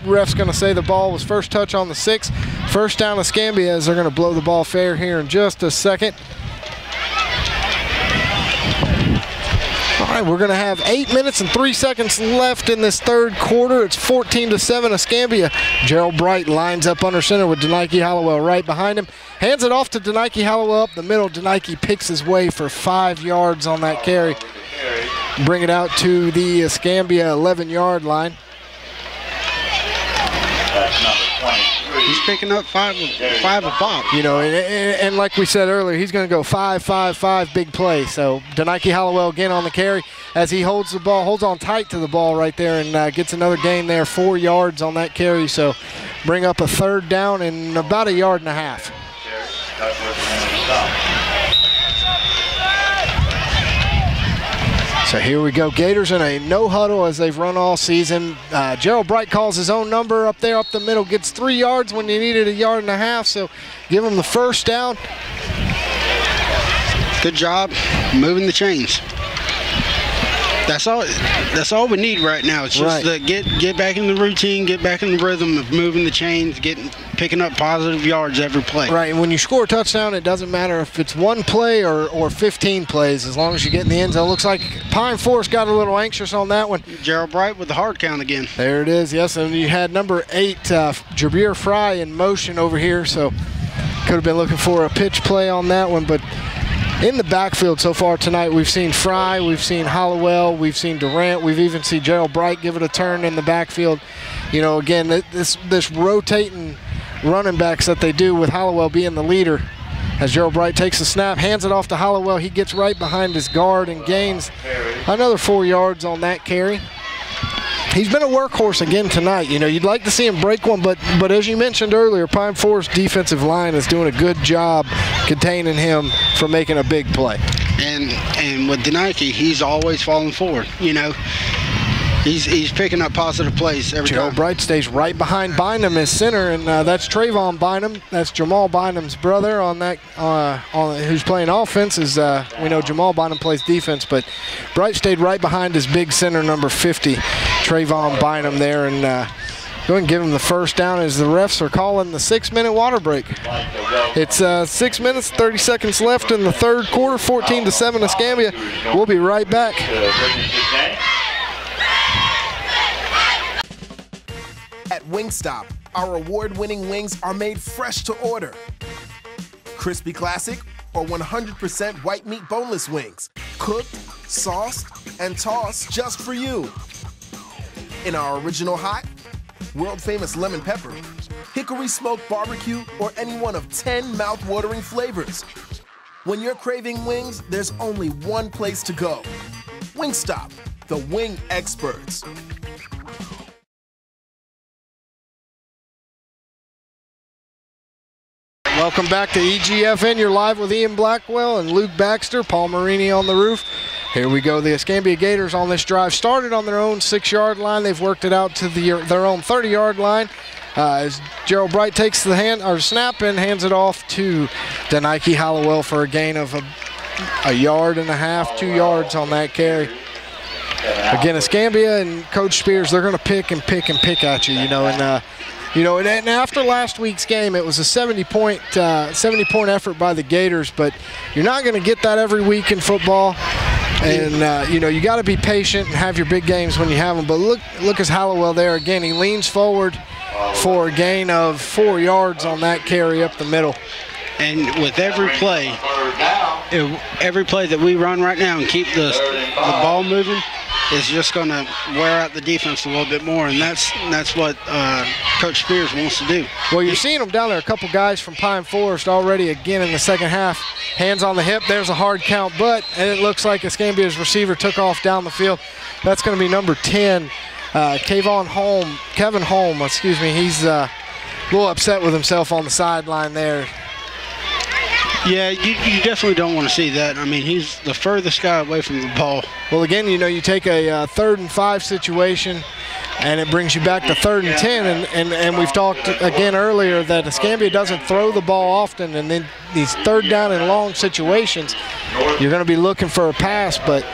Ref's going to say the ball was first touch on the 6. First down Escambia as they're going to blow the ball fair here in just a second. All right, we're going to have 8 minutes and 3 seconds left in this third quarter. It's 14-7 Escambia. Gerald Bright lines up under center with Denike Hollowell right behind him. Hands it off to Denike Hollowell up the middle. Denike picks his way for 5 yards on that carry. Bring it out to the Escambia 11-yard line. That's number 23. He's picking up five a pop. And like we said earlier, he's going to go 5-5-5 big play. So Denike Hollowell again on the carry as he holds the ball, holds on tight to the ball right there and gets another gain there, 4 yards on that carry. So bring up a 3rd down and about 1.5 yards. That's where the man stopped. So here we go. Gators in a no huddle as they've run all season. Gerald Bright calls his own number up there up the middle. Gets 3 yards when you needed 1.5 yards. So give him the first down. Good job moving the chains. That's all we need right now. It's just to get back in the routine, get back in the rhythm of moving the chains, picking up positive yards every play. Right, and when you score a touchdown, it doesn't matter if it's 1 play or 15 plays, as long as you get in the end zone. Looks like Pine Forest got a little anxious on that one. Gerald Bright with the hard count again. There it is, yes, and you had number 8, Jabir Fry in motion over here, so could have been looking for a pitch play on that one, but in the backfield so far tonight, we've seen Fry, we've seen Hollowell, we've seen Durant, we've even seen Gerald Bright give it a turn in the backfield. Again, this rotating running backs that they do with Hollowell being the leader. As Gerald Bright takes the snap, hands it off to Hollowell, he gets right behind his guard and gains another 4 yards on that carry. He's been a workhorse again tonight. You'd like to see him break one, but as you mentioned earlier, Pine Forest defensive line is doing a good job containing him from making a big play. And with Denike, he's always falling forward. He's picking up positive plays every time. Gerald Bright stays right behind Bynum as center, and that's Trayvon Bynum. That's Jamal Bynum's brother on that who's playing offense. We know Jamal Bynum plays defense, but Bright stayed right behind his big center, number 50, Trayvon Bynum there, and go ahead and give him the first down as the refs are calling the 6-minute water break. It's 6 minutes, 30 seconds left in the third quarter, 14-7 Escambia. We'll be right back. At Wingstop, our award-winning wings are made fresh to order. Crispy classic or 100% white meat boneless wings, cooked, sauced, and tossed just for you. In our original hot, world-famous lemon pepper, hickory smoked barbecue, or any one of 10 mouth-watering flavors. When you're craving wings, there's only one place to go. Wingstop, the wing experts. Welcome back to EGFN. You're live with Ian Blackwell and Luke Baxter, Paul Marini on the roof. Here we go. The Escambia Gators on this drive started on their own 6-yard line. They've worked it out to their own 30-yard line. As Gerald Bright takes the snap and hands it off to Denike Hollowell for a gain of a 1.5 yards, 2 yards on that carry. again, Escambia and Coach Spears, they're going to pick and pick and pick at you, and after last week's game, it was a 70-point effort by the Gators, but you're not going to get that every week in football. And, you got to be patient and have your big games when you have them. But look at Hallowell there again. He leans forward for a gain of 4 yards on that carry up the middle. And with every play that we run right now and keep the ball moving, is just going to wear out the defense a little bit more, and that's what Coach Spears wants to do. Well, you're seeing them down there. A couple guys from Pine Forest already again in the second half. Hands on the hip. There's a hard count, and it looks like Escambia's receiver took off down the field. That's going to be number 10, Kevin Holm. He's a little upset with himself on the sideline there. Yeah, you definitely don't want to see that. I mean, he's the furthest guy away from the ball. Well, again, you take a 3rd and 5 situation, and it brings you back to 3rd and 10. And we've talked again earlier that Escambia doesn't throw the ball often, and then these 3rd down and long situations, you're going to be looking for a pass. But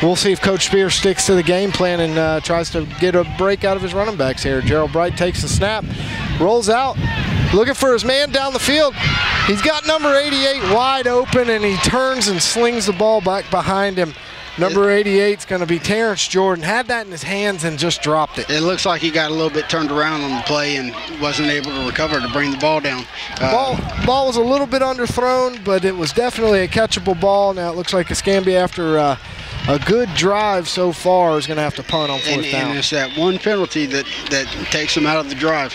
we'll see if Coach Spears sticks to the game plan and tries to get a break out of his running backs here. Gerald Bright takes the snap, rolls out, looking for his man down the field. He's got number 88 wide open, and he turns and slings the ball back behind him. Number 88 is going to be Terrence Jordan. Had that in his hands and just dropped it. It looks like he got a little bit turned around on the play and wasn't able to recover to bring the ball down. Ball was a little bit underthrown, but it was definitely a catchable ball. Now it looks like Escambia, after a good drive so far, is going to have to punt on 4th down. And it's that one penalty that takes them out of the drive.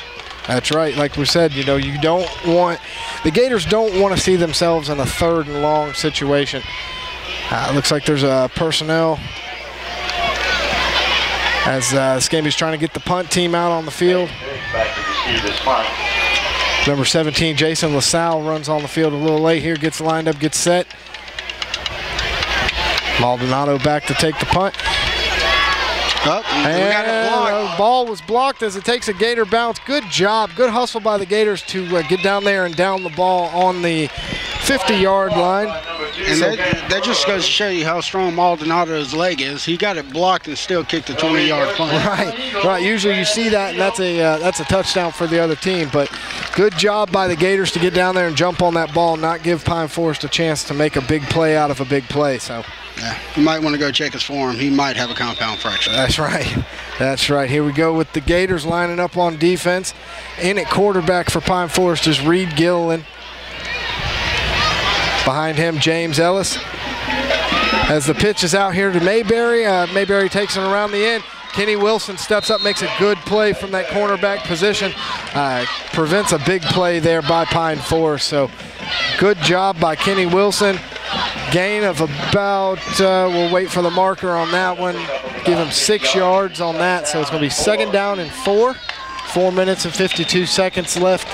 That's right. Like we said, the Gators don't want to see themselves in a 3rd and long situation. Looks like there's a personnel as Escambia's trying to get the punt team out on the field. Number 17, Jason LaSalle, runs on the field a little late here, gets lined up, gets set. Maldonado back to take the punt. And the ball was blocked as it takes a Gator bounce. Good job. Good hustle by the Gators to get down there and down the ball on the 50-yard line. And that just goes to show you how strong Maldonado's leg is. He got it blocked and still kicked a 20-yard punt. Right. Usually you see that, and that's a touchdown for the other team. But good job by the Gators to get down there and jump on that ball and not give Pine Forest a chance to make a big play out of a big play. So. Yeah, you might want to go check his form. He might have a compound fracture. That's right. Here we go with the Gators lining up on defense. In at quarterback for Pine Forest is Reid Gilliland. Behind him, James Ellis. As the pitch is out here to Mayberry, Mayberry takes it around the end. Kenny Wilson steps up, makes a good play from that cornerback position. Prevents a big play there by Pine Forest. So good job by Kenny Wilson. Gain of about, we'll wait for the marker on that one. Give him 6 yards on that. So it's going to be 2nd down and 4. 4 minutes and 52 seconds left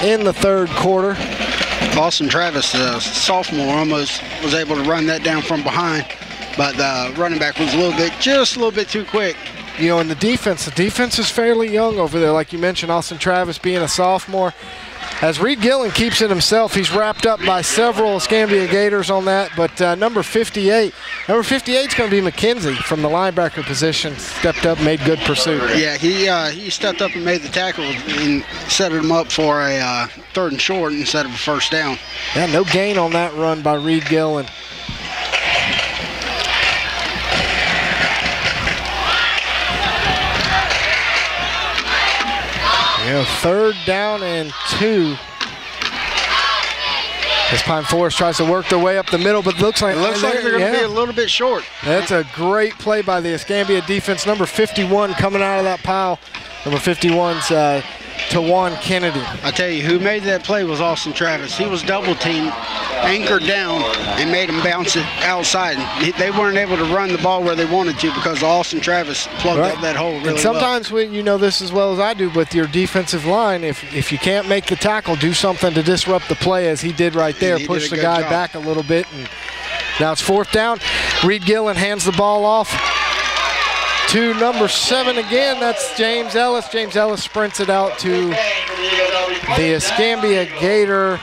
in the 3rd quarter. Austin Travis, sophomore, almost was able to run that down from behind, but the running back was just a little bit too quick. And the defense is fairly young over there. Like you mentioned, Austin Travis being a sophomore. As Reid Gilliland keeps it himself, he's wrapped up by several Escambia Gators on that, but number 58 is going to be McKenzie from the linebacker position. Stepped up, made good pursuit. Yeah, he stepped up and made the tackle and set him up for a 3rd and short instead of a 1st down. Yeah, no gain on that run by Reid Gilliland. Yeah, 3rd down and 2. As Pine Forest tries to work their way up the middle, but it looks like they're going to be a little bit short. That's a great play by the Escambia defense. Number 51 coming out of that pile. Number 51's Tawan Kennedy. I tell you, who made that play was Austin Travis. He was double teamed, anchored down, and made him bounce it outside. They weren't able to run the ball where they wanted to because Austin Travis plugged up that hole really well. And sometimes you know this as well as I do with your defensive line. If you can't make the tackle, do something to disrupt the play, as he did right there. Push the guy back a little bit. And now it's 4th down. Reid Gilliland hands the ball off to number 7 again. That's James Ellis. James Ellis sprints it out to the Escambia Gator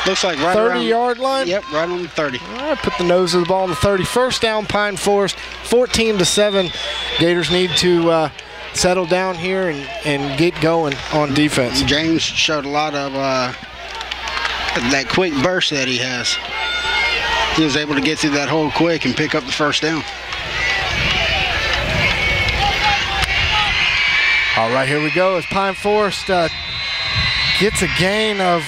Looks like right 30-yard line? Yep, right on the 30. All right, put the nose of the ball on the 30. First down, Pine Forest, 14-7. Gators need to settle down here and get going on defense. James showed a lot of that quick burst that he has. He was able to get through that hole quick and pick up the first down. All right, here we go as Pine Forest gets a gain of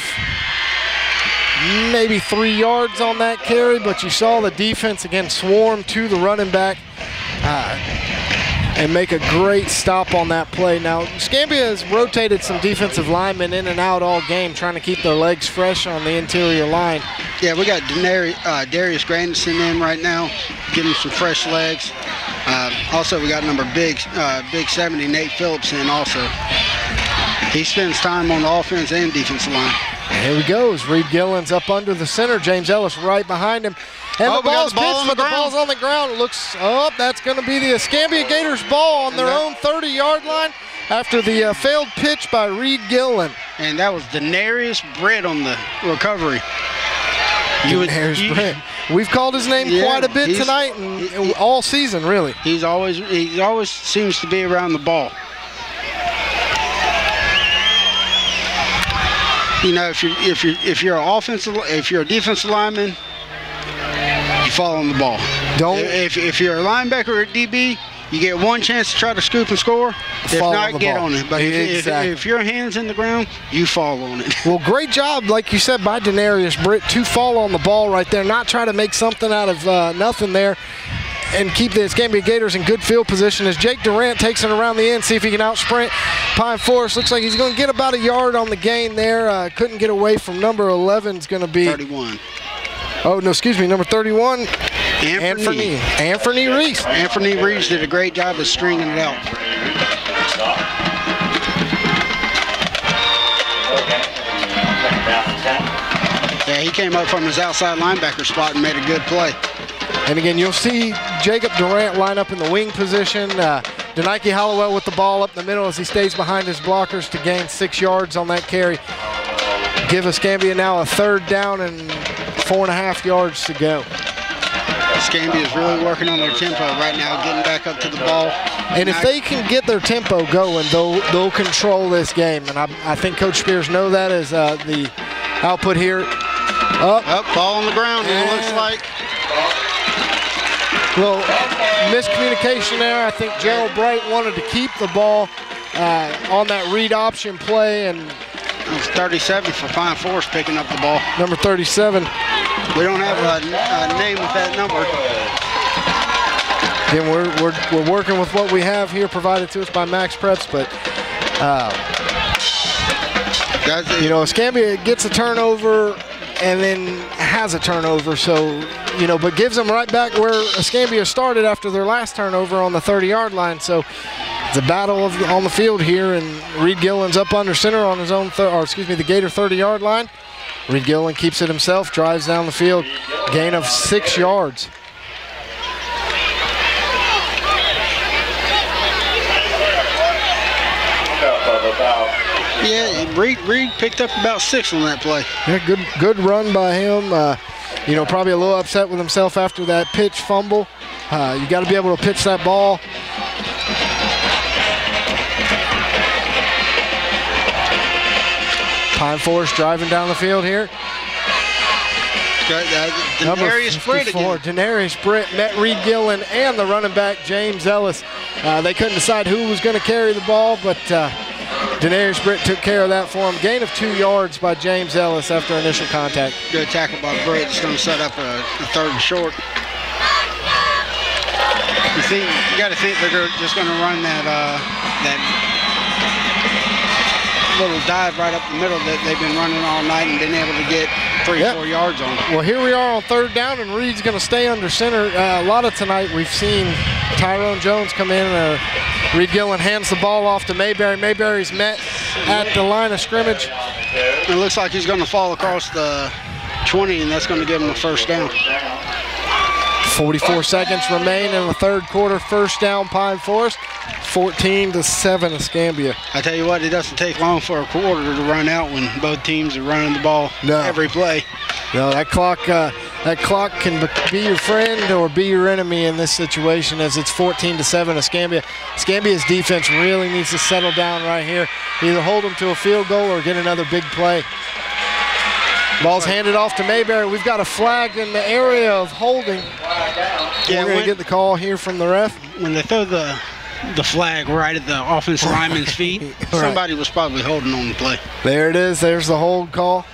maybe 3 yards on that carry, but you saw the defense again swarm to the running back and make a great stop on that play. Now, Escambia has rotated some defensive linemen in and out all game, trying to keep their legs fresh on the interior line. Yeah, we got Darius Grandison in right now, getting some fresh legs. Also, we got number big 70, Nate Phillips in also. He spends time on the offense and defensive line. And here he goes. Reid Gilliland's up under the center. James Ellis right behind him. And the ball's pitched, but the ball's on the ground. It looks, that's going to be the Escambia Gators ball on their own 30-yard line after the failed pitch by Reid Gilliland. And that was Denarius Britt on the recovery. Britt. We've called his name quite a bit tonight and all season, really. He always seems to be around the ball. You know, if you're a defensive lineman, you fall on the ball. If you're a linebacker or a DB, you get one chance to try to scoop and score. If not, get on it. But if your hand's in the ground, you fall on it. Well, great job, like you said, by Denarius Britt to fall on the ball right there, not try to make something out of nothing there, and keep the Escambia Gators in good field position as Jake Durant takes it around the end, see if he can out-sprint Pine Forest. Looks like he's going to get about a yard on the gain there. Couldn't get away from number 11. Is going to be 31. Oh, no, excuse me, number 31. Anthony Reese. Anthony Reese did a great job of stringing it out. Yeah, he came up from his outside linebacker spot and made a good play. And again, you'll see Jacob Durant line up in the wing position. Denike Hollowell with the ball up the middle as he stays behind his blockers to gain 6 yards on that carry. Give Escambia now a third down and 4.5 yards to go. Escambia is really working on their tempo right now, getting back up to the ball. And if they can get their tempo going, they'll control this game. And I think Coach Spears knows that as the output here. Up, ball on the ground, it looks like. Well, miscommunication there. I think Gerald Bright wanted to keep the ball on that read option play, and it was 37 for Pine Forest picking up the ball. Number 37. We don't have a name with that number. Again, we're working with what we have here provided to us by Max Preps, but you know, Escambia gets a turnover and then has a turnover, so you know, but gives them right back where Escambia started after their last turnover on the 30-yard line. So it's a battle on the field here, and Reid Gilliland's up under center on his own, the Gator 30-yard line. Reid Gilliland keeps it himself, drives down the field, gain of 6 yards. Yeah, Reid picked up about 6 on that play. Yeah, good run by him. You know, probably a little upset with himself after that pitch fumble. You got to be able to pitch that ball. Pine Forest driving down the field here. Denarius Britt again. Denarius Britt met Reid Gilliland and the running back James Ellis. They couldn't decide who was going to carry the ball, but Denarius Britt took care of that for him. Gain of 2 yards by James Ellis after initial contact. Good tackle by Britt. It's going to set up a third and short. You got to think they're just going to run that little dive right up the middle that they've been running all night and been able to get 3 or 4 yards on. Well, here we are on third down, and Reid's going to stay under center. A lot of tonight we've seen Tyrone Jones come in. Reid Gilliland hands the ball off to Mayberry. Mayberry's met at the line of scrimmage. It looks like he's going to fall across the 20, and that's going to give him a first down. 44 seconds remain in the third quarter. First down, Pine Forest. 14-7 Escambia. I tell you what, it doesn't take long for a quarter to run out when both teams are running the ball every play. No, that clock can be your friend or be your enemy in this situation, as it's 14-7 Escambia. Escambia's defense really needs to settle down right here. Either hold them to a field goal or get another big play. Ball's handed off to Mayberry. We've got a flag in the area of holding. We're going to get the call here from the ref. When they throw the flag right at the offensive lineman's feet, somebody was probably holding on the play. There it is. There's the hold call.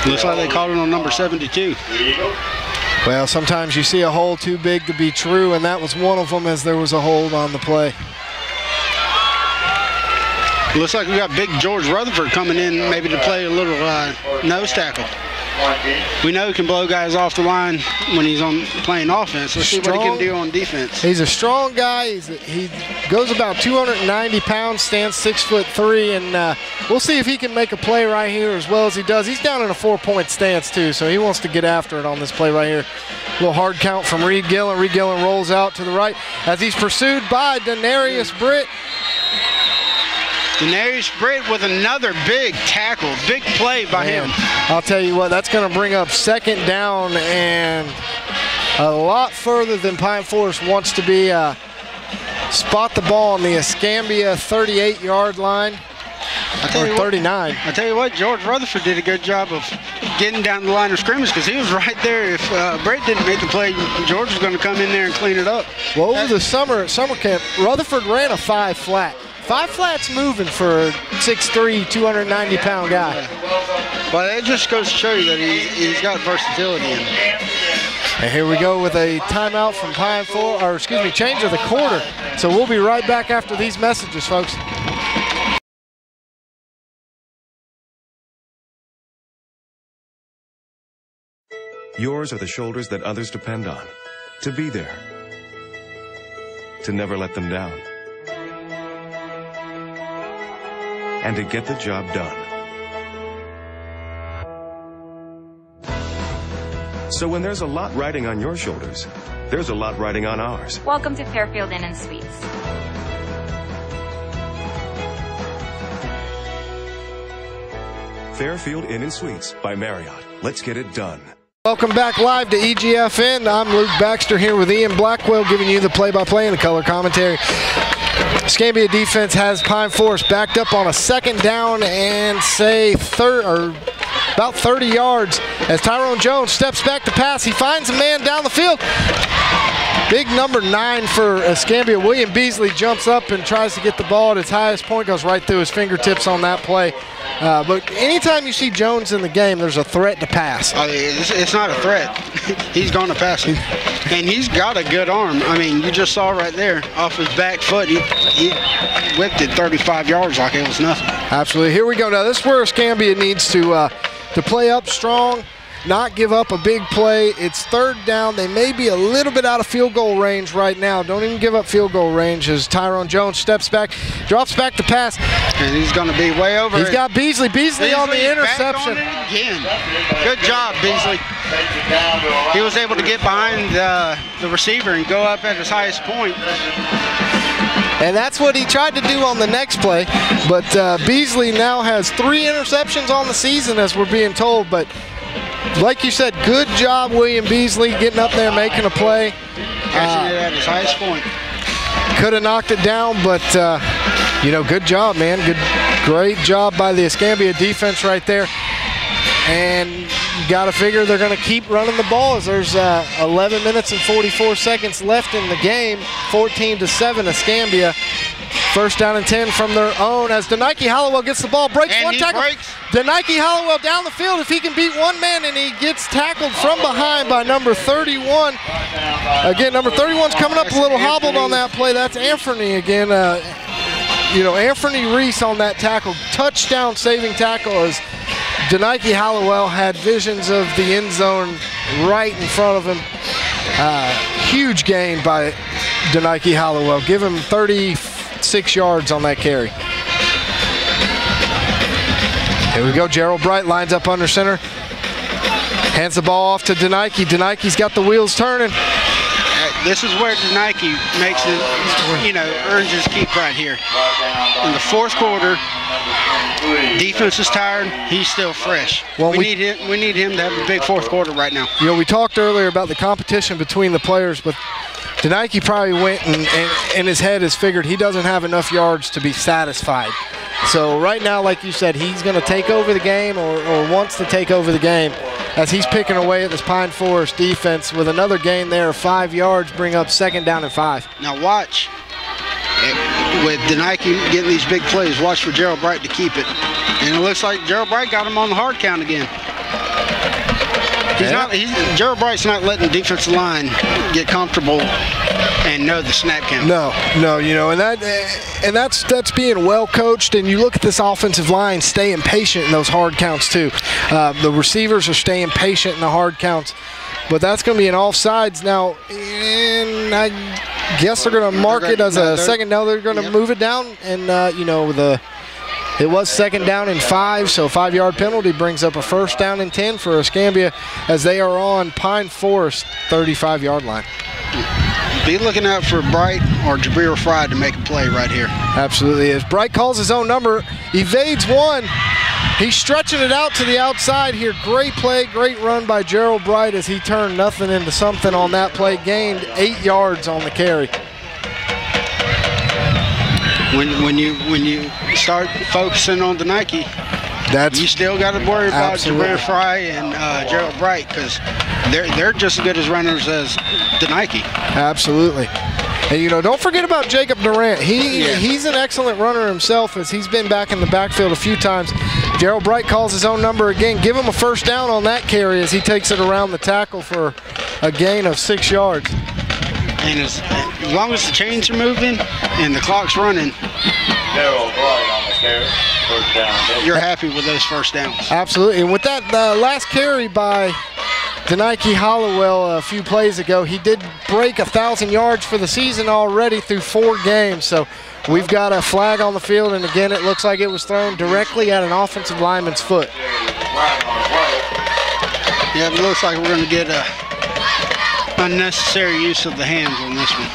Looks like they called it on number 72. Well, sometimes you see a hold too big to be true, and that was one of them, as there was a hold on the play. Looks like we got big George Rutherford coming in maybe to play a little nose tackle. We know he can blow guys off the line when he's playing offense. Let's see what he can do on defense. He's a strong guy. He goes about 290 pounds, stands 6'3", and we'll see if he can make a play right here as well as he does. He's down in a 4-point stance too, so he wants to get after it on this play right here. A little hard count from Reid Gilliland. Reid Gilliland rolls out to the right as he's pursued by Denarius Britt. Denarius Britt with another big tackle, big play by him. I'll tell you what, that's going to bring up second down and a lot further than Pine Forest wants to be. Spot the ball on the Escambia 38-yard line, or 39. I tell you what, George Rutherford did a good job of getting down the line of scrimmage, because he was right there. If Britt didn't make the play, George was going to come in there and clean it up. Well, over the summer at summer camp, Rutherford ran a 5 flat. 5 flats moving for a 6'3", 290-pound guy. But it just goes to show you that he's got versatility in him. And here we go with a timeout from Pine Forest, or excuse me, change of the quarter. So we'll be right back after these messages, folks. Yours are the shoulders that others depend on. To be there. To never let them down. And to get the job done. So when there's a lot riding on your shoulders, there's a lot riding on ours. Welcome to Fairfield Inn and Suites. Fairfield Inn and Suites by Marriott. Let's get it done. Welcome back live to EGFN. I'm Luke Baxter here with Ian Blackwell, giving you the play-by-play and the color commentary. Escambia defense has Pine Forest backed up on a second down and about 30 yards as Tyrone Jones steps back to pass. He finds a man down the field. Big number 9 for Escambia. William Beasley jumps up and tries to get the ball at its highest point, goes right through his fingertips on that play. But anytime you see Jones in the game, there's a threat to pass. It's not a threat. He's going to pass it. And he's got a good arm. I mean, you just saw right there, off his back foot, he whipped it 35 yards like it was nothing. Absolutely. Here we go. Now, this is where Escambia needs to play up strong, not give up a big play. It's third down. They may be a little bit out of field goal range right now. Don't even give up field goal range as Tyrone Jones steps back, drops back to pass. And he's going to be way over. He's got Beasley. Beasley on the interception. Back on it again. Good job, Beasley. He was able to get behind the receiver and go up at his highest point. And that's what he tried to do on the next play. But Beasley now has 3 interceptions on the season, as we're being told. But like you said, good job, William Beasley, getting up there, making a play. Catching it at his highest point. Could have knocked it down, but, good job, man. Great job by the Escambia defense right there. And you got to figure they're going to keep running the ball as there's 11 minutes and 44 seconds left in the game. 14-7 Escambia. First down and 10 from their own as Denike Hollowell gets the ball, breaks one tackle. Denike Hollowell down the field if he can beat one man, and he gets tackled from behind by number 31. Again, number 31's coming up a little hobbled on that play. That's Anthony again. Anthony Reese on that tackle. Touchdown saving tackle as Denike Hollowell had visions of the end zone right in front of him. Huge gain by Denike Hollowell. Give him 36 yards on that carry. Here we go. Gerald Bright lines up under center. Hands the ball off to Denike. Denike's got the wheels turning. This is where Nike makes it, earns his keep right here. In the fourth quarter, defense is tired. He's still fresh. Well, we need him to have a big fourth quarter right now. We talked earlier about the competition between the players, but Nike probably went and in his head has figured he doesn't have enough yards to be satisfied. So right now, like you said, he's going to take over the game or wants to take over the game as he's picking away at this Pine Forest defense with another gain there of 5 yards, bring up 2nd down and 5. Now watch. With Nike getting these big plays, watch for Gerald Bright to keep it. And it looks like Gerald Bright got him on the hard count again. Gerald Bright's not letting the defensive line get comfortable and know the snap count. No, and that's being well coached. And you look at this offensive line staying patient in those hard counts too. The receivers are staying patient in the hard counts, but that's going to be an offsides now. And I guess they're going to mark it as a second. Now they're going to move it down, and it was 2nd down and 5, so a 5-yard penalty brings up a 1st down and 10 for Escambia as they are on Pine Forest 35-yard line. Be looking out for Bright or Jabril Fry to make a play right here. Absolutely. As Bright calls his own number, evades one. He's stretching it out to the outside here. Great play, great run by Gerald Bright as he turned nothing into something on that play. Gained 8 yards on the carry. When you start focusing on the Nike, you still got to worry about Jabril Fry and Gerald Bright because they're just as good as runners as the Nike. Absolutely. And don't forget about Jacob Durant. He's an excellent runner himself as he's been back in the backfield a few times. Gerald Bright calls his own number again. Give him a 1st down on that carry as he takes it around the tackle for a gain of 6 yards. And as long as the chains are moving and the clock's running, you're happy with those 1st downs. Absolutely. And with that last carry by Nike Hollowell a few plays ago, he did break 1,000 yards for the season already through 4 games. So we've got a flag on the field, and again, it looks like it was thrown directly at an offensive lineman's foot. Yeah, it looks like we're going to get a unnecessary use of the hands on this one.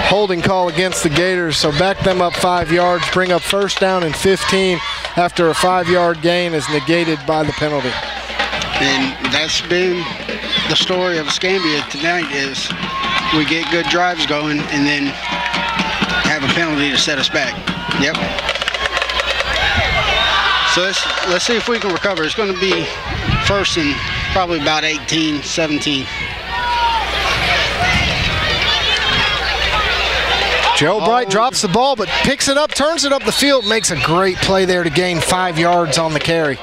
Holding call against the Gators, so back them up 5 yards, bring up 1st down and 15 after a 5-yard gain is negated by the penalty. And that's been the story of Escambia tonight is we get good drives going and then have a penalty to set us back. Yep. So let's see if we can recover. It's going to be 1st and probably about 18, 17. Gerald Bright drops the ball, but picks it up, turns it up the field, makes a great play there to gain 5 yards on the carry.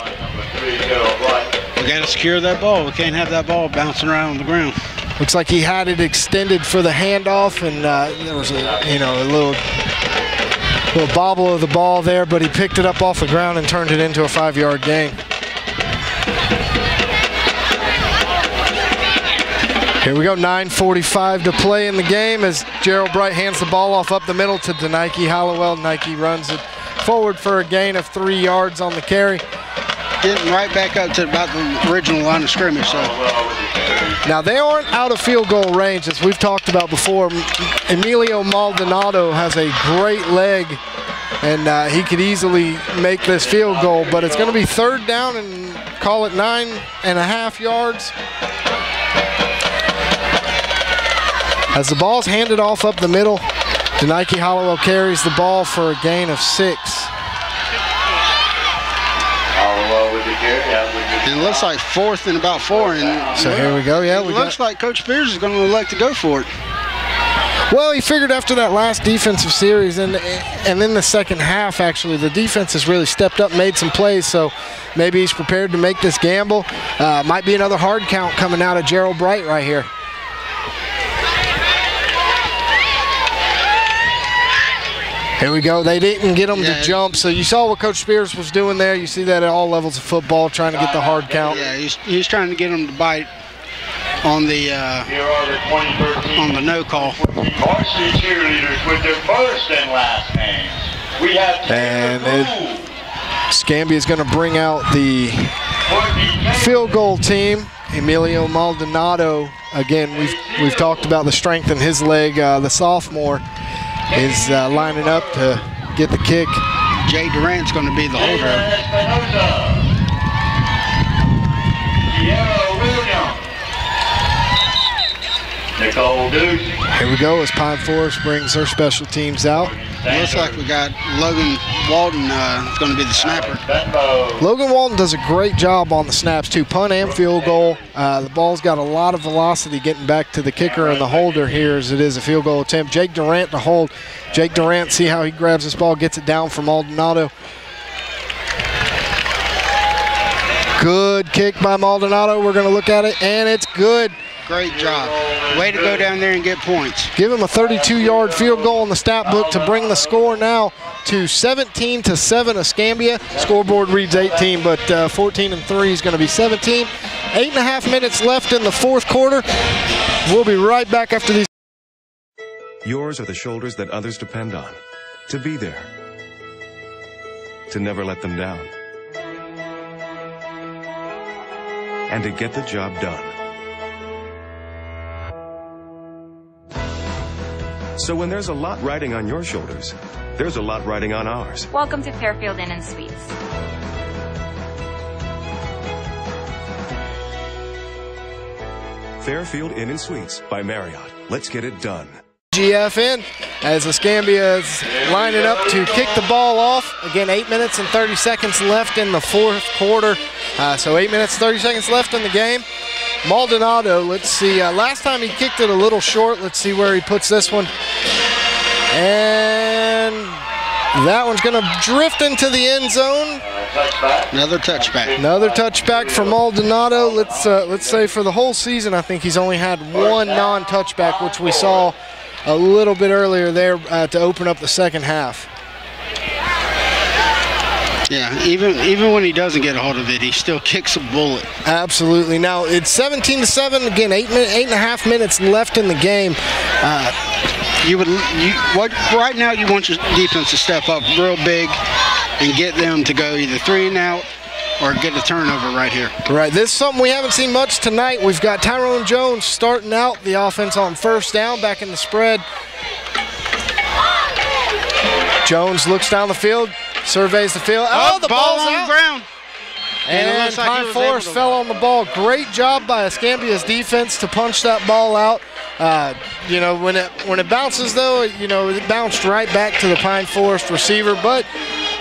We got to secure that ball. We can't have that ball bouncing around on the ground. Looks like he had it extended for the handoff, and there was a little bobble of the ball there, but he picked it up off the ground and turned it into a 5-yard gain. Here we go, 9:45 to play in the game as Gerald Bright hands the ball off up the middle to Nike Hollowell. Nike runs it forward for a gain of 3 yards on the carry. Getting right back up to about the original line of scrimmage. So. Now they aren't out of field goal range, as we've talked about before. Emilio Maldonado has a great leg, and he could easily make this field goal, but it's going to be 3rd down and call it 9.5 yards. As the ball's handed off up the middle, Nike Hollowell carries the ball for a gain of 6. And it looks like 4th and about 4. And so here we go. Yeah, it looks like Coach Spears is going to elect to go for it. Well, he figured after that last defensive series and in the second half, actually, the defense has really stepped up, made some plays, so maybe he's prepared to make this gamble. Might be another hard count coming out of Gerald Bright right here. Here we go. They didn't get him to jump, so you saw what Coach Spears was doing there. You see that at all levels of football, trying to get the hard count. Yeah, he's trying to get him to bite on the no call. Varsity cheerleaders with their first and last names. We have Escambia is going to bring out the field goal team. Emilio Maldonado, again, we've talked about the strength in his leg. The sophomore is lining up to get the kick. Jay Durant's going to be the holder. Here we go as Pine Forest brings their special teams out. Looks like we got Logan Walton is going to be the snapper. Logan Walton does a great job on the snaps too, punt and field goal. The ball's got a lot of velocity getting back to the kicker and the holder here as it is a field goal attempt. Jake Durant to hold. Jake Durant, see how he grabs this ball, gets it down for Maldonado. Good kick by Maldonado. We're going to look at it, and it's good. Great job. Way to go down there and get points. Give him a 32-yard field goal in the stat book to bring the score now to 17-7 Escambia. Scoreboard reads 18, but 14-3 is going to be 17. 8.5 minutes left in the fourth quarter. We'll be right back after these. Yours are the shoulders that others depend on. To be there. To never let them down. And to get the job done. So when there's a lot riding on your shoulders, there's a lot riding on ours. Welcome to Fairfield Inn and Suites. Fairfield Inn and Suites by Marriott. Let's get it done. GFN as Escambia is lining up to kick the ball off. Again, 8 minutes and 30 seconds left in the fourth quarter. So 8 minutes, 30 seconds left in the game. Maldonado, let's see. Last time he kicked it a little short. Let's see where he puts this one. And that one's going to drift into the end zone. Another touchback. Another touchback for Maldonado. Let's say for the whole season, I think he's only had one non-touchback, which we saw a little bit earlier there to open up the second half. Yeah, even when he doesn't get a hold of it, he still kicks a bullet. Absolutely. Now it's 17-7. Again, 8.5 minutes left in the game. Right now you want your defense to step up real big and get them to go either 3 and out or get a turnover right here. Right. This is something we haven't seen much tonight. We've got Tyrone Jones starting out the offense on first down, back in the spread. Jones looks down the field. Surveys the field. Oh, the ball's on out. The ground. And Pine Forest fell on the ball. Great job by Escambia's defense to punch that ball out. You know, when it bounces though, you know, it bounced right back to the Pine Forest receiver, but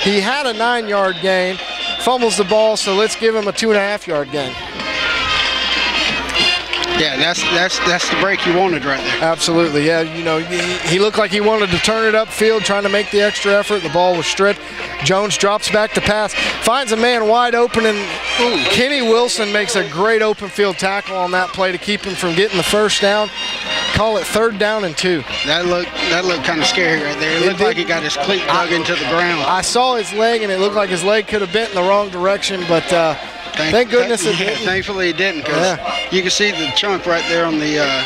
he had a 9-yard gain. Fumbles the ball, so let's give him a 2.5-yard gain. Yeah, that's the break you wanted right there. Absolutely, yeah. You know, he looked like he wanted to turn it upfield, trying to make the extra effort. The ball was stripped. Jones drops back to pass, finds a man wide open, and Kenny Wilson makes a great open field tackle on that play to keep him from getting the first down. Call it 3rd down and 2. That looked kind of scary right there. It looked like he got his cleat dug into the ground. I saw his leg, and it looked like his leg could have bent in the wrong direction, but thank goodness it didn't. Thankfully it didn't, because you can see the chunk right there on the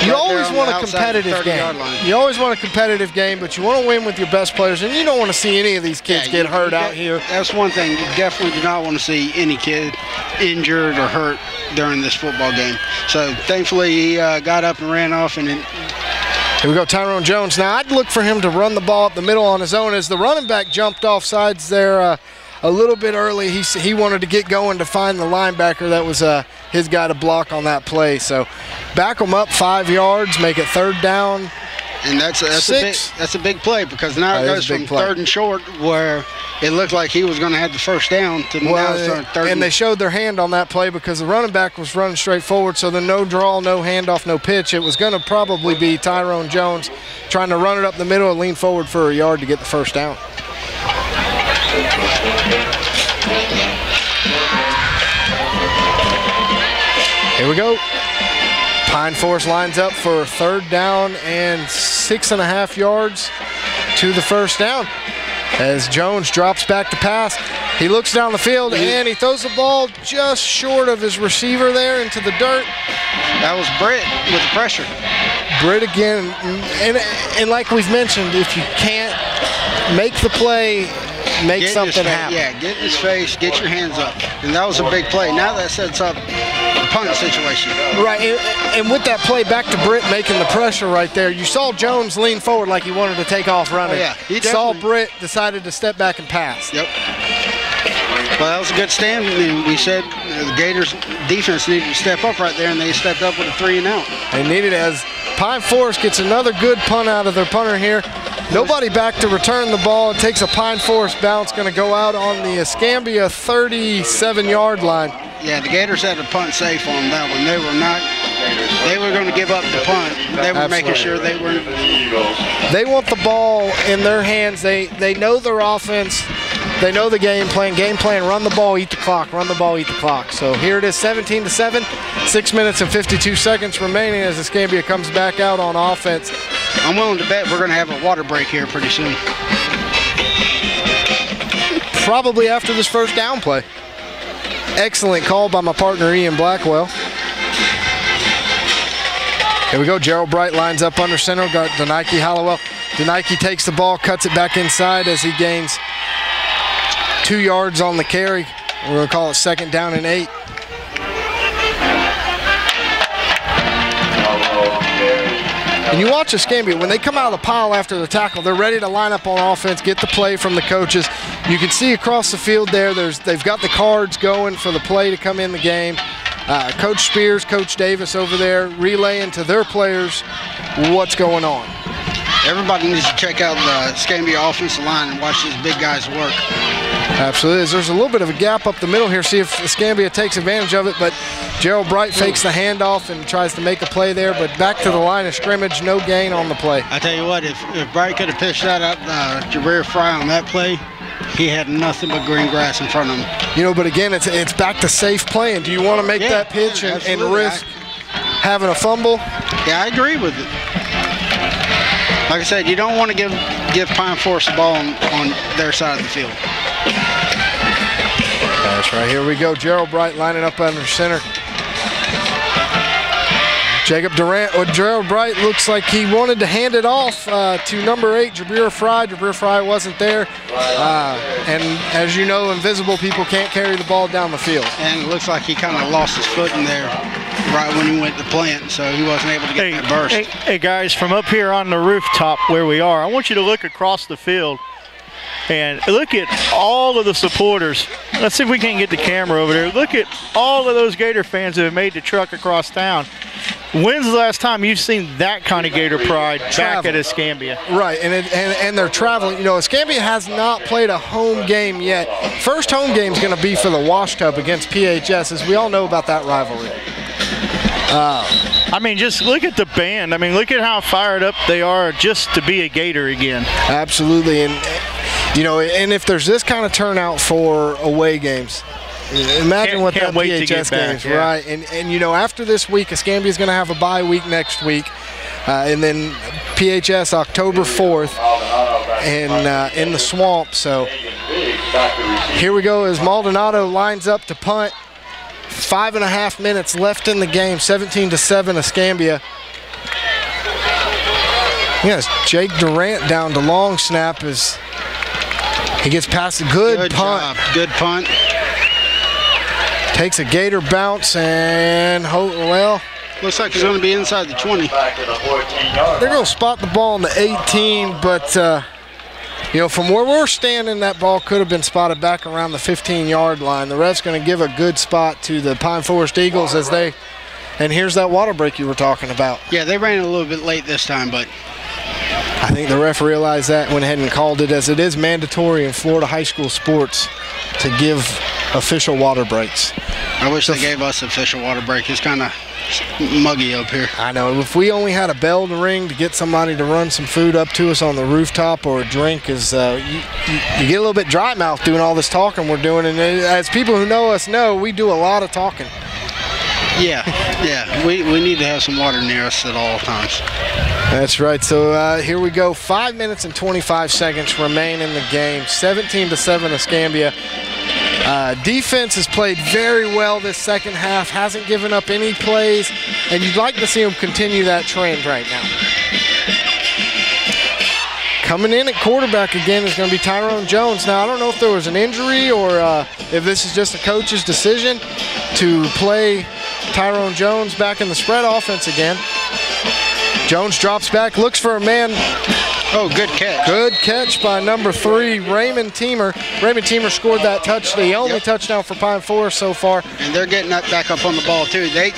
you always want a competitive game. You always want a competitive game, but you want to win with your best players, and you don't want to see any of these kids get hurt out here. That's one thing. You definitely do not want to see any kid injured or hurt during this football game. So thankfully he got up and ran off, and here we go, Tyrone Jones. Now I'd look for him to run the ball up the middle on his own as the running back jumped off sides there a little bit early. He wanted to get going to find the linebacker. That was his guy to block on that play. So back him up 5 yards, make it 3rd down. And that's a big play, because now it goes from 3rd and short, where it looked like he was going to have the first down, to now it's 3rd. And they showed their hand on that play because the running back was running straight forward, so the no draw, no handoff, no pitch. It was going to probably be Tyrone Jones trying to run it up the middle and lean forward for a yard to get the first down. Here we go. Pine Forest lines up for 3rd down and 6.5 yards to the first down. As Jones drops back to pass, he looks down the field and he throws the ball just short of his receiver there into the dirt. That was Britt with the pressure. Britt again, and like we've mentioned, if you can't make the play make something happen. Yeah, get in his face, get your hands up. And that was a big play. Now that sets up the punt situation. Right, and with that play, back to Britt making the pressure right there. You saw Jones lean forward like he wanted to take off running. Oh, yeah. He saw Britt, decided to step back and pass. Yep. Well, that was a good stand, and we said the Gators defense needed to step up right there, and they stepped up with a 3-and-out. They needed it as Pine Forest gets another good punt out of their punter here. Nobody back to return the ball. It takes a Pine Forest bounce, going to go out on the Escambia 37-yard line. Yeah, the Gators had a punt safe on that one. They were not. They were going to give up the punt. They were making sure they were. They want the ball in their hands. They know their offense. They know the game plan. Game plan, run the ball, eat the clock. Run the ball, eat the clock. So here it is, 17-7. 6 minutes and 52 seconds remaining as Escambia comes back out on offense. I'm willing to bet we're going to have a water break here pretty soon. Probably after this first down play. Excellent call by my partner, Ian Blackwell. Here we go. Gerald Bright lines up under center. Got Denike Hollowell. Denike takes the ball, cuts it back inside as he gains 2 yards on the carry. We're going to call it 2nd down and 8. And you watch Escambia, when they come out of the pile after the tackle, they're ready to line up on offense, get the play from the coaches. You can see across the field there, they've got the cards going for the play to come in the game. Coach Spears, Coach Davis over there relaying to their players what's going on. Everybody needs to check out the Escambia offensive line and watch these big guys work. Absolutely. There's a little bit of a gap up the middle here. See if Escambia takes advantage of it, but Gerald Bright fakes the handoff and tries to make a play there, but back to the line of scrimmage, no gain on the play. I tell you what, if Bright could have pitched that up Javier Fry on that play, he had nothing but green grass in front of him. You know, but again, it's back to safe playing. Do you want to make that pitch and risk having a fumble? Yeah, I agree with it. Like I said, you don't want to give Pine Forest the ball on their side of the field. That's right. Here we go. Gerald Bright lining up under center. Jacob Durant, or Gerald Bright looks like he wanted to hand it off to number 8, Javier Fry. Javier Fry wasn't there. And as you know, invisible people can't carry the ball down the field. And it looks like he kind of lost his foot in there right when he went to plant, so he wasn't able to get that burst. Hey, guys, from up here on the rooftop where we are, I want you to look across the field and look at all of the supporters. Let's see if we can get the camera over there. Look at all of those Gator fans that have made the truck across town. When's the last time you've seen that kind of Gator pride back at Escambia? Right, and they're traveling. You know, Escambia has not played a home game yet. First home game is going to be for the Wash Tub against PHS, as we all know about that rivalry. I mean, just look at the band. I mean, look at how fired up they are just to be a Gator again. Absolutely, and you know, and if there's this kind of turnout for away games, imagine what that PHS games, yeah. Right? And you know, after this week, Escambia is going to have a bye week next week, and then PHS October 4th, and in the swamp. So here we go as Maldonado lines up to punt. 5.5 minutes left in the game. 17-7 Escambia. Yes, Jake Durant down to long snap as he gets past a good punt. Job. Good punt. Takes a Gator bounce and, well, looks like he's going to be inside the 20. They're going to spot the ball in the 18, but you know, from where we're standing, that ball could have been spotted back around the 15-yard line. The ref's going to give a good spot to the Pine Forest Eagles as they, and here's that water break you were talking about. Yeah, they ran a little bit late this time, but I think the ref realized that, went ahead and called it, as it is mandatory in Florida high school sports to give official water breaks. I wish they gave us official water break. It's kind of muggy up here. I know. If we only had a bell to ring to get somebody to run some food up to us on the rooftop or a drink, is you get a little bit dry mouth doing all this talking we're doing. And as people who know us know, we do a lot of talking. Yeah. We need to have some water near us at all times. That's right. So here we go. 5 minutes and 25 seconds remain in the game. 17-7 Escambia. Defense has played very well this second half, hasn't given up any plays, and you'd like to see them continue that trend right now. Coming in at quarterback again is going to be Tyrone Jones. Now, I don't know if there was an injury or if this is just a coach's decision to play Tyrone Jones back in the spread offense again. Jones drops back, looks for a man. Oh, good catch. Good catch by number 3, Raymond Teemer. Raymond Teemer scored that touchdown, the only touchdown for Pine Forest so far. And they're getting back up on the ball too. They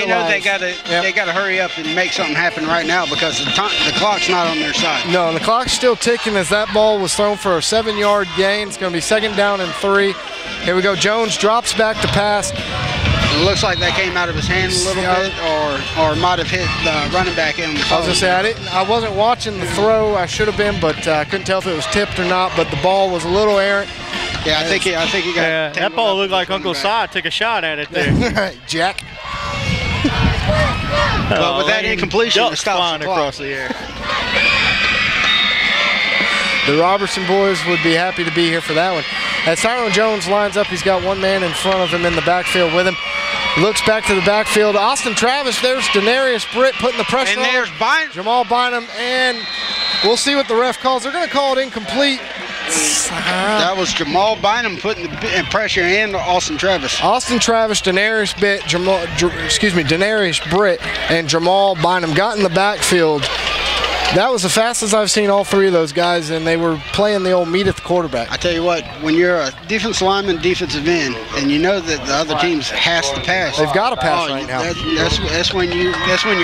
know they gotta hurry up and make something happen right now because the clock's not on their side. No, and the clock's still ticking as that ball was thrown for a 7-yard gain. It's going to be 2nd down and 3. Here we go. Jones drops back to pass. It looks like that came out of his hand a little bit, or might have hit the running back in the phone. I was gonna say I wasn't watching the throw. I should have been, but I couldn't tell if it was tipped or not. But the ball was a little errant. Yeah, I think he got. Yeah, that ball looked like Uncle Si took a shot at it there. Jack. But with that incompletion, it stops flying the clock. across the air. The Robertson boys would be happy to be here for that one. As Tyrone Jones lines up, he's got one man in front of him in the backfield with him. Looks back to the backfield. Austin Travis, there's Denarius Britt putting the pressure on. And there's Bynum. Jamal Bynum, and we'll see what the ref calls. They're going to call it incomplete. That was Jamal Bynum putting the pressure in Austin Travis. Austin Travis, Denarius Britt, and Jamal Bynum got in the backfield. That was the fastest I've seen all 3 of those guys, and they were playing the old meat at the quarterback. I tell you what, when you're a defensive lineman, defensive end, and you know that the other team has to pass, they've got to pass right now. That's when your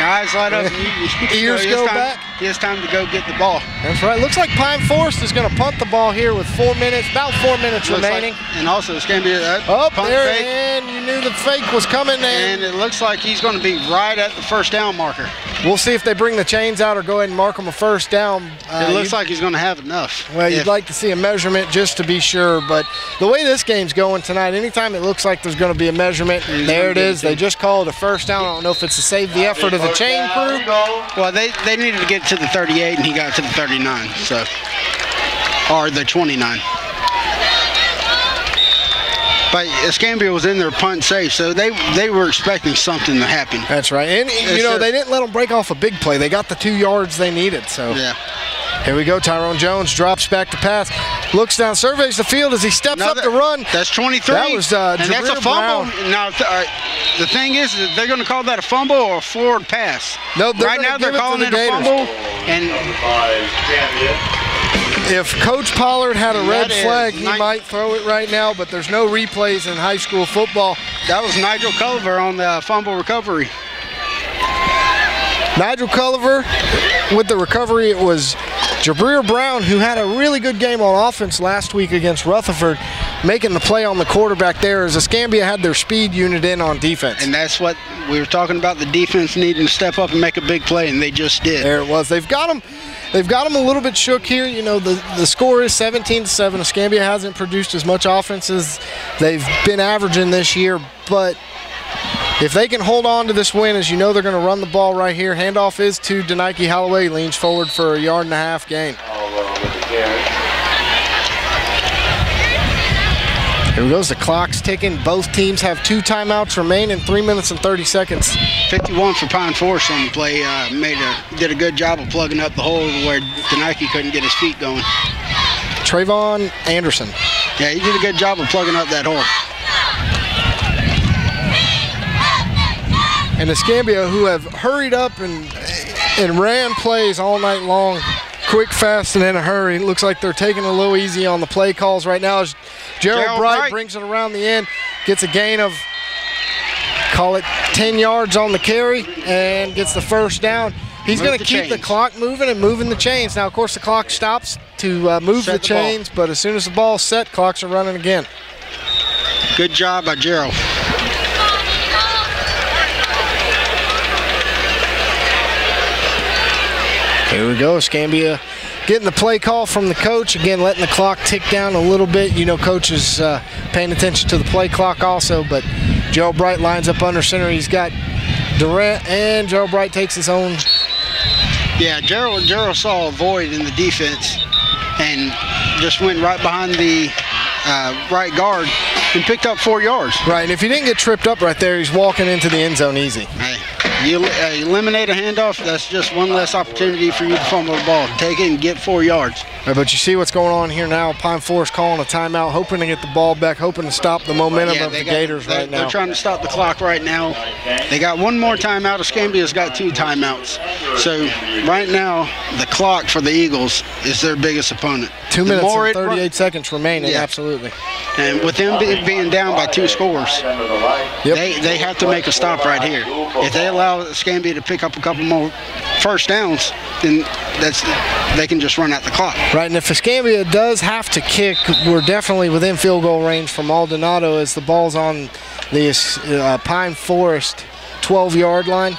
eyes light up. And ears go back. It's time to go get the ball. That's right. Looks like Pine Forest is going to punt the ball here with 4 minutes, about 4 minutes remaining. And also Escambia up punt there, fake. and you knew the fake was coming. And it looks like he's going to be right at the 1st down marker. We'll see if they bring the chains out or go ahead and mark him a 1st down. It looks like he's going to have enough. Well, you'd like to see a measurement just to be sure, but the way this game's going tonight, anytime it looks like there's going to be a measurement, there it is. They just called a 1st down. I don't know if it's to save the effort of the chain crew. Well, they needed to get to the 38, and he got to the 39, so, or the 29. But Escambia was in their punt safe, so they were expecting something to happen. That's right. And, you know, they didn't let them break off a big play. They got the 2 yards they needed. So yeah. Here we go. Tyrone Jones drops back to pass. Looks down, surveys the field as he steps up to run. That's 23. That was and that's a fumble. Brown. Now, the thing is, they're going to call that a fumble or a forward pass. No, right now they're calling it a fumble. And if Coach Pollard had a red flag, he might throw it right now, but there's no replays in high school football. That was Nigel Culver on the fumble recovery. Nigel Culver with the recovery. It was Jabril Brown, who had a really good game on offense last week against Rutherford, making the play on the quarterback there as Escambia had their speed unit in on defense. And that's what we were talking about, the defense needing to step up and make a big play, and they just did. There it was. They've got them a little bit shook here. You know, the score is 17-7. Escambia hasn't produced as much offense as they've been averaging this year, but if they can hold on to this win, as you know, they're going to run the ball right here. Handoff is to Denike Holloway. Leans forward for a 1.5 yard gain. Here goes. The clock's ticking. Both teams have 2 timeouts remaining, 3 minutes and 30 seconds. 51 for Pine Forest on the play. Did a good job of plugging up the hole where Denike couldn't get his feet going. Trayvon Anderson. Yeah, he did a good job of plugging up that hole. And Escambia, who have hurried up and ran plays all night long, quick, fast, and in a hurry. It looks like they're taking a little easy on the play calls right now as Gerald Bright brings it around the end, gets a gain of, call it 10 yards on the carry, and gets the 1st down. He's going to keep the clock moving and moving the chains. Now, of course, the clock stops to move the chains, but as soon as the ball's set, clocks are running again. Good job by Gerald. Here we go, Escambia getting the play call from the coach. Again, letting the clock tick down a little bit. You know, coach is paying attention to the play clock also, but Gerald Bright lines up under center. He's got Durant, and Gerald Bright takes his own. Yeah, Gerald saw a void in the defense and just went right behind the right guard and picked up 4 yards. Right, and if he didn't get tripped up right there, he's walking into the end zone easy. Hey, You eliminate a handoff, that's just one less opportunity for you to fumble the ball. Take it and get 4 yards. Right, but you see what's going on here now. Pine Forest calling a timeout, hoping to get the ball back, hoping to stop the momentum of the Gators right now. They're trying to stop the clock right now. They got one more timeout. Escambia's got 2 timeouts. So right now, the clock for the Eagles is their biggest opponent. 2 minutes and 38 seconds remaining, absolutely. And with them being down by 2 scores, they have to make a stop right here. If they allow Escambia to pick up a couple more first downs, then they can just run out the clock. Right, and if Escambia does have to kick, we're definitely within field goal range from Maldonado as the ball's on the Pine Forest 12-yard line.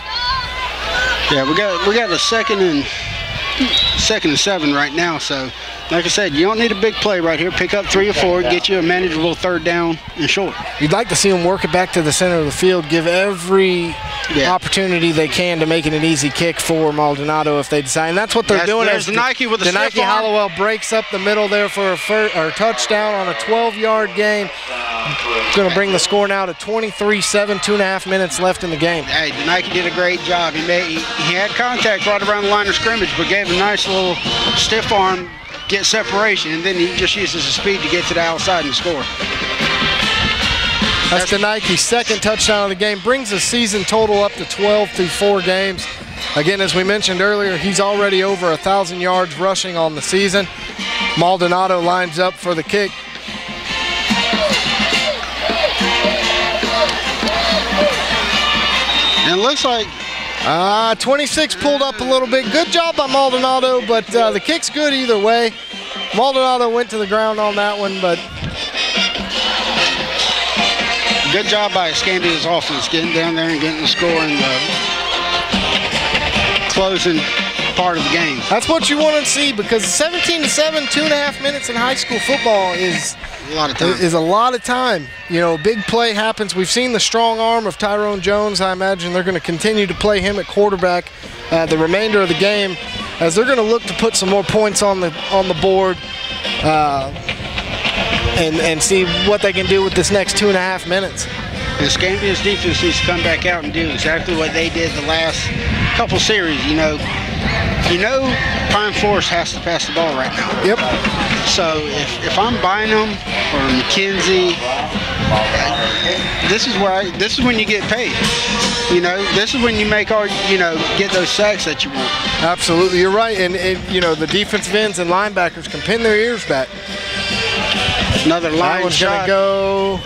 Yeah, we got a second and 7 right now, so like I said, you don't need a big play right here. Pick up 3 or 4, get you a manageable 3rd down and short. You'd like to see them work it back to the center of the field, give every opportunity they can to make it an easy kick for Maldonado if they decide. And that's what they're doing. There's Nike with a Nike Hollowell breaks up the middle there for a touchdown on a 12-yard gain. Going to bring the score now to 23-7, 2.5 minutes left in the game. Hey, Nike did a great job. He had contact right around the line of scrimmage, but gave a nice little stiff arm, get separation, and then he just uses his speed to get to the outside and score. That's the Nike's 2nd touchdown of the game. Brings the season total up to 12 through 4 games. Again, as we mentioned earlier, he's already over 1,000 yards rushing on the season. Maldonado lines up for the kick. And it looks like 26 pulled up a little bit. Good job by Maldonado, but the kick's good either way. Maldonado went to the ground on that one, but good job by Escambia's offense, getting down there and getting the score in the closing part of the game. That's what you want to see, because 17-7, 2.5 minutes in high school football is a lot of time. Is a lot of time. You know, big play happens. We've seen the strong arm of Tyrone Jones. I imagine they're going to continue to play him at quarterback the remainder of the game, as they're going to look to put some more points on the board and see what they can do with this next 2.5 minutes. Escambia's defense needs to come back out and do exactly what they did the last couple series. You know, Pine Forest has to pass the ball right now. Yep. So if I'm buying them or McKenzie, this is when you get paid. You know, this is when you make get those sacks that you want. Absolutely, you're right. And you know, the defensive ends and linebackers can pin their ears back. Another line that one's shot. Gonna go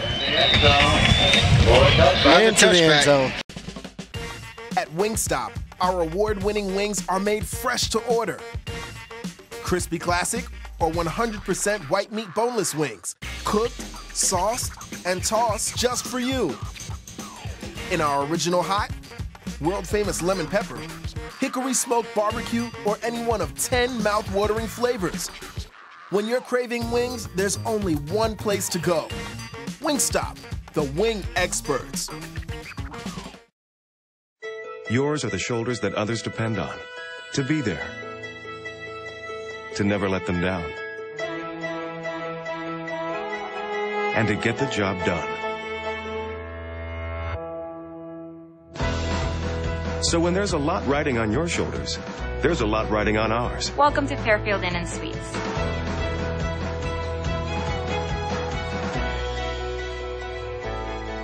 into the end zone. At Wingstop, our award-winning wings are made fresh to order. Crispy classic or 100% white meat boneless wings, cooked, sauced, and tossed just for you. In our original hot, world-famous lemon pepper, hickory smoked barbecue, or any one of 10 mouth-watering flavors. When you're craving wings, there's only one place to go. Wingstop, the wing experts. Yours are the shoulders that others depend on. To be there. To never let them down. And to get the job done. So when there's a lot riding on your shoulders, there's a lot riding on ours. Welcome to Fairfield Inn and Suites.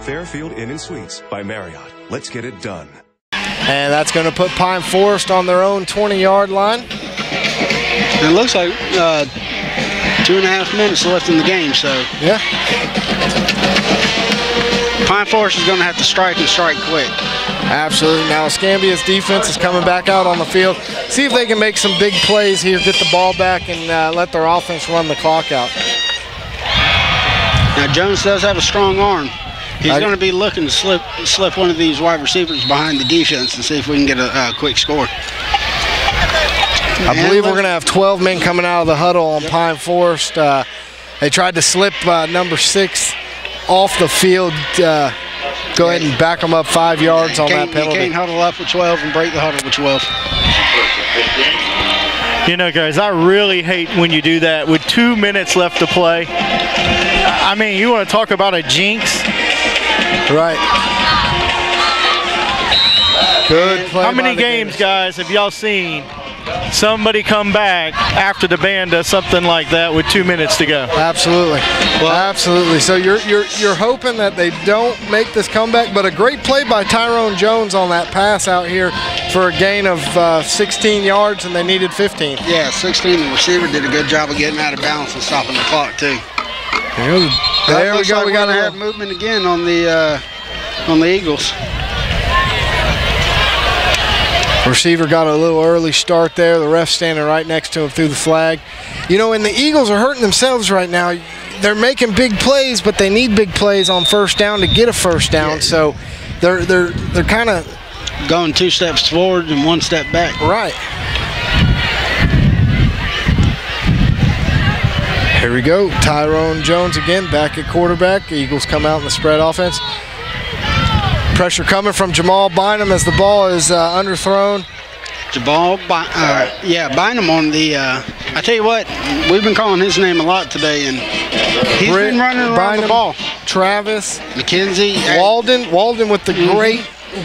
Fairfield Inn and Suites by Marriott. Let's get it done. And that's going to put Pine Forest on their own 20-yard line. It looks like 2.5 minutes left in the game, so. Yeah. Pine Forest is going to have to strike and strike quick. Absolutely. Now Escambia's defense is coming back out on the field. See if they can make some big plays here, get the ball back, and let their offense run the clock out. Now Jones does have a strong arm. He's going to be looking to slip one of these wide receivers behind the defense and see if we can get a quick score. I believe we're going to have 12 men coming out of the huddle on Pine Forest. They tried to slip number 6 off the field. Go ahead and back them up 5 yards on that penalty. You can't huddle up with 12 and break the huddle with 12. You know, guys, I really hate when you do that with 2 minutes left to play. I mean, you want to talk about a jinx? Right. Good play. How many games, guys, have y'all seen somebody come back after the band does something like that with 2 minutes to go? Absolutely. Well, absolutely. So you're hoping that they don't make this comeback, but a great play by Tyrone Jones on that pass out here for a gain of 16 yards, and they needed 15. Yeah, 16. The receiver did a good job of getting out of balance and stopping the clock too. There we go. Like we got to have movement again on the Eagles. Receiver got a little early start there. The ref standing right next to him through the flag. You know, and the Eagles are hurting themselves right now. They're making big plays, but they need big plays on first down to get a first down. Yeah. So they're kind of going 2 steps forward and 1 step back. Right. Here we go. Tyrone Jones again back at quarterback. Eagles come out in the spread offense. Pressure coming from Jamal Bynum as the ball is underthrown. Bynum on the, I tell you what, we've been calling his name a lot today, and he's been running around Bynum, the ball. Travis. McKenzie. Walden with the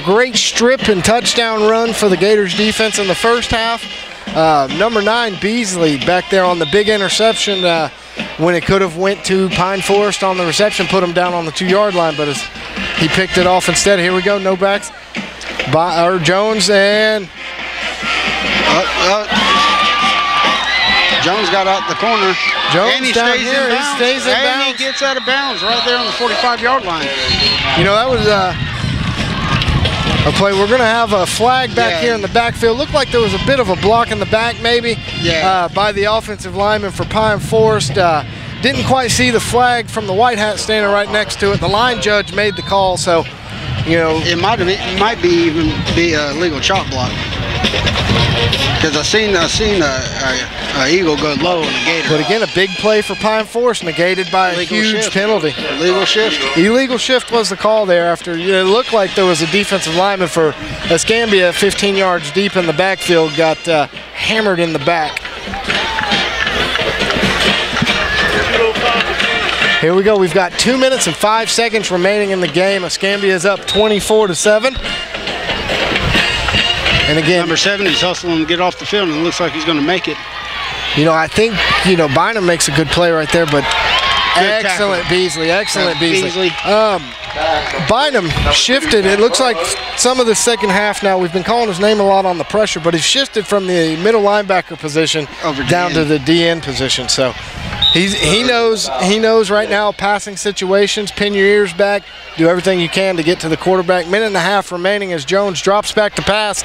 great strip and touchdown run for the Gators defense in the first half. Number 9, Beasley, back there on the big interception when it could have went to Pine Forest on the reception, put him down on the 2-yard line, but he picked it off instead. Here we go, no backs. Jones and Jones got out the corner. Jones and he down stays here. in bounds. He stays in and bounds. He gets out of bounds right there on the 45-yard line. You know, that was a play. We're going to have a flag back here in the backfield. Looked like there was a bit of a block in the back maybe by the offensive lineman for Pine Forest. Didn't quite see the flag from the white hat standing right next to it. The line judge made the call, so, you know. It might even be a legal chop block. Because I seen a Eagle go low in the Gator. But again, a big play for Pine Forest negated by a huge penalty. Illegal shift. Illegal shift was the call there after it looked like there was a defensive lineman for Escambia 15 yards deep in the backfield, got hammered in the back. Here we go. We've got 2 minutes and 5 seconds remaining in the game. Escambia is up 24-7. And again, number 7, he's hustling to get off the field, and it looks like he's going to make it. You know, I think, Bynum makes a good play right there, but excellent Beasley, excellent Beasley. Bynum shifted. It looks like some of the second half now, we've been calling his name a lot on the pressure, but he shifted from the middle linebacker position down to the DN position. So he knows right now passing situations, pin your ears back, do everything you can to get to the quarterback. 1.5 minutes remaining as Jones drops back to pass.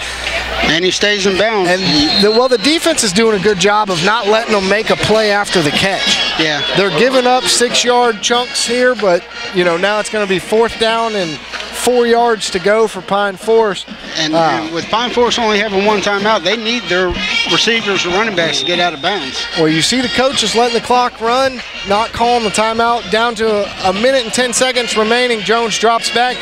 And he stays in bounds. And the defense is doing a good job of not letting them make a play after the catch. Yeah. They're giving up 6-yard chunks here, but now it's going to be 4th down and 4 yards to go for Pine Forest. And with Pine Forest only having 1 timeout, they need their receivers or running backs to get out of bounds. Well, you see the coaches letting the clock run, not calling the timeout. Down to 1 minute and 10 seconds remaining. Jones drops back.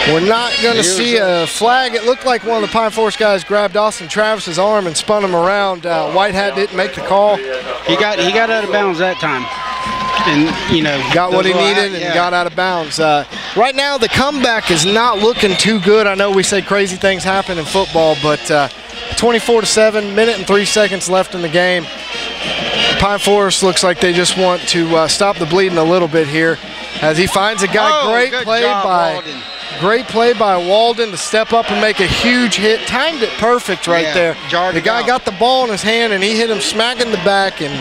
We're not going to see a flag. It looked like one of the Pine Forest guys grabbed Austin Travis's arm and spun him around. White hat didn't make the call. He got out of bounds that time. And, got what he needed and got out of bounds. Right now, the comeback is not looking too good. I know we say crazy things happen in football, but 24-7, 1 minute and 3 seconds left in the game. Pine Forest looks like they just want to stop the bleeding a little bit here as he finds a guy. Great play by Walden to step up and make a huge hit. Timed it perfect right there. The guy got the ball in his hand and he hit him smack in the back and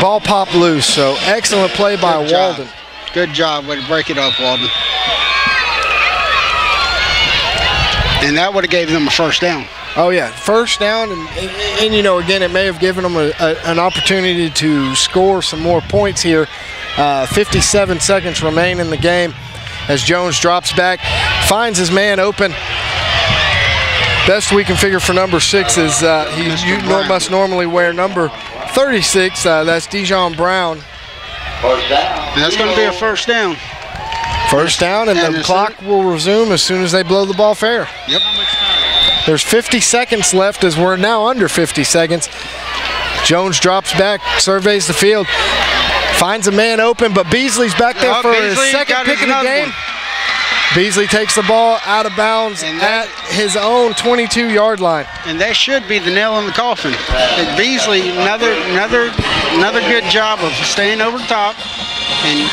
ball popped loose. So excellent play by Walden. Good job. Way to break it up, Walden. And that would have gave them a first down. Oh, yeah, first down. And again, it may have given them an opportunity to score some more points here. 57 seconds remain in the game as Jones drops back, finds his man open. Best we can figure for number 6 is he must normally wear number 36. That's Dijon Brown. First down. That's going to be a first down. First down, and the clock will resume as soon as they blow the ball fair. Yep. There's 50 seconds left as we're now under 50 seconds. Jones drops back, surveys the field, finds a man open, but Beasley's back there for his second pick of the game. Beasley takes the ball out of bounds at his own 22-yard line. And that should be the nail in the coffin. And Beasley, another good job of staying over the top and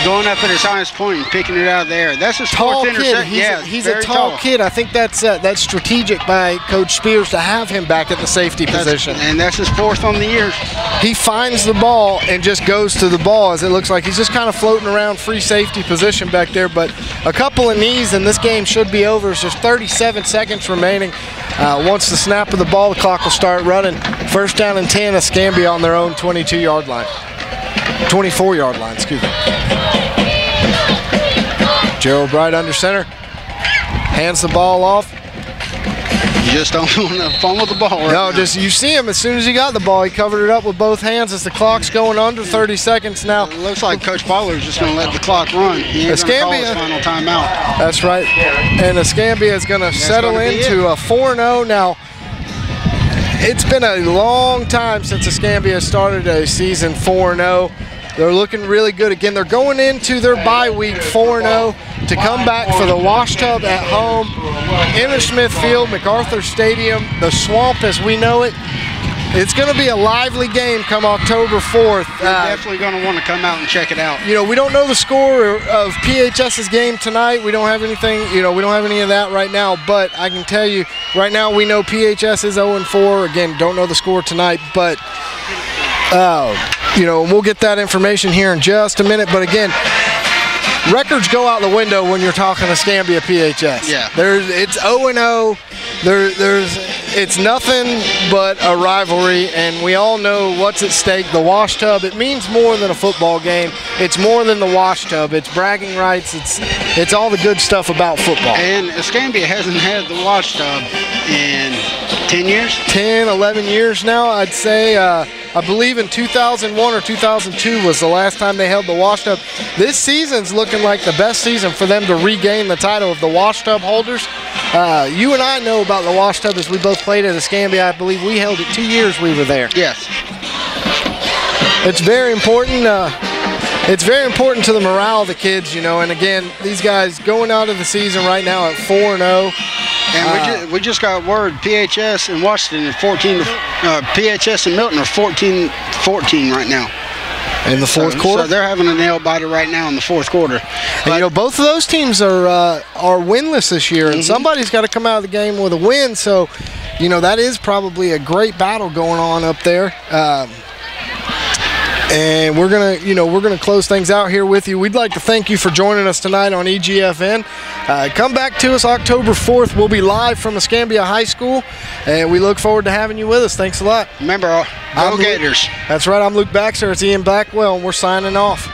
going up at his highest point and picking it out of the air. That's his fourth interception. Yeah, he's a tall kid. I think that's strategic by Coach Spears to have him back at the safety position. And that's his fourth on the year. He finds the ball and just goes to the ball, as it looks like he's just kind of floating around free safety position back there. But a couple of knees and this game should be over. There's 37 seconds remaining. Once the snap of the ball, the clock will start running. First down and 10, Escambia on their own 22-yard line. 24-yard line, excuse me. Gerald Bright under center. Hands the ball off. You just don't want to fumble the ball right now. Just you see him as soon as he got the ball, he covered it up with both hands as the clock's going under 30 seconds now. It looks like Coach Butler's just going to let the clock run. He ain't going to call his final timeout. That's right. And Escambia is going to settle into a 4-0 now. It's been a long time since Escambia started a season 4-0. They're looking really good again. They're going into their bye week 4-0 to come back for the Wash Tub at home. Emmett Smith Field, MacArthur Stadium, the Swamp as we know it. It's going to be a lively game come October 4th. You're definitely going to want to come out and check it out. You know, we don't know the score of PHS's game tonight. We don't have anything, we don't have any of that right now. But I can tell you, right now we know PHS is 0-4. Again, don't know the score tonight. But, we'll get that information here in just a minute. But again, records go out the window when you're talking Escambia PHS. Yeah. It's 0-0. It's nothing but a rivalry, and we all know what's at stake. The Wash Tub, it means more than a football game. It's more than the Wash Tub. It's bragging rights. It's all the good stuff about football. And Escambia hasn't had the Wash Tub in 10 years? 10, 11 years now, I'd say. I believe in 2001 or 2002 was the last time they held the Wash Tub. This season's looking like the best season for them to regain the title of the Wash Tub holders. You and I know about the Wash Tub as we both played at Escambia. I believe we held it 2 years we were there. Yes. It's very important. It's very important to the morale of the kids, and again, these guys going out of the season right now at 4-0. And we just got word PHS and Washington PHS and Milton are 14-14 right now. In the fourth quarter? So they're having a nail biter right now in the fourth quarter. And, both of those teams are winless this year, and somebody's got to come out of the game with a win. So, that is probably a great battle going on up there. And we're gonna close things out here with you. We'd like to thank you for joining us tonight on EGFN. Come back to us October 4th. We'll be live from Escambia High School, and we look forward to having you with us. Thanks a lot. Remember, go Gators. That's right. I'm Luke Baxter. It's Ian Blackwell, and we're signing off.